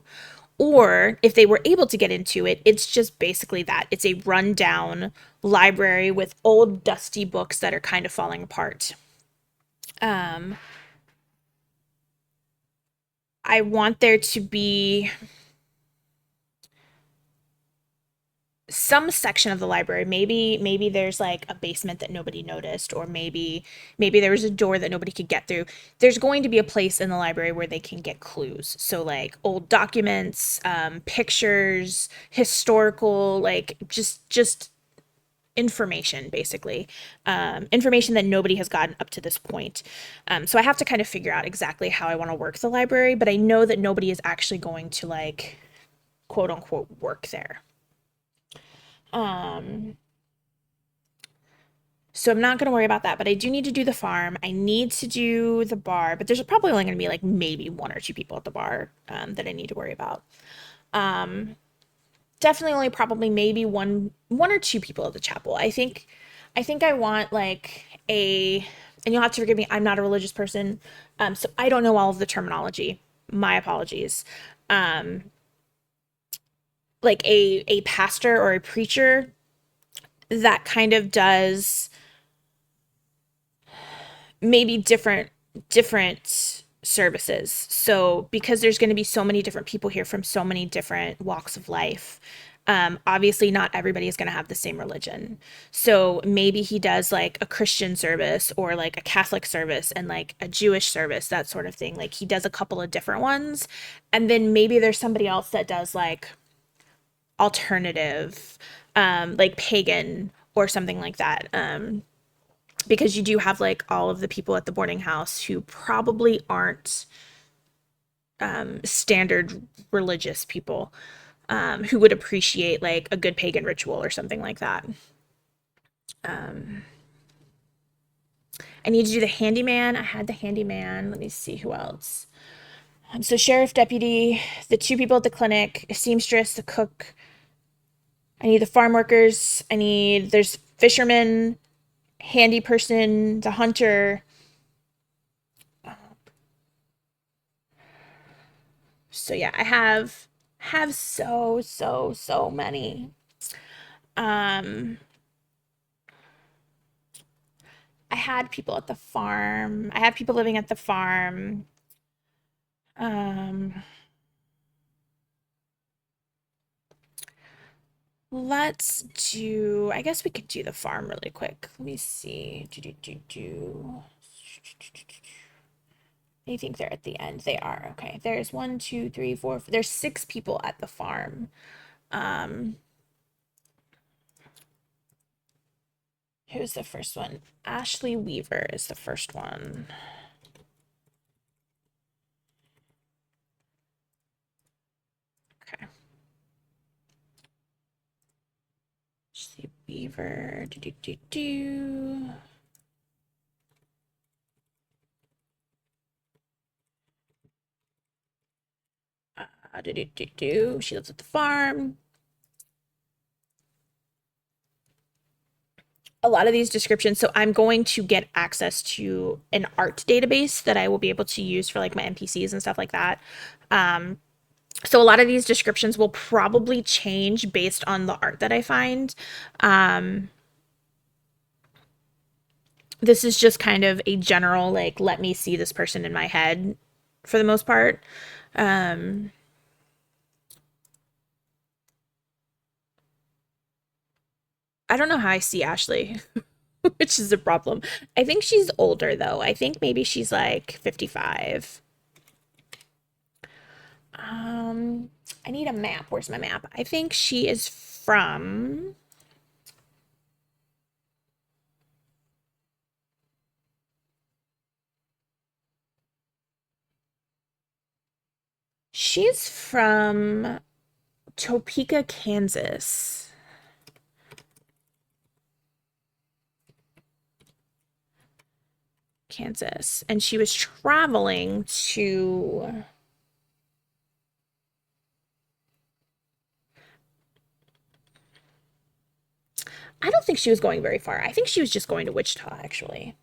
Or if they were able to get into it, it's just basically that. It's a rundown library with old, dusty books that are kind of falling apart. Um, I want there to be some section of the library. Maybe there's like a basement that nobody noticed, or maybe there was a door that nobody could get through. There's going to be a place in the library where they can get clues, so like old documents, pictures, historical, like just information, basically. Information that nobody has gotten up to this point. So I have to kind of figure out exactly how I want to work the library, but I know that nobody is actually going to like quote unquote work there. um So I'm not going to worry about that, but I do need to do the farm. I need to do the bar, but there's probably only going to be like maybe one or two people at the bar, that I need to worry about. Um, Definitely only probably maybe one or two people at the chapel. I think I want like and you'll have to forgive me, I'm not a religious person, so I don't know all of the terminology. My apologies. Um, like a pastor or a preacher that kind of does maybe different services. So because there's going to be so many different people here from so many different walks of life, obviously not everybody is going to have the same religion. So maybe he does like a Christian service or like a Catholic service and like a Jewish service, that sort of thing. Like he does a couple of different ones, and then maybe there's somebody else that does like alternative, like pagan or something like that. Because you do have like all of the people at the boarding house who probably aren't standard religious people, who would appreciate like a good pagan ritual or something like that. Um, I need to do the handyman. I had the handyman. Let me see who else. So sheriff, deputy, the two people at the clinic, a seamstress, the cook. I need the farm workers. There's fishermen, handy person, the hunter. So yeah, I have so many. Um, I had people at the farm. I have people living at the farm. Um, let's do, I guess we could do the farm really quick. Let me see. I think they're at the end. They are. Okay. There's one, two, three, four. There's six people at the farm. Um, who's the first one? Ashley Weaver is the first one. Okay. Ashley Weaver. She lives at the farm. A lot of these descriptions, so I'm going to get access to an art database that I will be able to use for like my NPCs and stuff like that. Um, so a lot of these descriptions will probably change based on the art that I find. Um, this is just kind of a general, like, let me see this person in my head for the most part. Um, I don't know how I see Ashley. which is a problem. I think she's older though. I think maybe she's like 55. Um, I need a map. Where's my map? I think she is from. She's from Topeka, Kansas. Kansas. And she was traveling to. I don't think she was going very far. I think she was just going to Wichita, actually.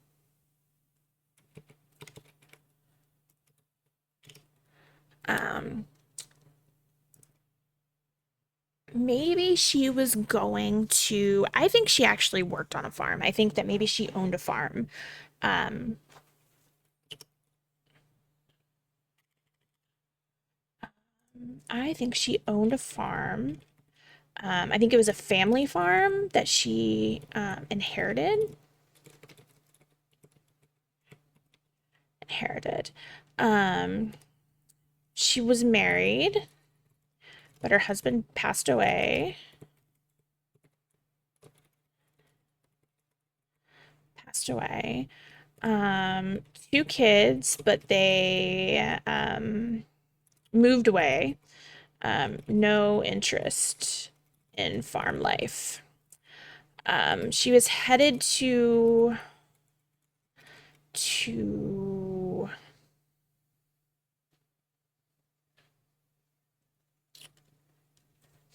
Um, Maybe she was going to. I think she actually worked on a farm. I think that maybe she owned a farm. Um, I think she owned a farm. I think it was a family farm that she inherited. Inherited. Um, she was married, but her husband passed away. Passed away. Um, Two kids, but they moved away. No interest in farm life. She was headed to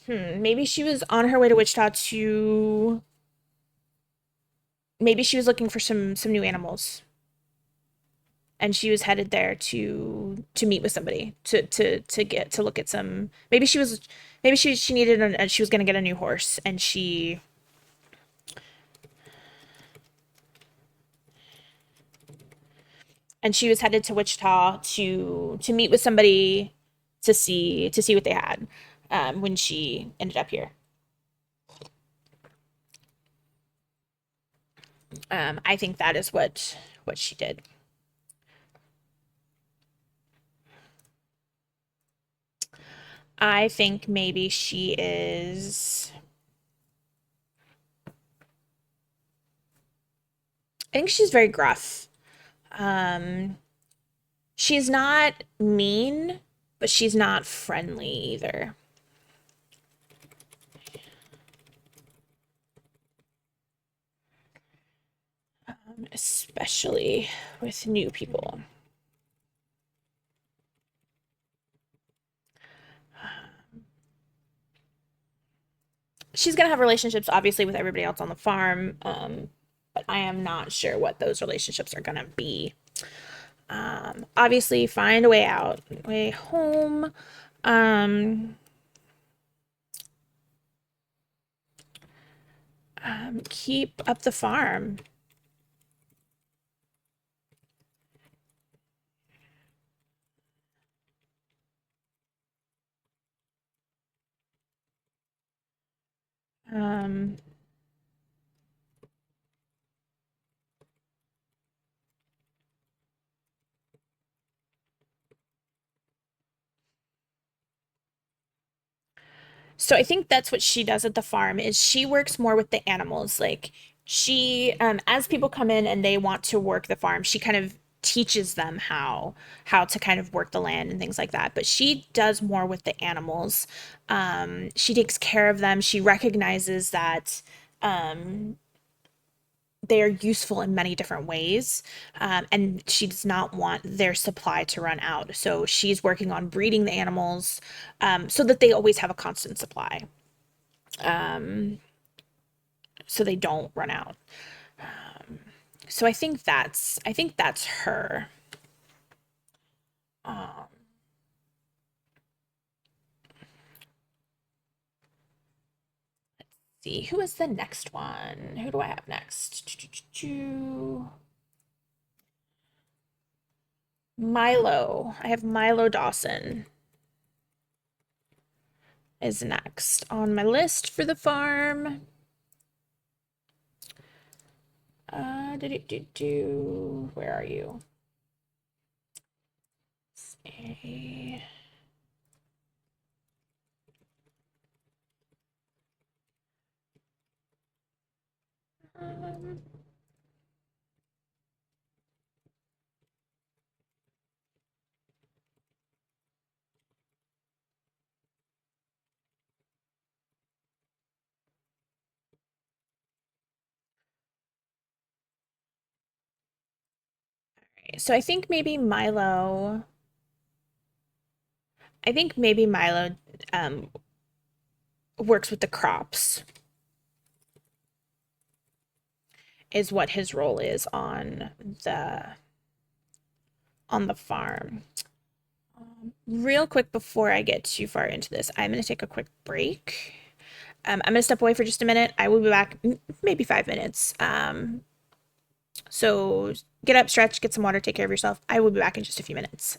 maybe she was on her way to Wichita to maybe she was looking for some new animals, and she was headed there to meet with somebody to get to look at some. Maybe she needed she was going to get a new horse, and she was headed to Wichita to meet with somebody to see what they had when she ended up here. I think that is what she did. I think maybe she is. I think she's very gruff. Um, she's not mean, but she's not friendly either, especially with new people. She's gonna have relationships, obviously, with everybody else on the farm, but I am not sure what those relationships are gonna be. Obviously, find a way out, way home. Um, Keep up the farm. Um, So I think that's what she does at the farm is she works more with the animals. Like she as people come in and they want to work the farm, she kind of teaches them how to kind of work the land and things like that. But she does more with the animals. She takes care of them. She recognizes that um they are useful in many different ways, and she does not want their supply to run out. So she's working on breeding the animals so that they always have a constant supply, so they don't run out. So I think that's her. Um, see who is the next one? Who do I have next? Milo. I have Milo Dawson is next on my list for the farm. Where are you? Say, um, so I think maybe Milo um, works with the crops, is what his role is the on the farm. Real quick before I get too far into this, I'm going to take a quick break. I'm going to step away for just a minute. I will be back maybe 5 minutes. So get up, stretch, get some water, take care of yourself. I will be back in just a few minutes.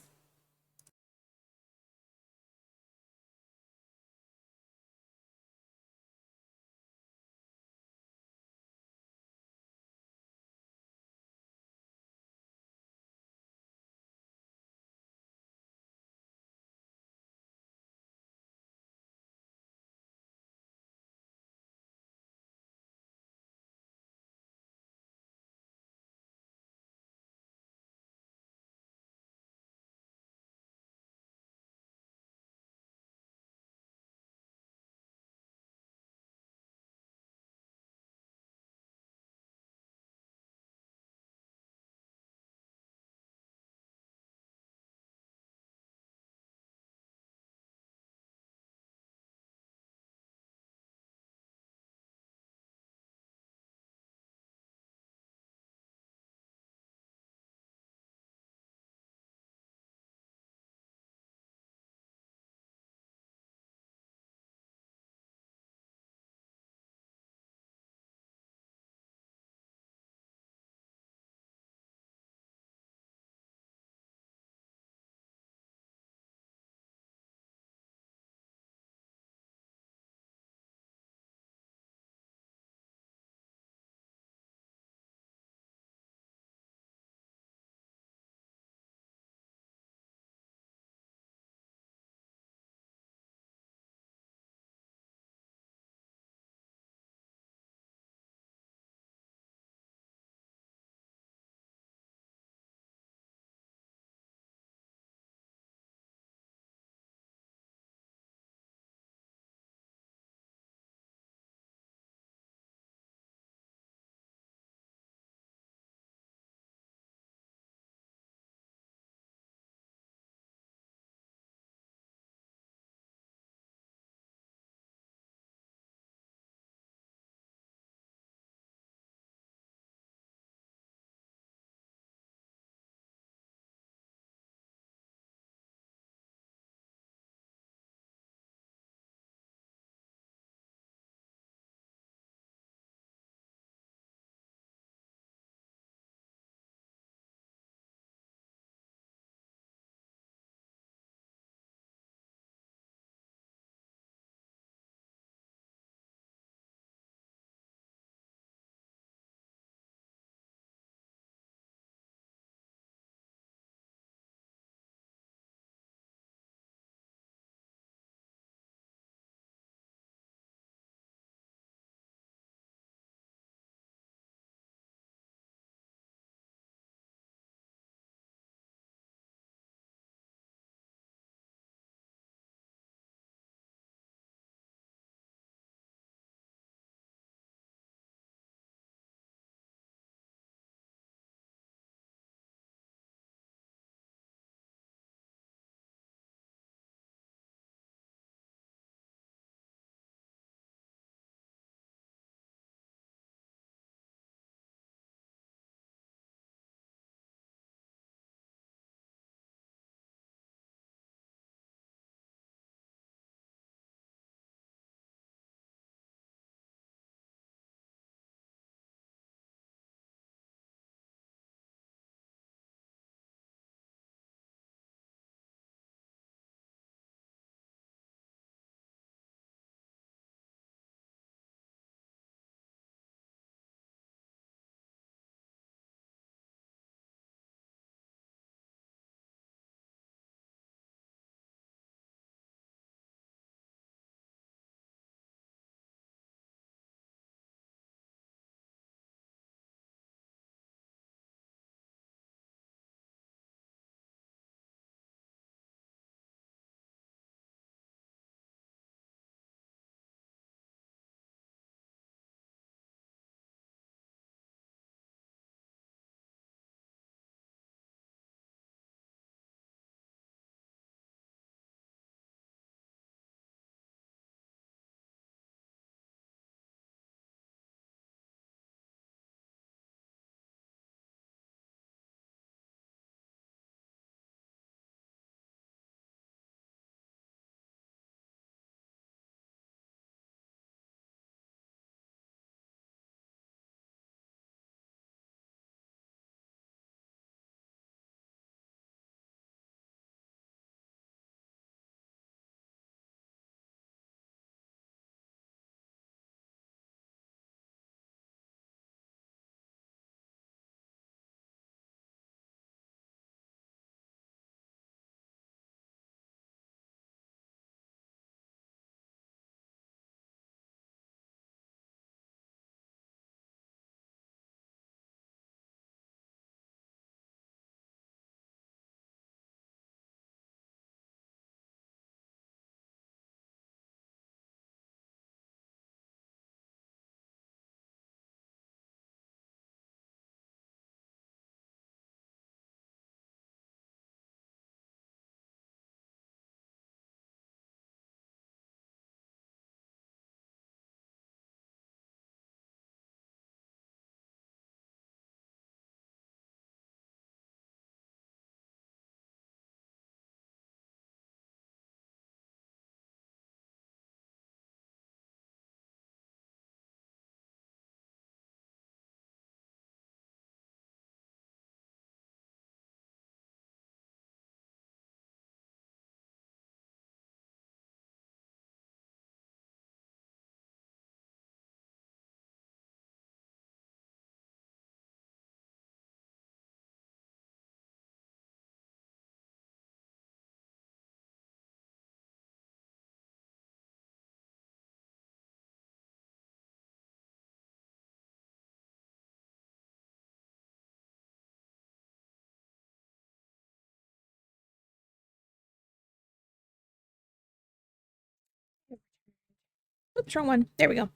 Oops, wrong one. There we go.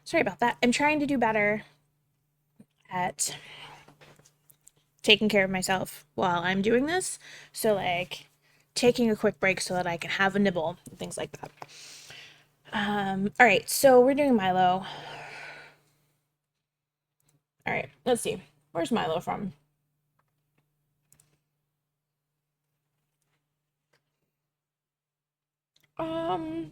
Sorry about that. I'm trying to do better at taking care of myself while I'm doing this. So, like, taking a quick break so that I can have a nibble, and things like that. All right, so we're doing Milo. All right, let's see. Where's Milo from? Um,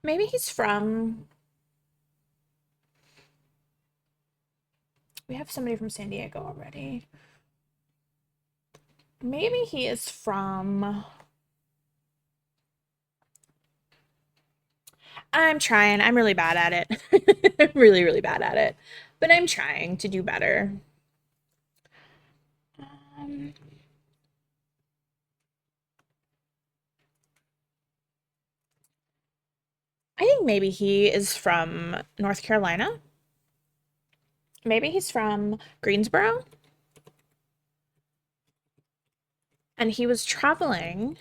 maybe he's from. We have somebody from San Diego already. Maybe he is from. I'm trying. I'm really bad at it. I'm really, really bad at it. But I'm trying to do better. Um, I think maybe he is from North Carolina. Maybe he's from Greensboro. And he was traveling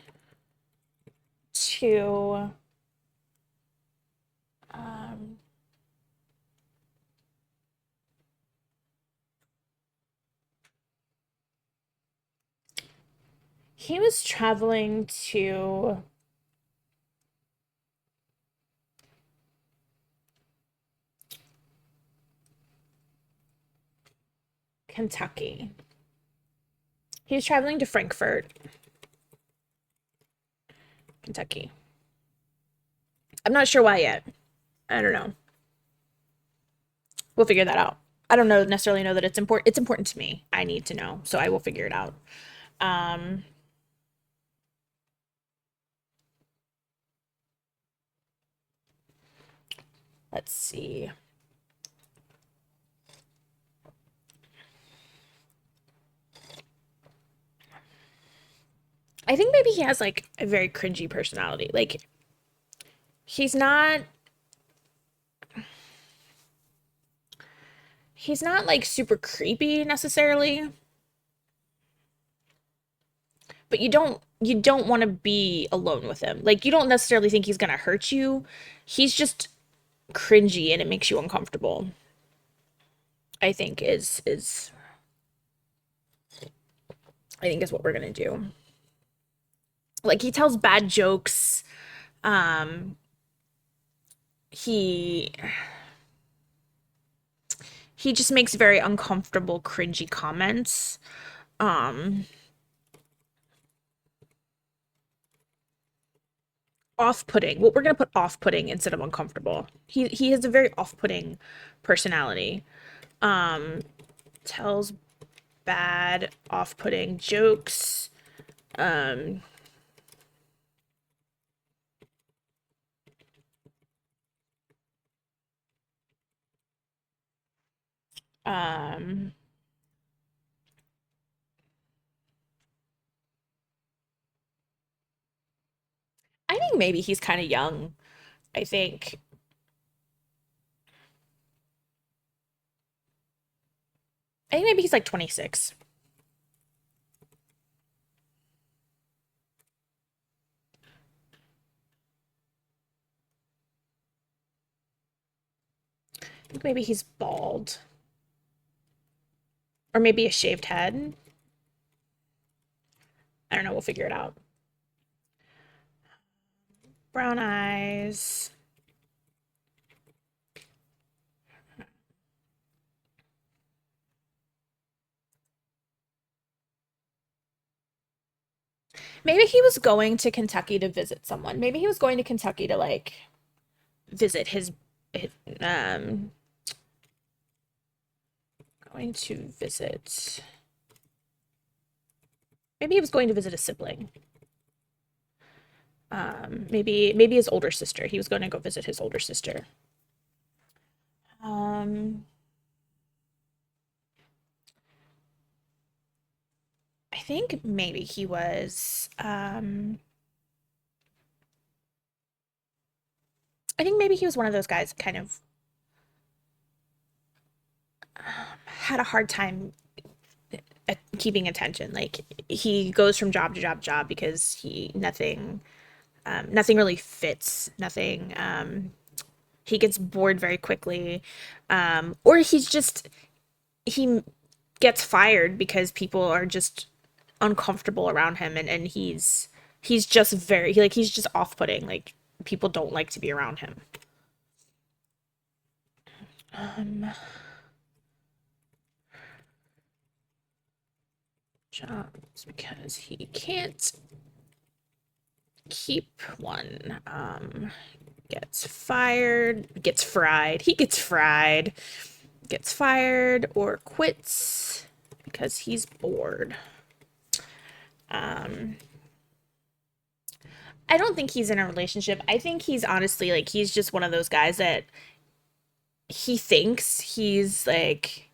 to um, he was traveling to Kentucky. He was traveling to Frankfort, Kentucky. I'm not sure why yet. I don't know. We'll figure that out. I don't know necessarily know that it's important. It's important to me. I need to know, so I will figure it out. Um, let's see. I think maybe he has like a very cringy personality. Like he's not he's not like super creepy necessarily, but you don't want to be alone with him. Like you don't necessarily think he's gonna hurt you. He's just cringy and it makes you uncomfortable. I think is what we're gonna do. Like he tells bad jokes. Um, he he just makes very uncomfortable, cringy comments. Um, Off-putting. Well, we're gonna put off-putting instead of uncomfortable. He has a very off-putting personality. Um, Tells bad, off-putting jokes. Um, um, I think maybe he's kind of young. I think I think maybe he's like 26. I think maybe he's bald. Or maybe a shaved head. I don't know, we'll figure it out. Brown eyes. Maybe he was going to Kentucky to visit someone. Maybe he was going to Kentucky to like visit his um going to visit. Maybe he was going to visit a sibling. Maybe his older sister. He was going to go visit his older sister. Um, I think maybe he was. I think maybe he was one of those guys that kind of had a hard time keeping attention. Like he goes from job to job to job because nothing really fits. Nothing. He gets bored very quickly, or he gets fired because people are just uncomfortable around him, and he's just he's just off-putting. Like people don't like to be around him. Um, Jobs because he can't keep one. Gets fired, gets fried. He gets fried, gets fired, or quits because he's bored. Um, I don't think he's in a relationship. I think he's honestly like he's just one of those guys that he thinks he's like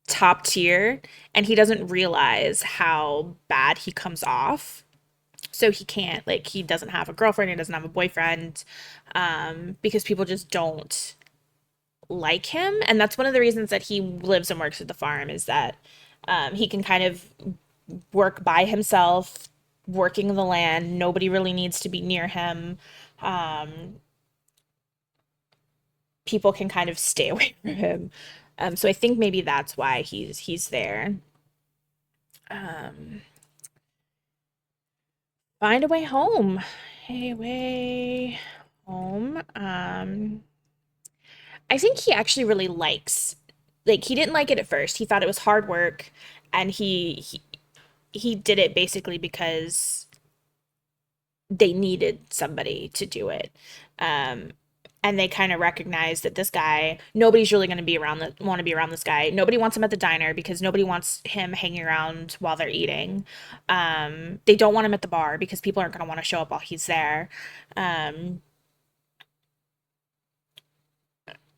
top tier and he doesn't realize how bad he comes off. So he can't like he doesn't have a girlfriend, he doesn't have a boyfriend, because people just don't like him. And that's one of the reasons that he lives and works at the farm is that he can kind of work by himself, working the land. Nobody really needs to be near him. Um, People can kind of stay away from him. So I think maybe that's why he's there. Um, Find a way home. A way home. I think he actually really likes like he didn't like it at first. He thought it was hard work and he did it basically because they needed somebody to do it. Um, and they kind of recognized that this guy, nobody's really going to be around the want to be around this guy. Nobody wants him at the diner because nobody wants him hanging around while they're eating. They don't want him at the bar because people aren't going to want to show up while he's there. Um,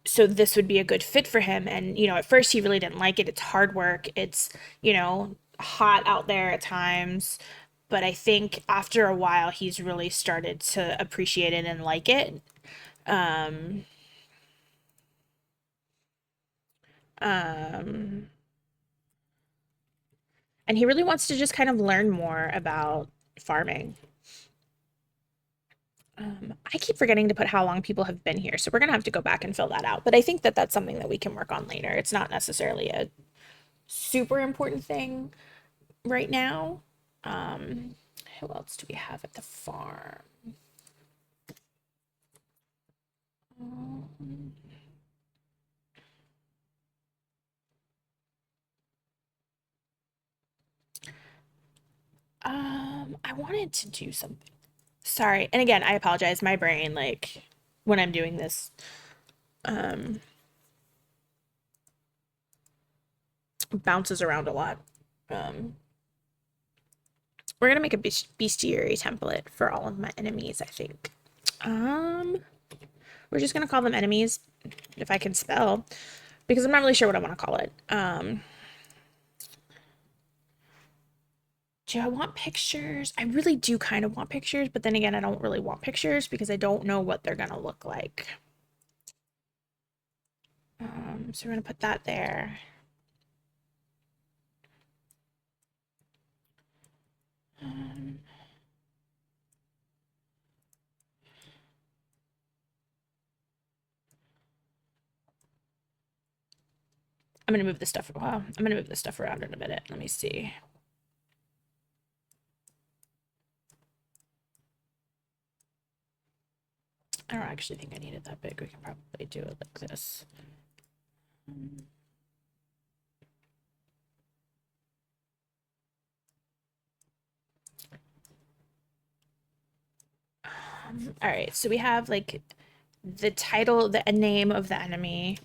so this would be a good fit for him. And at first he really didn't like it. It's hard work. It's hot out there at times. But I think after a while, he's really started to appreciate it and like it. Um, um, and he really wants to just kind of learn more about farming. I keep forgetting to put how long people have been here, so we're gonna have to go back and fill that out. But I think that that's something that we can work on later. It's not necessarily a super important thing right now. Um, who else do we have at the farm? Um, I wanted to do something. Sorry. And again, I apologize. My brain, like, when I'm doing this, um, bounces around a lot. Um, we're gonna make a bestiary template for all of my enemies, I think. Um, we're just gonna call them enemies, if I can spell, because I'm not really sure what I want to call it. Do I want pictures? I really do kind of want pictures, but then again, I don't really want pictures because I don't know what they're gonna look like. So we're gonna put that there. Um, I'm gonna move this stuff. Well, I'm gonna move this stuff around in a minute. Let me see. I don't actually think I need it that big. We can probably do it like this. All right, so we have like the title, the name of the enemy,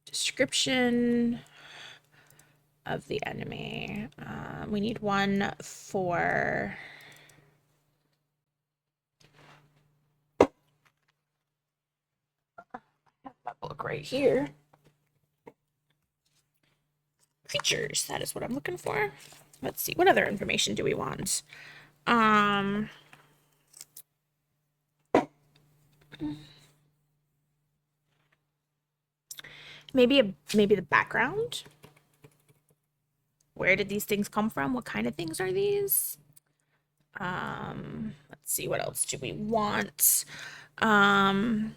description of the enemy. We need one for that book right here. Creatures, that is what I'm looking for. Let's see, what other information do we want? Um, maybe the background. Where did these things come from? What kind of things are these? Let's see, what else do we want? Um,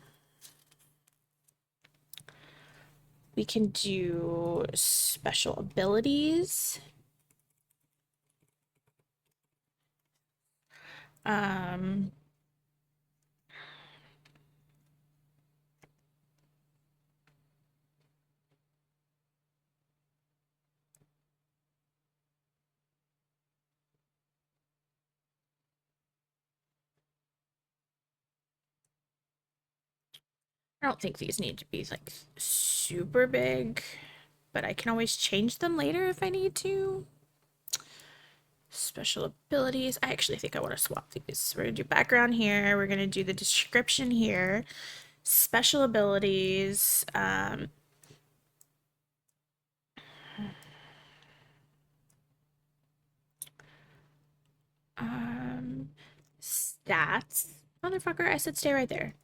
we can do special abilities. Um, I don't think these need to be like super big, but I can always change them later if I need to. Special abilities. I actually think I want to swap these. We're going to do background here. We're going to do the description here. Special abilities. Um, Stats. Motherfucker, I said stay right there.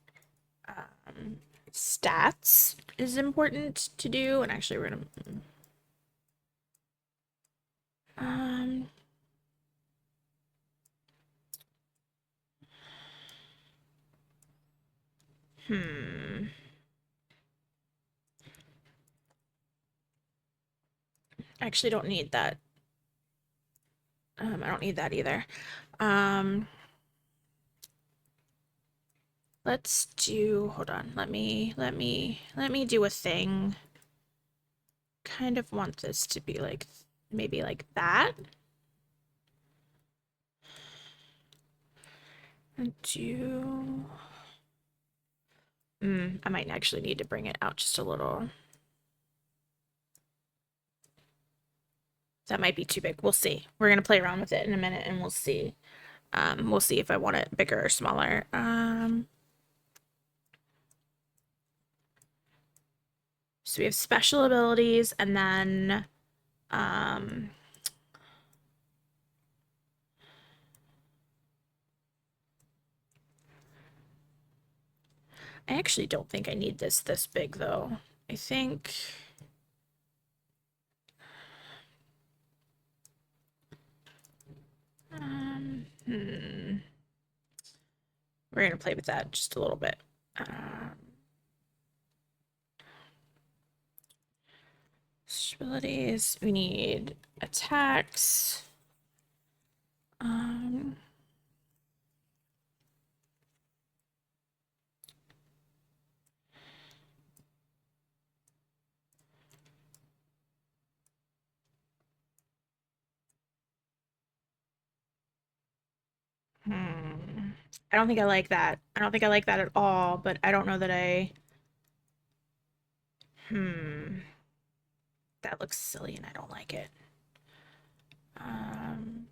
Stats is important to do, and actually we're gonna um hmm. I actually don't need that. I don't need that either. Um, let's do, hold on. Let me do a thing. Kind of want this to be like maybe like that. And do I might actually need to bring it out just a little. That might be too big. We'll see. We're gonna play around with it in a minute and we'll see. We'll see if I want it bigger or smaller. So we have special abilities and then um I actually don't think I need this big though. I think we're gonna play with that just a little bit. Abilities. We need attacks. Um, hmm. I don't think I like that. I don't think I like that at all, but I don't know that I. Hmm. That looks silly and I don't like it. Um,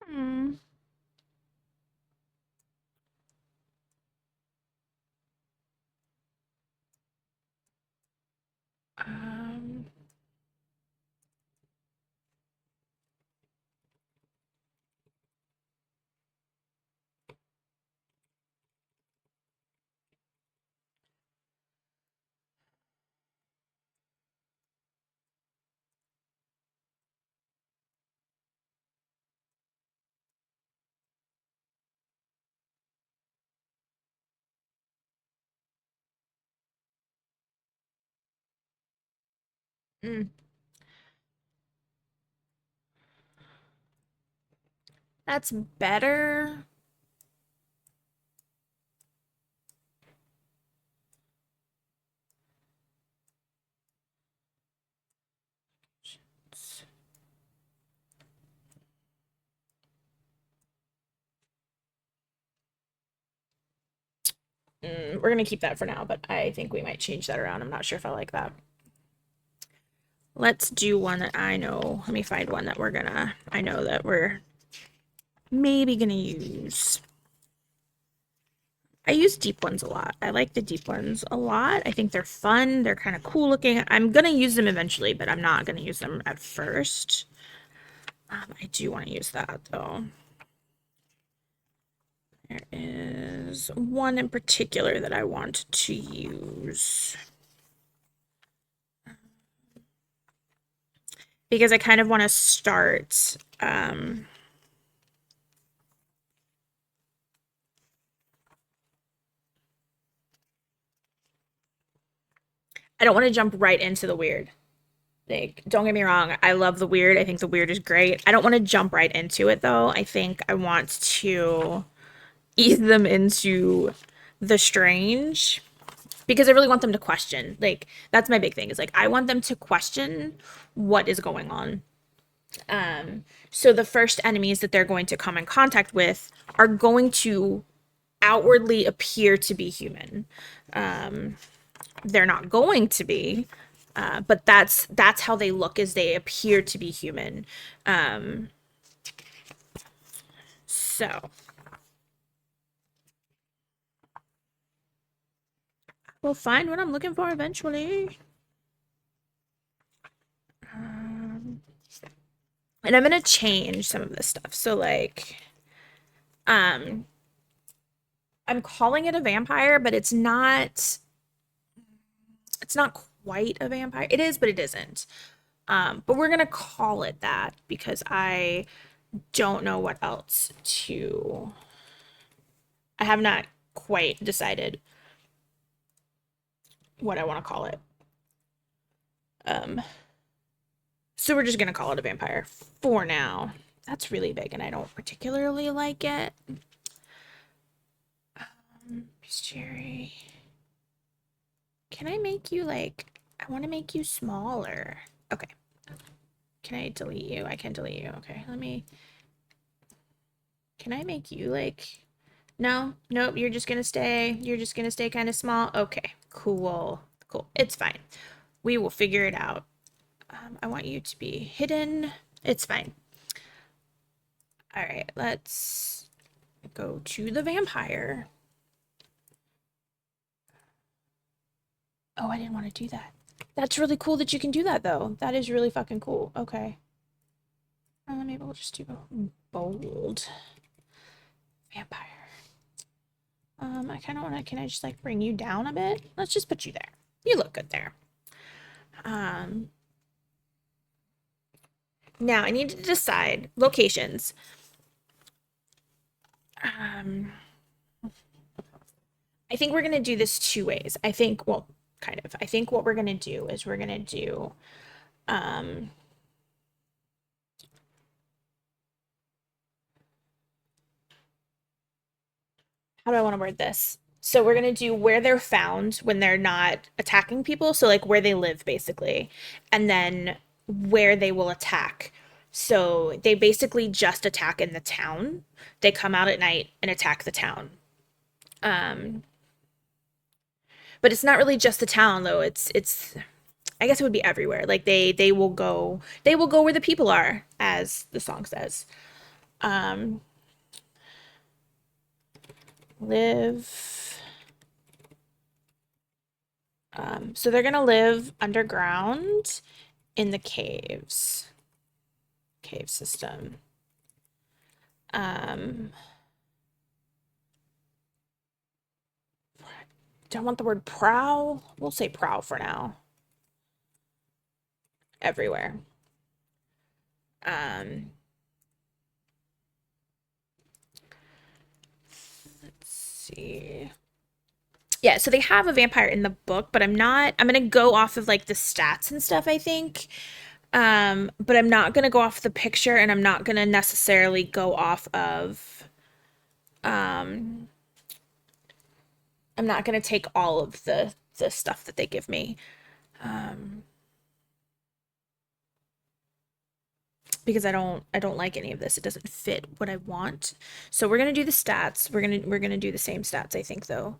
hmm. Um, mm. That's better. We're gonna keep that for now, but I think we might change that around. I'm not sure if I like that. Let's do one that I know. Let me find one that I know that we're maybe gonna use. I use deep ones a lot. I like the deep ones a lot. I think they're fun. They're kind of cool looking. I'm gonna use them eventually, but I'm not gonna use them at first. I do want to use that though. There is one in particular that I want to use. Because I kind of want to start I don't want to jump right into the weird. Like, don't get me wrong, I love the weird. I think the weird is great. I don't want to jump right into it though. I think I want to ease them into the strange because I really want them to question. Like, that's my big thing is like I want them to question what is going on. So the first enemies that they're going to come in contact with are going to outwardly appear to be human. They're not going to be, but that's how they look as they appear to be human. So we'll find what I'm looking for eventually. And I'm gonna change some of this stuff. So like, um, I'm calling it a vampire, but it's not. It's not quite a vampire. It is, but it isn't. But we're gonna call it that because I don't know what else to. I have not quite decided what I want to call it. Um, so we're just gonna call it a vampire for now. That's really big, and I don't particularly like it. Jerry, can I make you like? I want to make you smaller. Okay. Can I delete you? I can delete you. Okay, let me. Can I make you like? No, nope. You're just gonna stay. You're just gonna stay kind of small. Okay, cool, cool. It's fine. We will figure it out. I want you to be hidden. It's fine. All right, let's go to the vampire. Oh, I didn't want to do that. That's really cool that you can do that, though. That is really fucking cool. Okay. Maybe we'll just do bold vampire. I kind of want to, can I just like bring you down a bit? Let's just put you there. You look good there. Now I need to decide locations. I think we're going to do this two ways. I think, well, kind of. I think what we're going to do is we're going to do, how do I want to word this? So we're going to do where they're found when they're not attacking people. So like where they live, basically. And then where they will attack. So they basically just attack in the town. They come out at night and attack the town. But it's not really just the town though. It's I guess it would be everywhere. Like they will go where the people are, as the song says. Um live so they're gonna live underground in the caves. Cave system. Don't want the word prowl. We'll say prowl for now. Everywhere. Let's see. Yeah, so they have a vampire in the book, but I'm gonna go off of like the stats and stuff, I think. But I'm not gonna go off the picture and I'm not gonna necessarily go off of I'm not gonna take all of the stuff that they give me. Because I don't like any of this. It doesn't fit what I want. So we're gonna do the stats. We're gonna do the same stats, I think, though.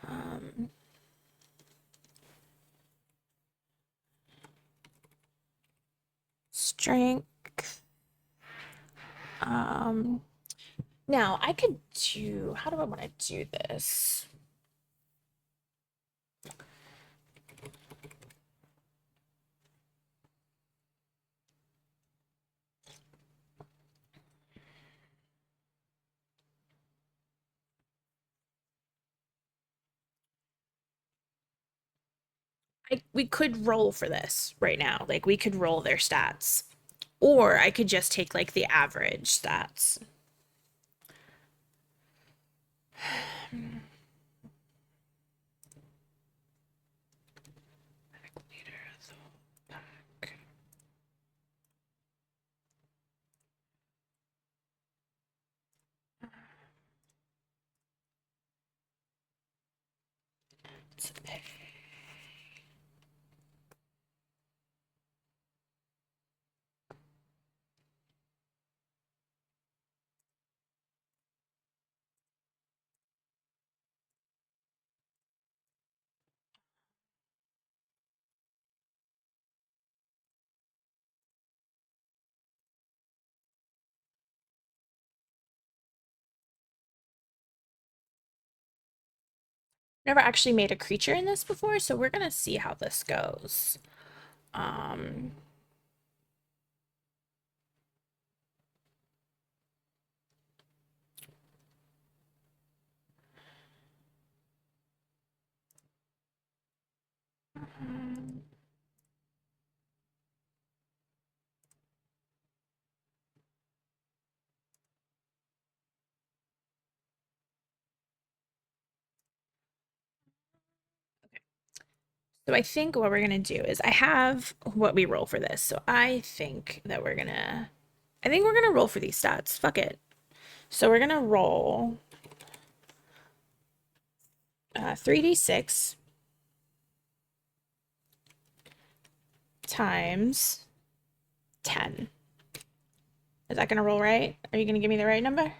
Um, Strength. Um, Now I could do, how do I want to do this? We could roll for this right now. Like we could roll their stats. Or I could just take like the average stats. Never actually made a creature in this before, so we're gonna see how this goes. Um, so I think what we're gonna do is I have what we roll for this. So I think we're gonna roll for these stats. Fuck it. So we're gonna roll 3d6 times 10. Is that gonna roll right? Are you gonna give me the right number?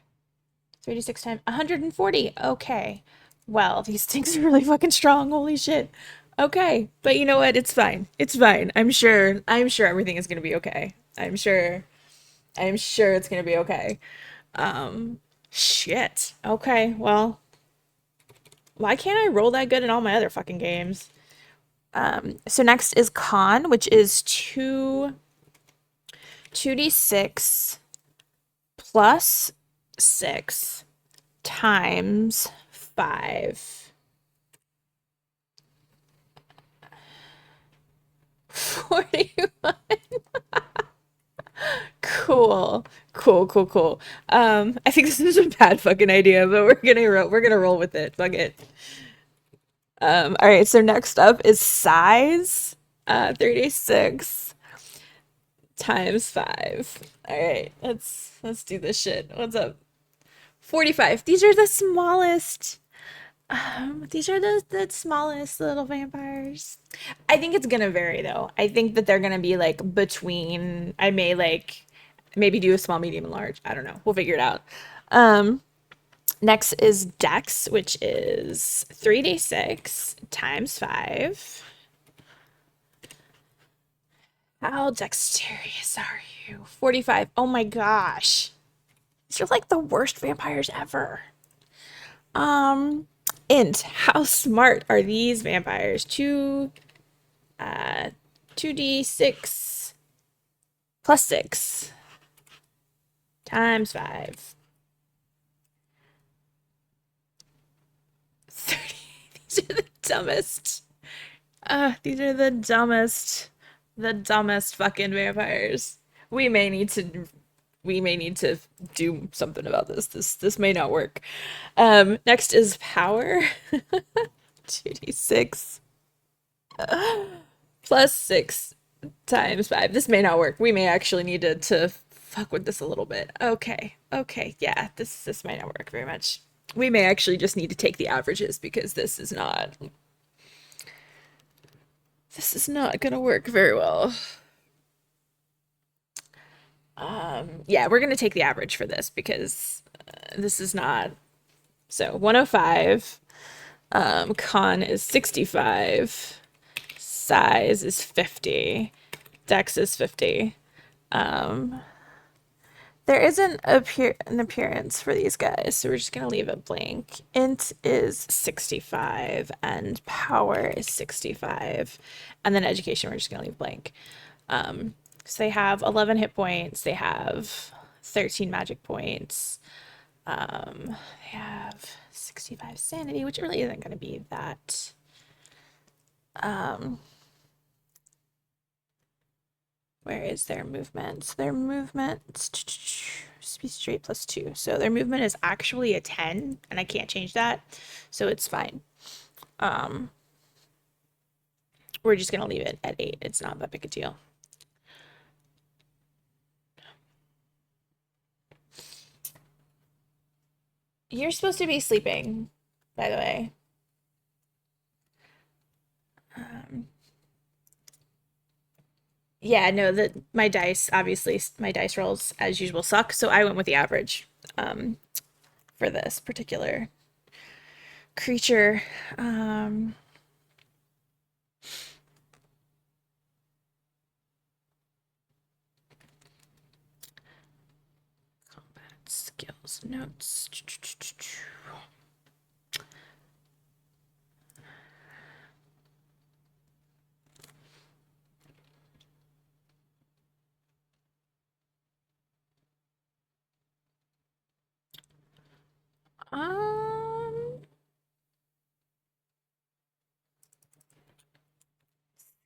3d6 times 140. Okay. Well, these things are really fucking strong. Holy shit. Okay. But you know what? It's fine. It's fine. I'm sure everything is gonna be okay. I'm sure it's gonna be okay. Um, Shit. Okay, well, why can't I roll that good in all my other fucking games? So next is con, which is 2d6 plus 6 times 5. 41. Cool. Cool, cool, cool. I think this is a bad fucking idea, but we're gonna roll with it. Fuck it. All right, so next up is size. 36 times 5. All right, let's do this shit. What's up? 45. These are the smallest. These are the smallest little vampires. I think it's gonna vary though. I think that they're gonna be like between. I may like maybe do a small, medium, and large. I don't know. We'll figure it out. Um, Next is Dex, which is 3d6 times 5. How dexterous are you? 45. Oh my gosh. These are like the worst vampires ever. Um, Int, how smart are these vampires? 2d6 plus 6 times 5. 30. These are the dumbest. These are the dumbest fucking vampires. We may need to we may need to do something about this. This may not work. Next is power. 2d6 plus 6 times 5. This may not work. We may actually need to fuck with this a little bit. Okay. Okay. Yeah, this might not work very much. We may actually just need to take the averages because this is not gonna work very well. Yeah, we're gonna take the average for this because this is not. So 105 Con is 65. Size is 50. Dex is 50. Um, there isn't an appearance for these guys, so we're just gonna leave it blank. Int is 65 and power is 65. And then education, we're just gonna leave blank. So they have 11 hit points, they have 13 magic points, they have 65 sanity, which really isn't gonna be that. Where is their movement? Their movement speed straight +2. So their movement is actually a 10, and I can't change that. So it's fine. We're just gonna leave it at 8. It's not that big a deal. You're supposed to be sleeping, by the way. Yeah, no, that my dice, obviously, my dice rolls as usual suck, so I went with the average for this particular creature. Combat skills notes. Um,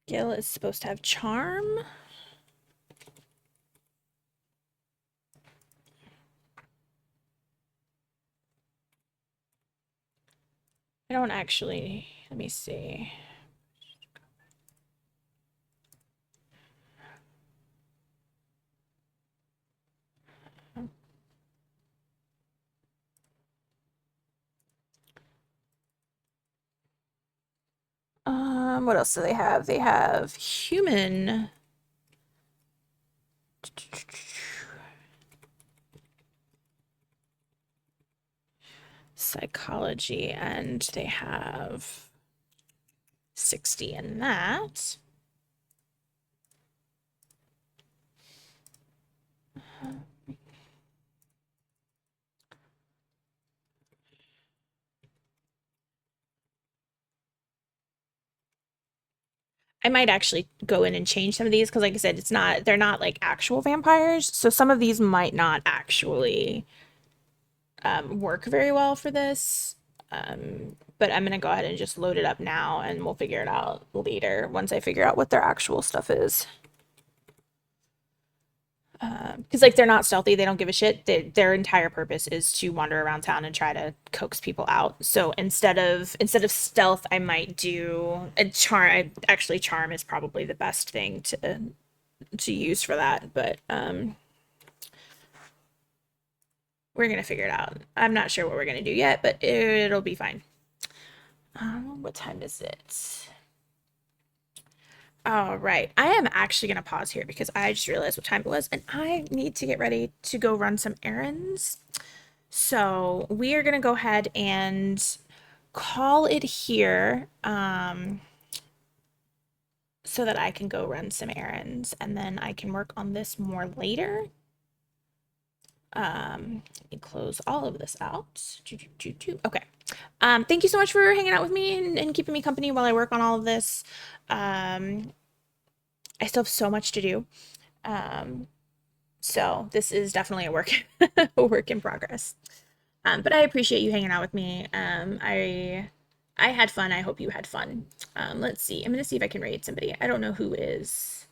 Skill is supposed to have charm. I don't actually, let me see. What else do they have? They have human. Psychology, and they have 60 in that. I might actually go in and change some of these because, like I said, they're not like actual vampires. So some of these might not actually work very well for this. But I'm gonna go ahead and just load it up now and we'll figure it out later once I figure out what their actual stuff is. Because like they're not stealthy, they don't give a shit. Their entire purpose is to wander around town and try to coax people out. So instead of stealth, I might do a charm. Actually, charm is probably the best thing to use for that. But we're gonna figure it out. I'm not sure what we're gonna do yet, but it'll be fine. What time is it? All right. I am actually going to pause here because I just realized what time it was and I need to get ready to go run some errands. So we are going to go ahead and call it here so that I can go run some errands and then I can work on this more later. Let me close all of this out. Okay. Thank you so much for hanging out with me and keeping me company while I work on all of this. I still have so much to do. So this is definitely a work a work in progress. But I appreciate you hanging out with me. I had fun. I hope you had fun. Let's see. I'm gonna see if I can raid somebody. I don't know who is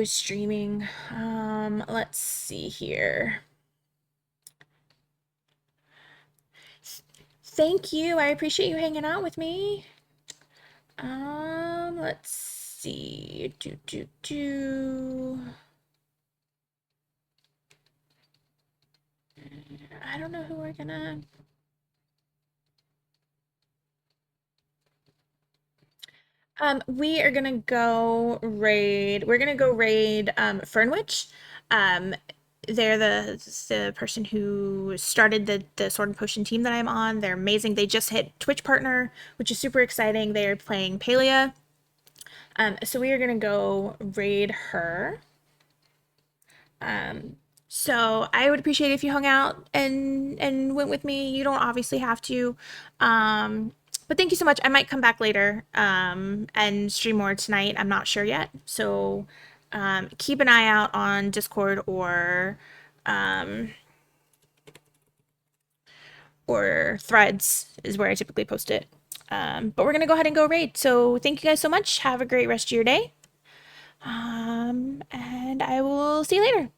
streaming. Let's see here. Thank you. I appreciate you hanging out with me. Let's see. I don't know who we're gonna. We are gonna go raid. We're gonna go raid Fernwich. Um, they're the person who started the Sword and Potion team that I'm on. They're amazing. They just hit Twitch partner, which is super exciting. They are playing Palia. So we are gonna go raid her. So I would appreciate if you hung out and went with me. You don't obviously have to. But thank you so much. I might come back later and stream more tonight. I'm not sure yet. So keep an eye out on Discord or Threads is where I typically post it. But we're gonna go ahead and go raid. So thank you guys so much. Have a great rest of your day. And I will see you later.